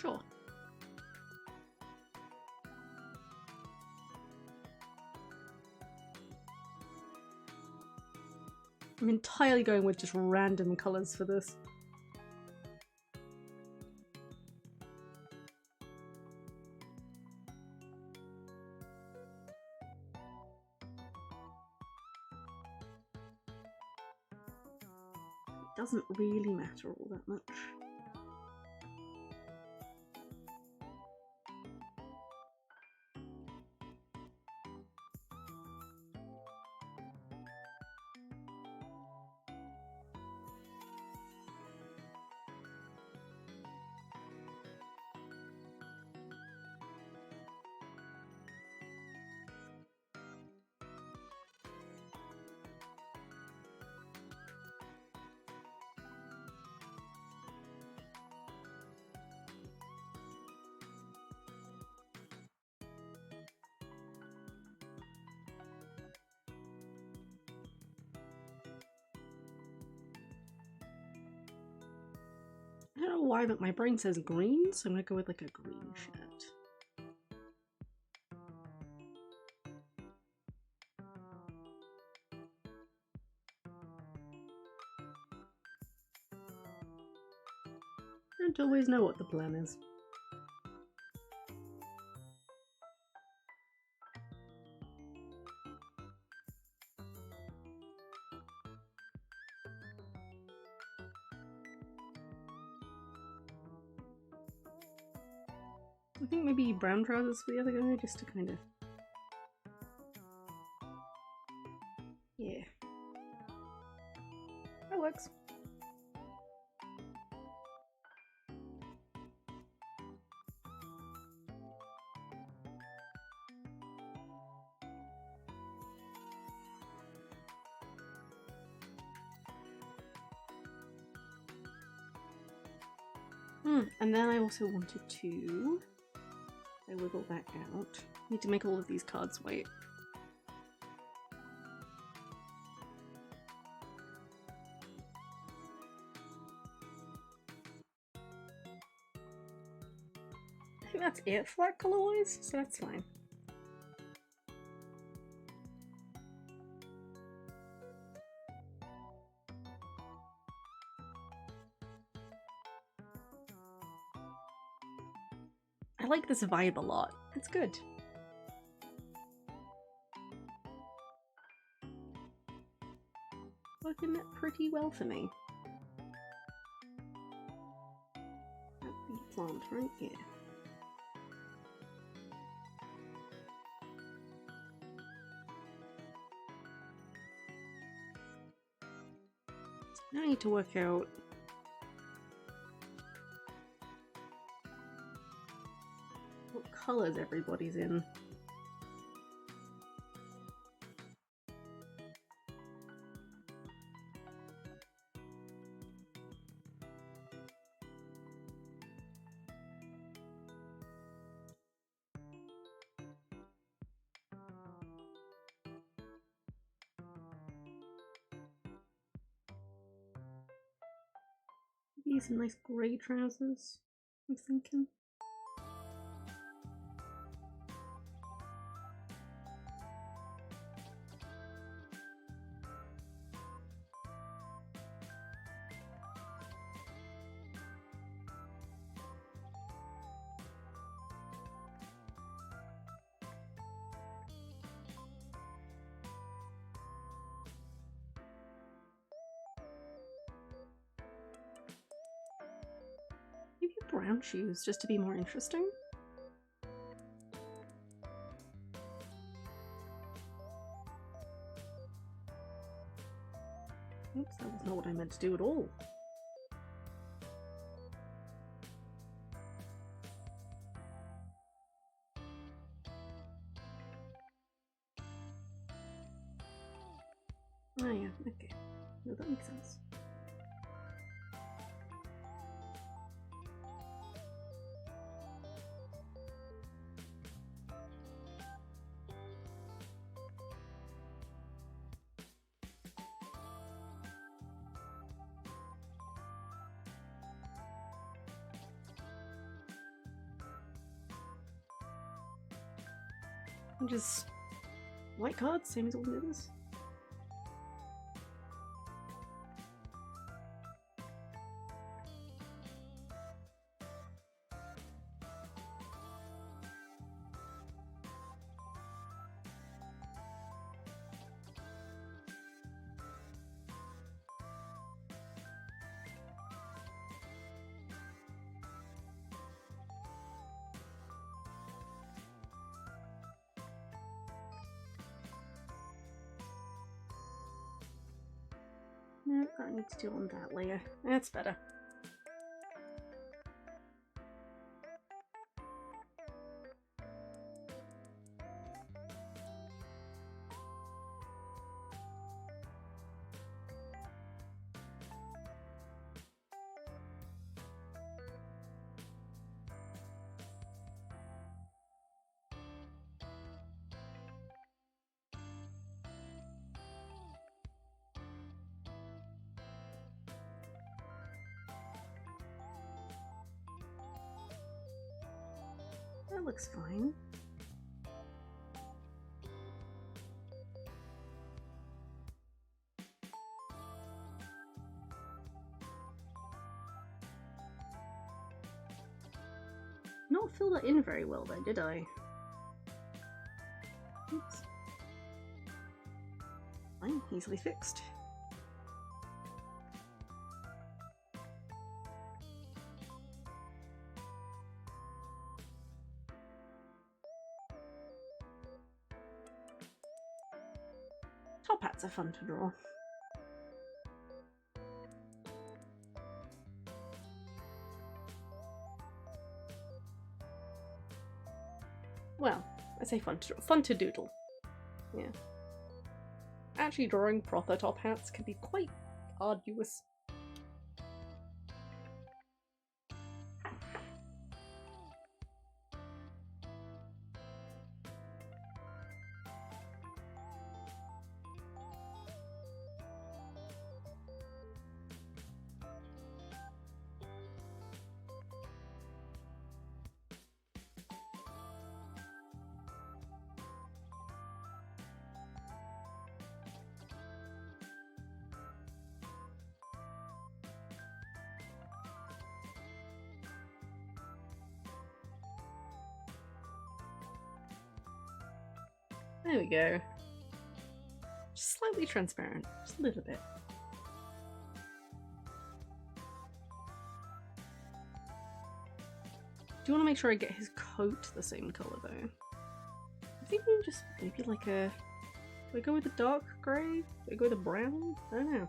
Sure. I'm entirely going with just random colours for this. It doesn't really matter all that much. I don't know why, but my brain says green, so I'm gonna go with like a green shirt. I don't always know what the plan is. I think maybe brown trousers for the other guy, just to kind of... Yeah. That works. And then I also wanted to... I wiggle that out. Need to make all of these cards white. I think that's it for that colorwise, so that's fine. I like this vibe a lot. It's good. Working pretty well for me. That'd be plant, right? Yeah. Now I need to work out what colours everybody's in. Maybe some nice grey trousers, I'm thinking. Maybe brown shoes, just to be more interesting. Oops, that was not what I meant to do at all. Oh yeah, okay. No, that makes sense. Just white cards, same as all the others. No, I need to deal on that layer. That's better. That looks fine. Not fill that in very well then, did I? Oops. Fine, easily fixed. Top hats are fun to draw. Well, I say fun to draw. Fun to doodle. Yeah. Actually drawing proper top hats can be quite arduous. There we go. Just slightly transparent, just a little bit. Do you want to make sure I get his coat the same colour though? I'm thinking just maybe like a... Do I go with the dark grey? Do I go with the brown? I don't know.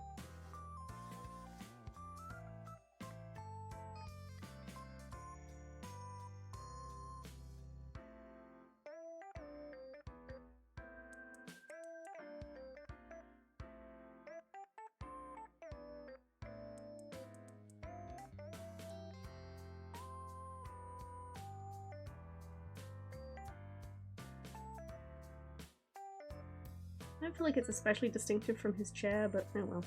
I don't feel like it's especially distinctive from his chair, but oh well.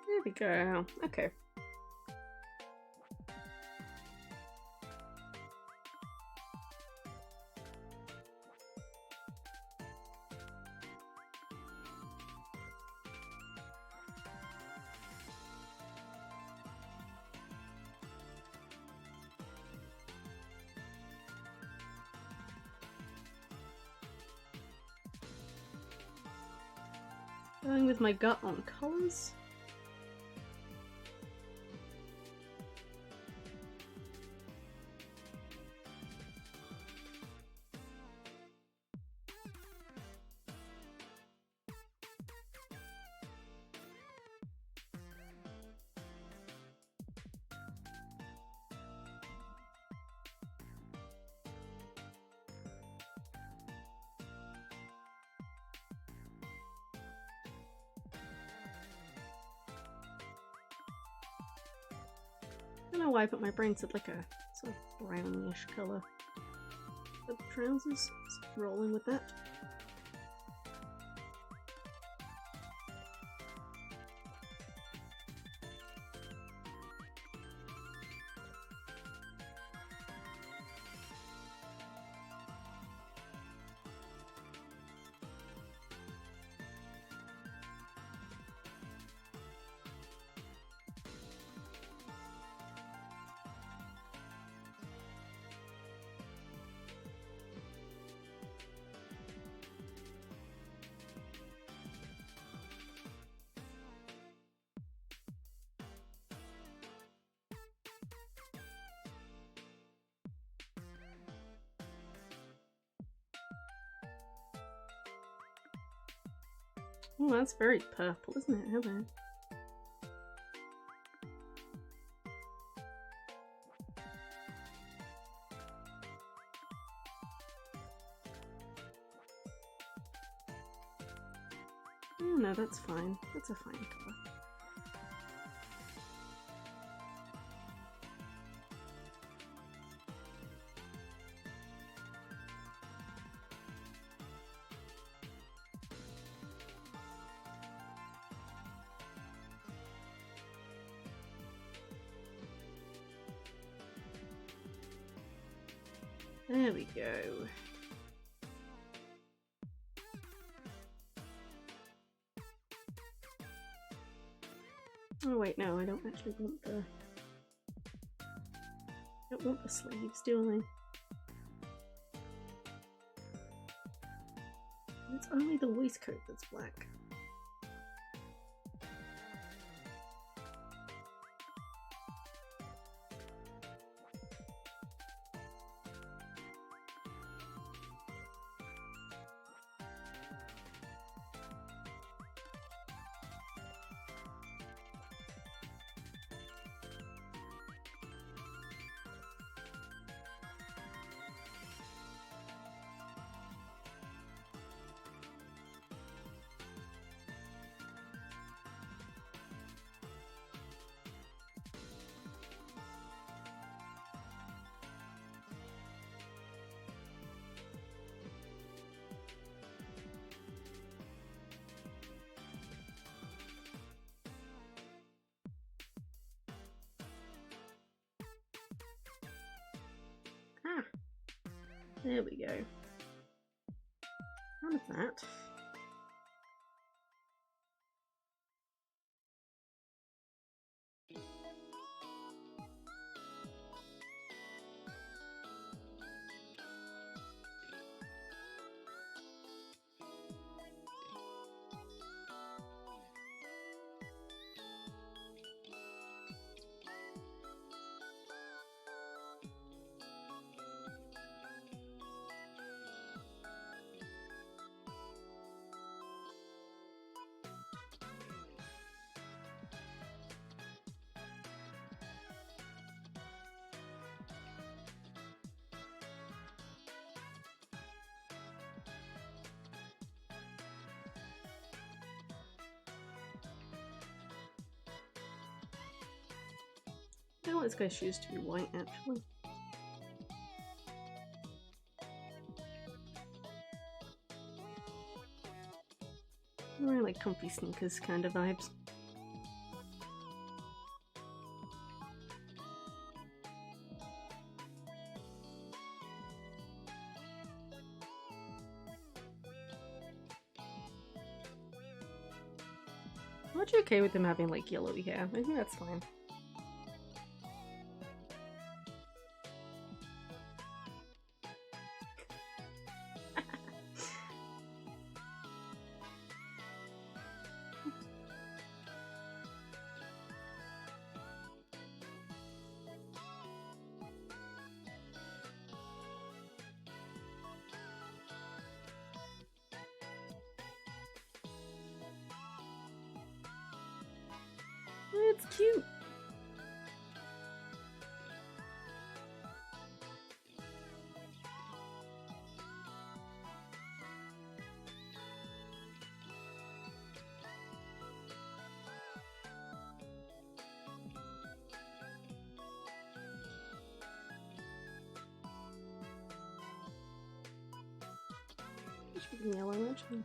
There we go. Okay. Going with my gut on colours. don't know why, but my brain said like a sort of brownish colour. The trousers, just rolling with that. Oh, that's very purple, isn't it? Hello. Oh no, that's fine. That's a fine colour. There we go. Oh wait, no, I don't actually want the... I don't want the sleeves, do I? It's only the waistcoat that's black. Ah, there we go. None of that. I don't want this guy's shoes to be white, actually. I'm wearing like comfy sneakers kind of vibes. I'm actually okay with him having like yellowy hair. I think that's fine. It's cute. Yellow actually.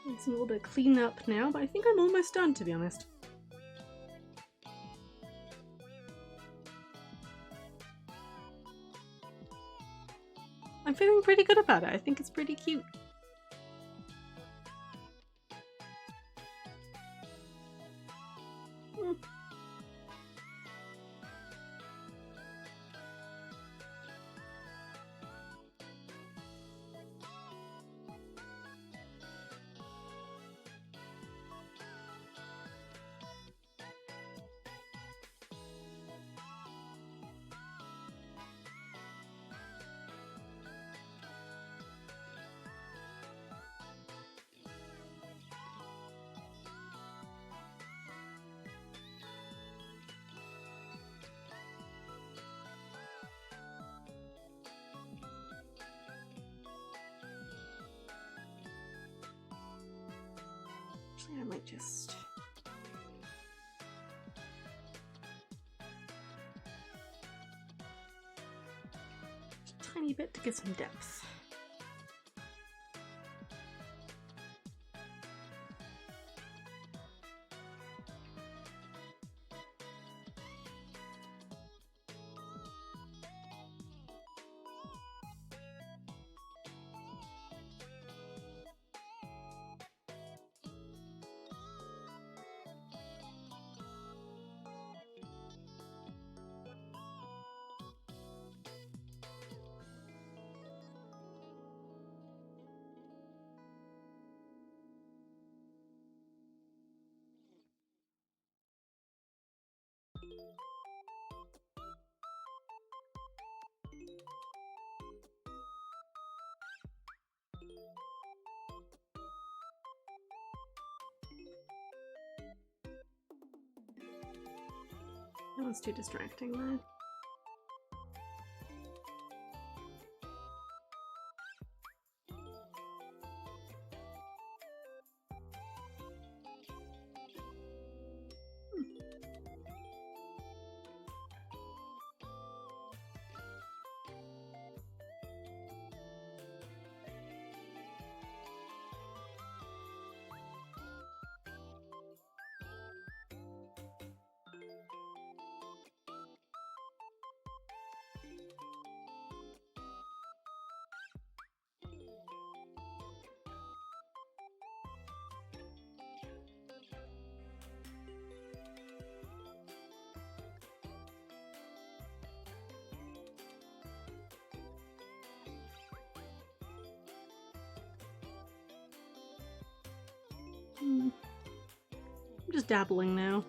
It's a little bit clean up now, but I think I'm almost done, to be honest. I'm feeling pretty good about it. I think it's pretty cute. Actually, I might just... a tiny bit to get some depth. That was too distracting there. I'm just dabbling now.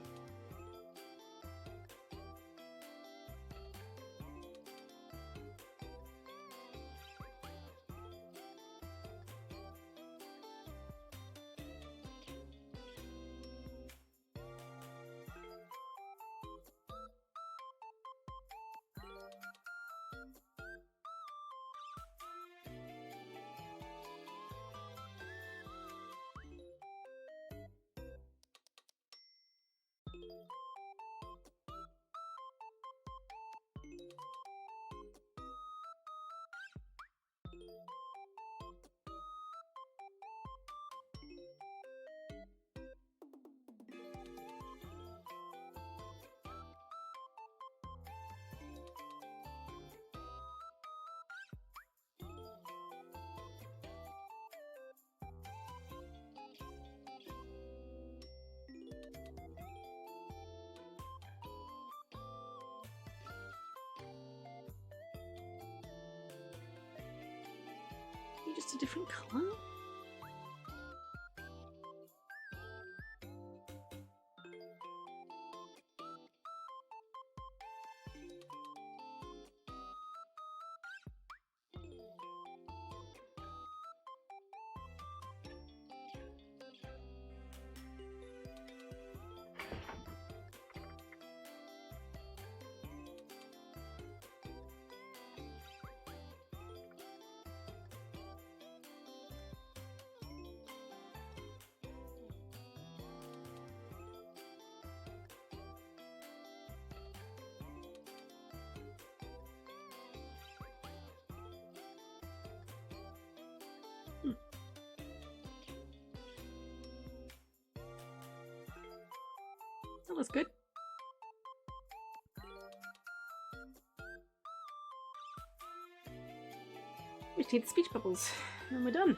just a different colour? That was good. We just need the speech bubbles, and we're done.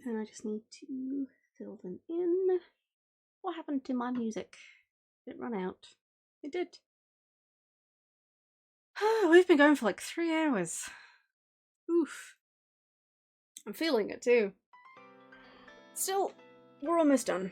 And I just need to fill them in. What happened to my music? Did it run out? It did. We've been going for like 3 hours. Oof. I'm feeling it too. Still, we're almost done.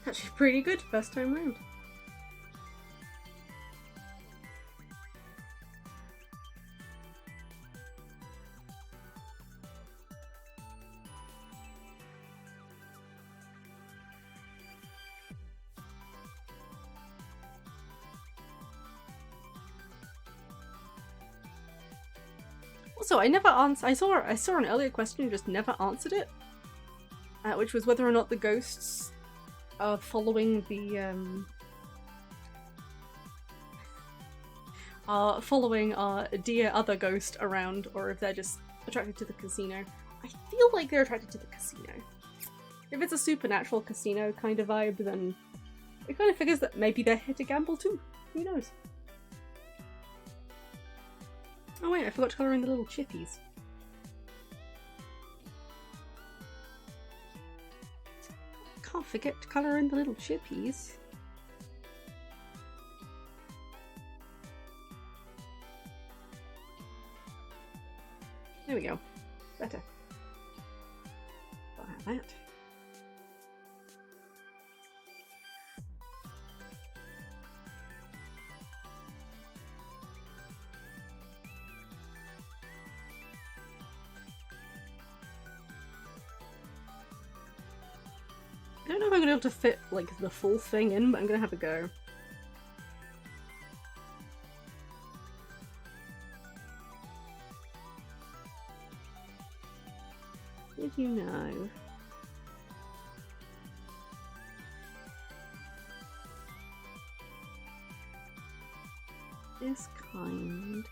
Actually pretty good first time round. Also, I never answered. I saw an earlier question and just never answered it, which was whether or not the ghosts are following the our dear other ghost around, or if they're just attracted to the casino. I feel like they're attracted to the casino. If it's a supernatural casino kind of vibe, then it kind of figures that maybe they're here to gamble too. Who knows? Oh wait, I forgot to colour in the little chippies. Can't forget to colour in the little chippies. There we go. Better. I'll have that. I don't know if I'm gonna be able to fit like the full thing in, but I'm gonna have a go. Did you know? This kind.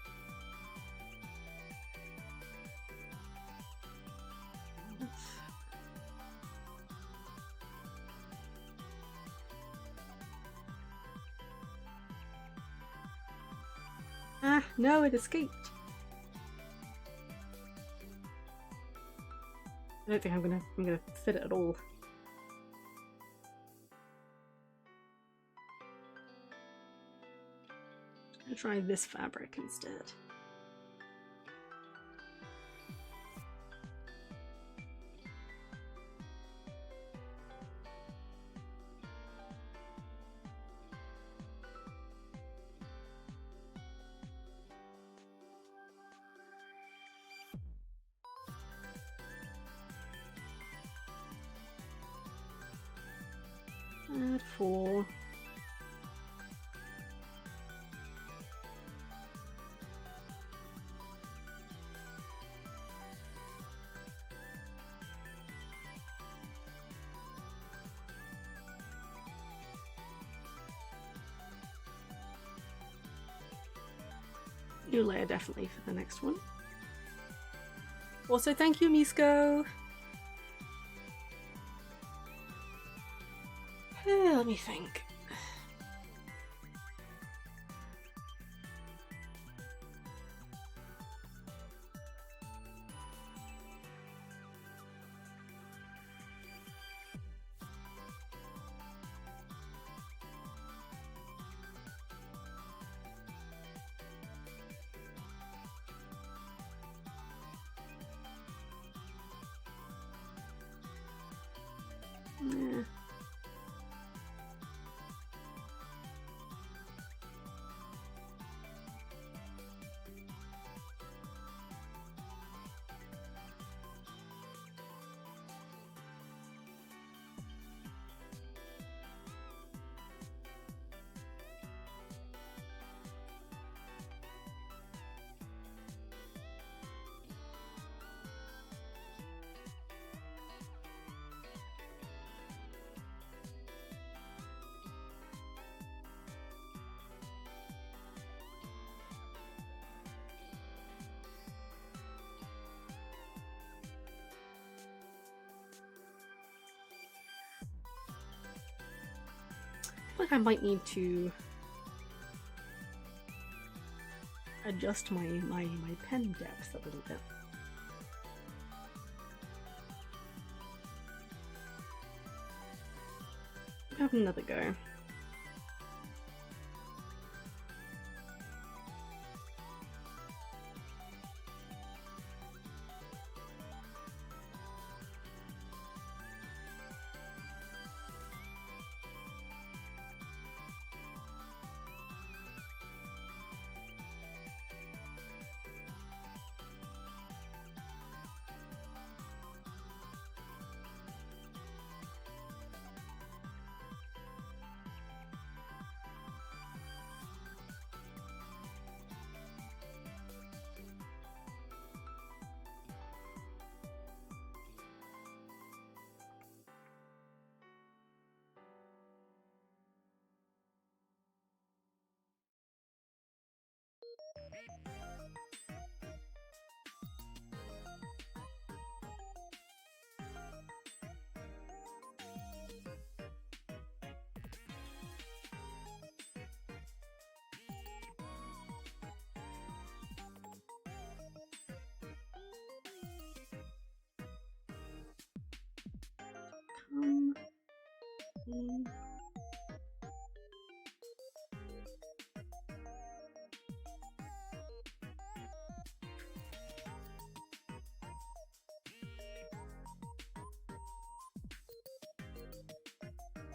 Ah, no, it escaped. I don't think I'm gonna fit it at all. I'm gonna try this fabric instead. Add 4. New layer definitely for the next one. Also, thank you, Misko. Let me think. Yeah. I feel like I might need to adjust my pen depth a little bit. Have another go. Mm.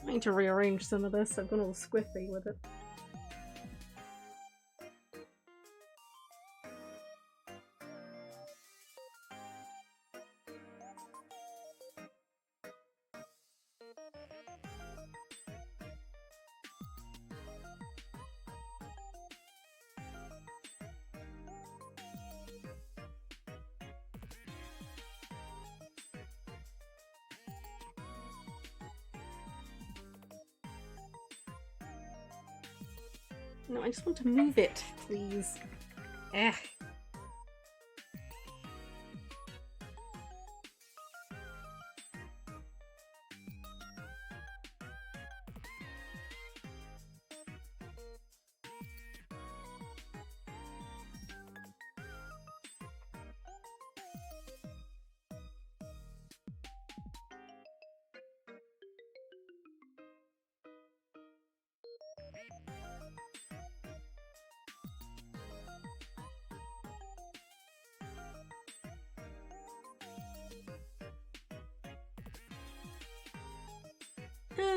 I need to rearrange some of this. I've gone all squiffy with it. No, I just want to move it, please. Eh.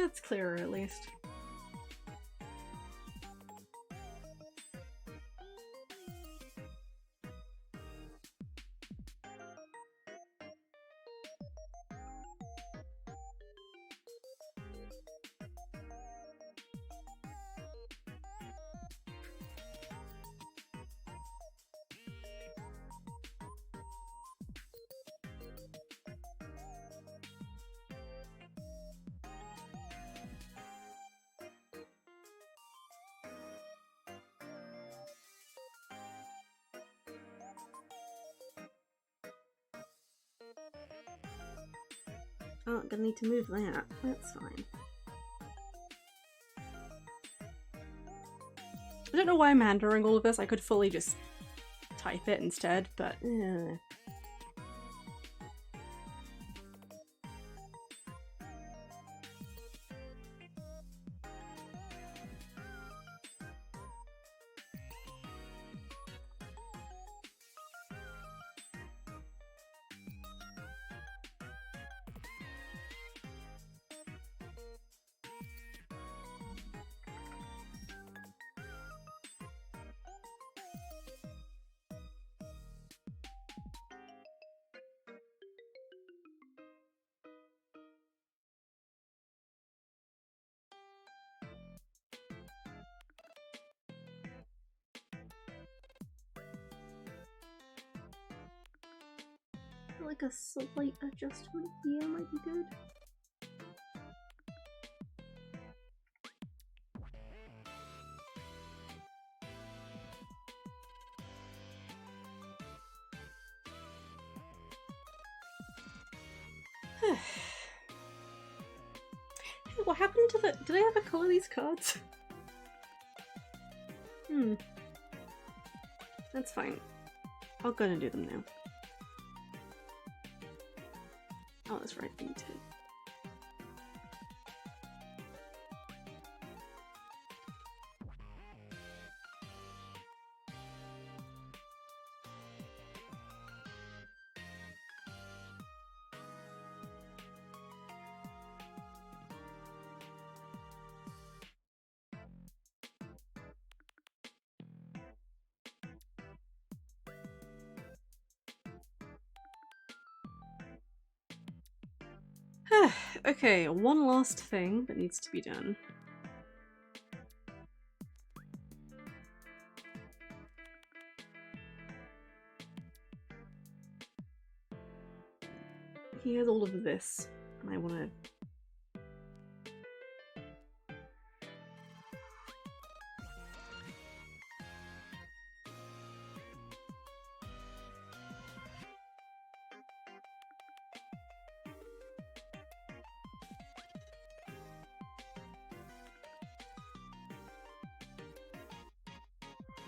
It's clearer at least. Oh, I'm gonna need to move that. That's fine. I don't know why I'm hand-drawing all of this. I could fully just type it instead, but I feel like a slight adjustment here might be good. What happened to the— did I ever colour these cards? That's fine. I'll go and do them now. Oh, that's right, me too. Okay, one last thing that needs to be done. He has all of this, and I want to—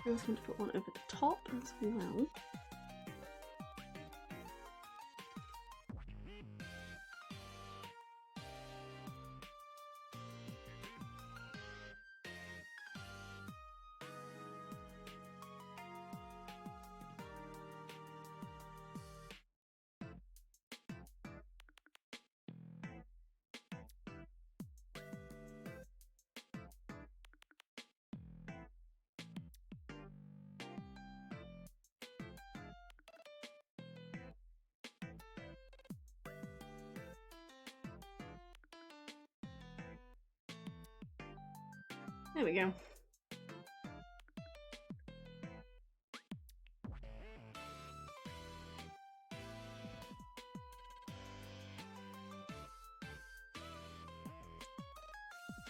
I also want to put one over the top as well. There we go. Is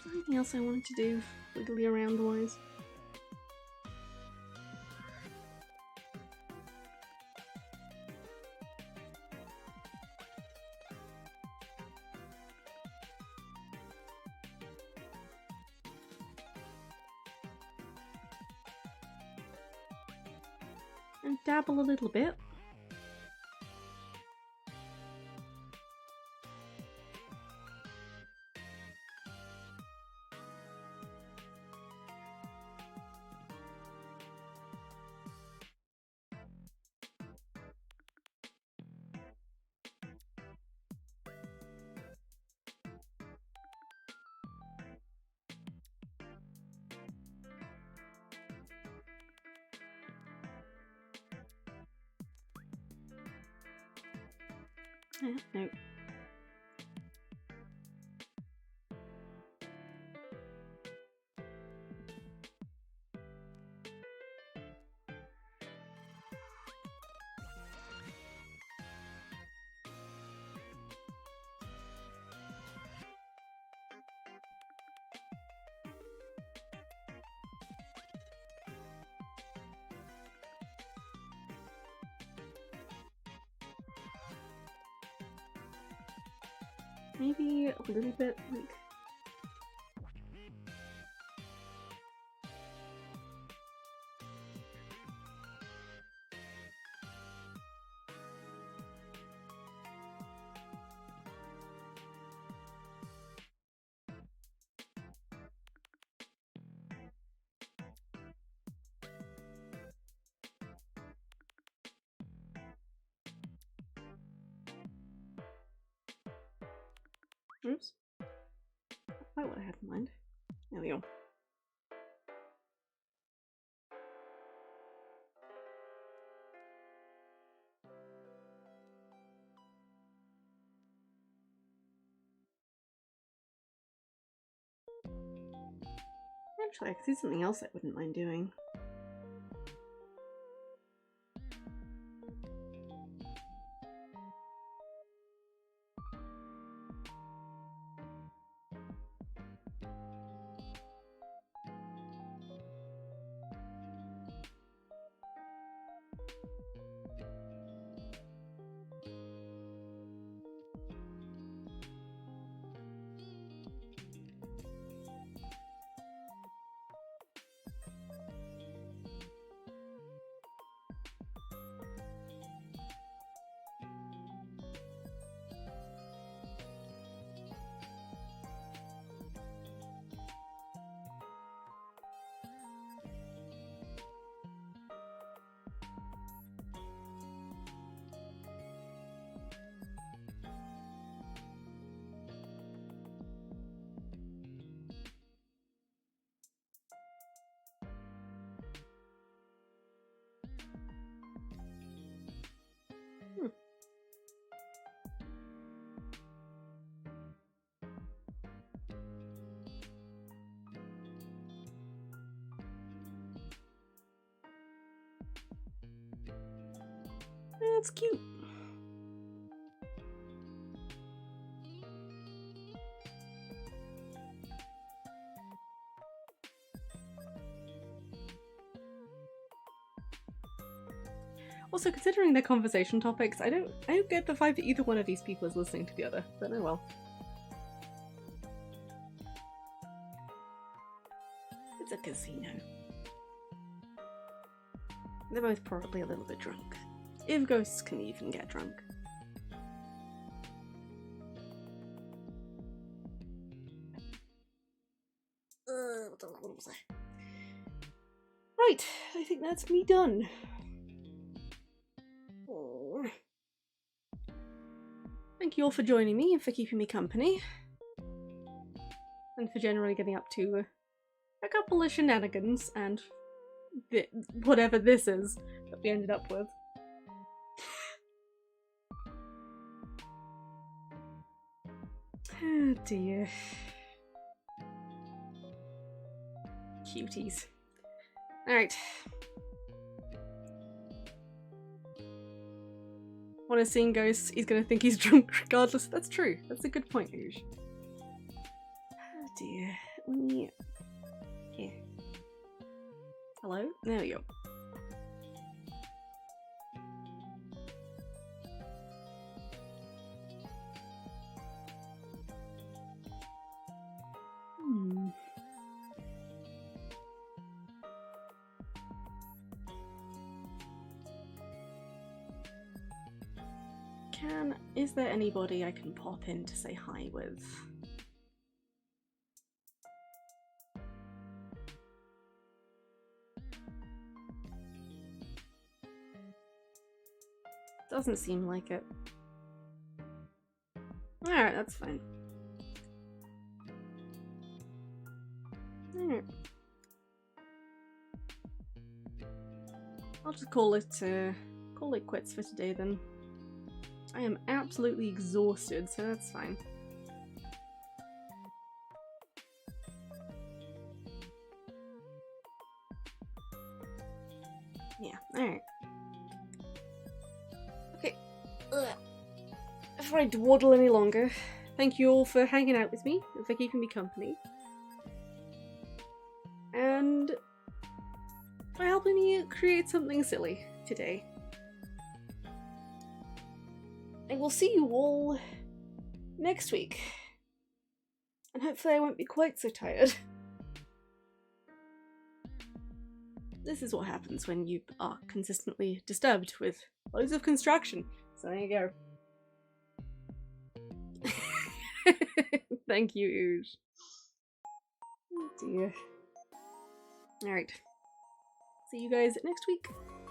there anything else I wanted to do wiggly around wise? And dabble a little bit. No. Maybe a little bit like. Oops. Quite what I had in mind. There we go. Actually, I could see something else I wouldn't mind doing. That's cute. Also, considering their conversation topics, I don't get the vibe that either one of these people is listening to the other, but oh well. It's a casino. They're both probably a little bit drunk. If ghosts can even get drunk. What was I? Right, I think that's me done. Oh. Thank you all for joining me and for keeping me company. And for generally getting up to a couple of shenanigans and whatever this is that we ended up with. Oh dear. Cuties. Alright. When a scene goes, he's gonna think he's drunk regardless. That's true. That's a good point, Ooge. Oh dear. Let me... Here. Hello? There we go. Is there anybody I can pop in to say hi with? Doesn't seem like it. Alright, that's fine. Alright. I'll just call it quits for today then. I am absolutely exhausted, so that's fine. Yeah, alright. Okay. Ugh. Before I dawdle any longer, thank you all for hanging out with me and for keeping me company. And for helping me create something silly today. I will see you all next week. And hopefully I won't be quite so tired. This is what happens when you are consistently disturbed with loads of construction. So there you go. Thank you, Ooge. Oh dear. Alright. See you guys next week.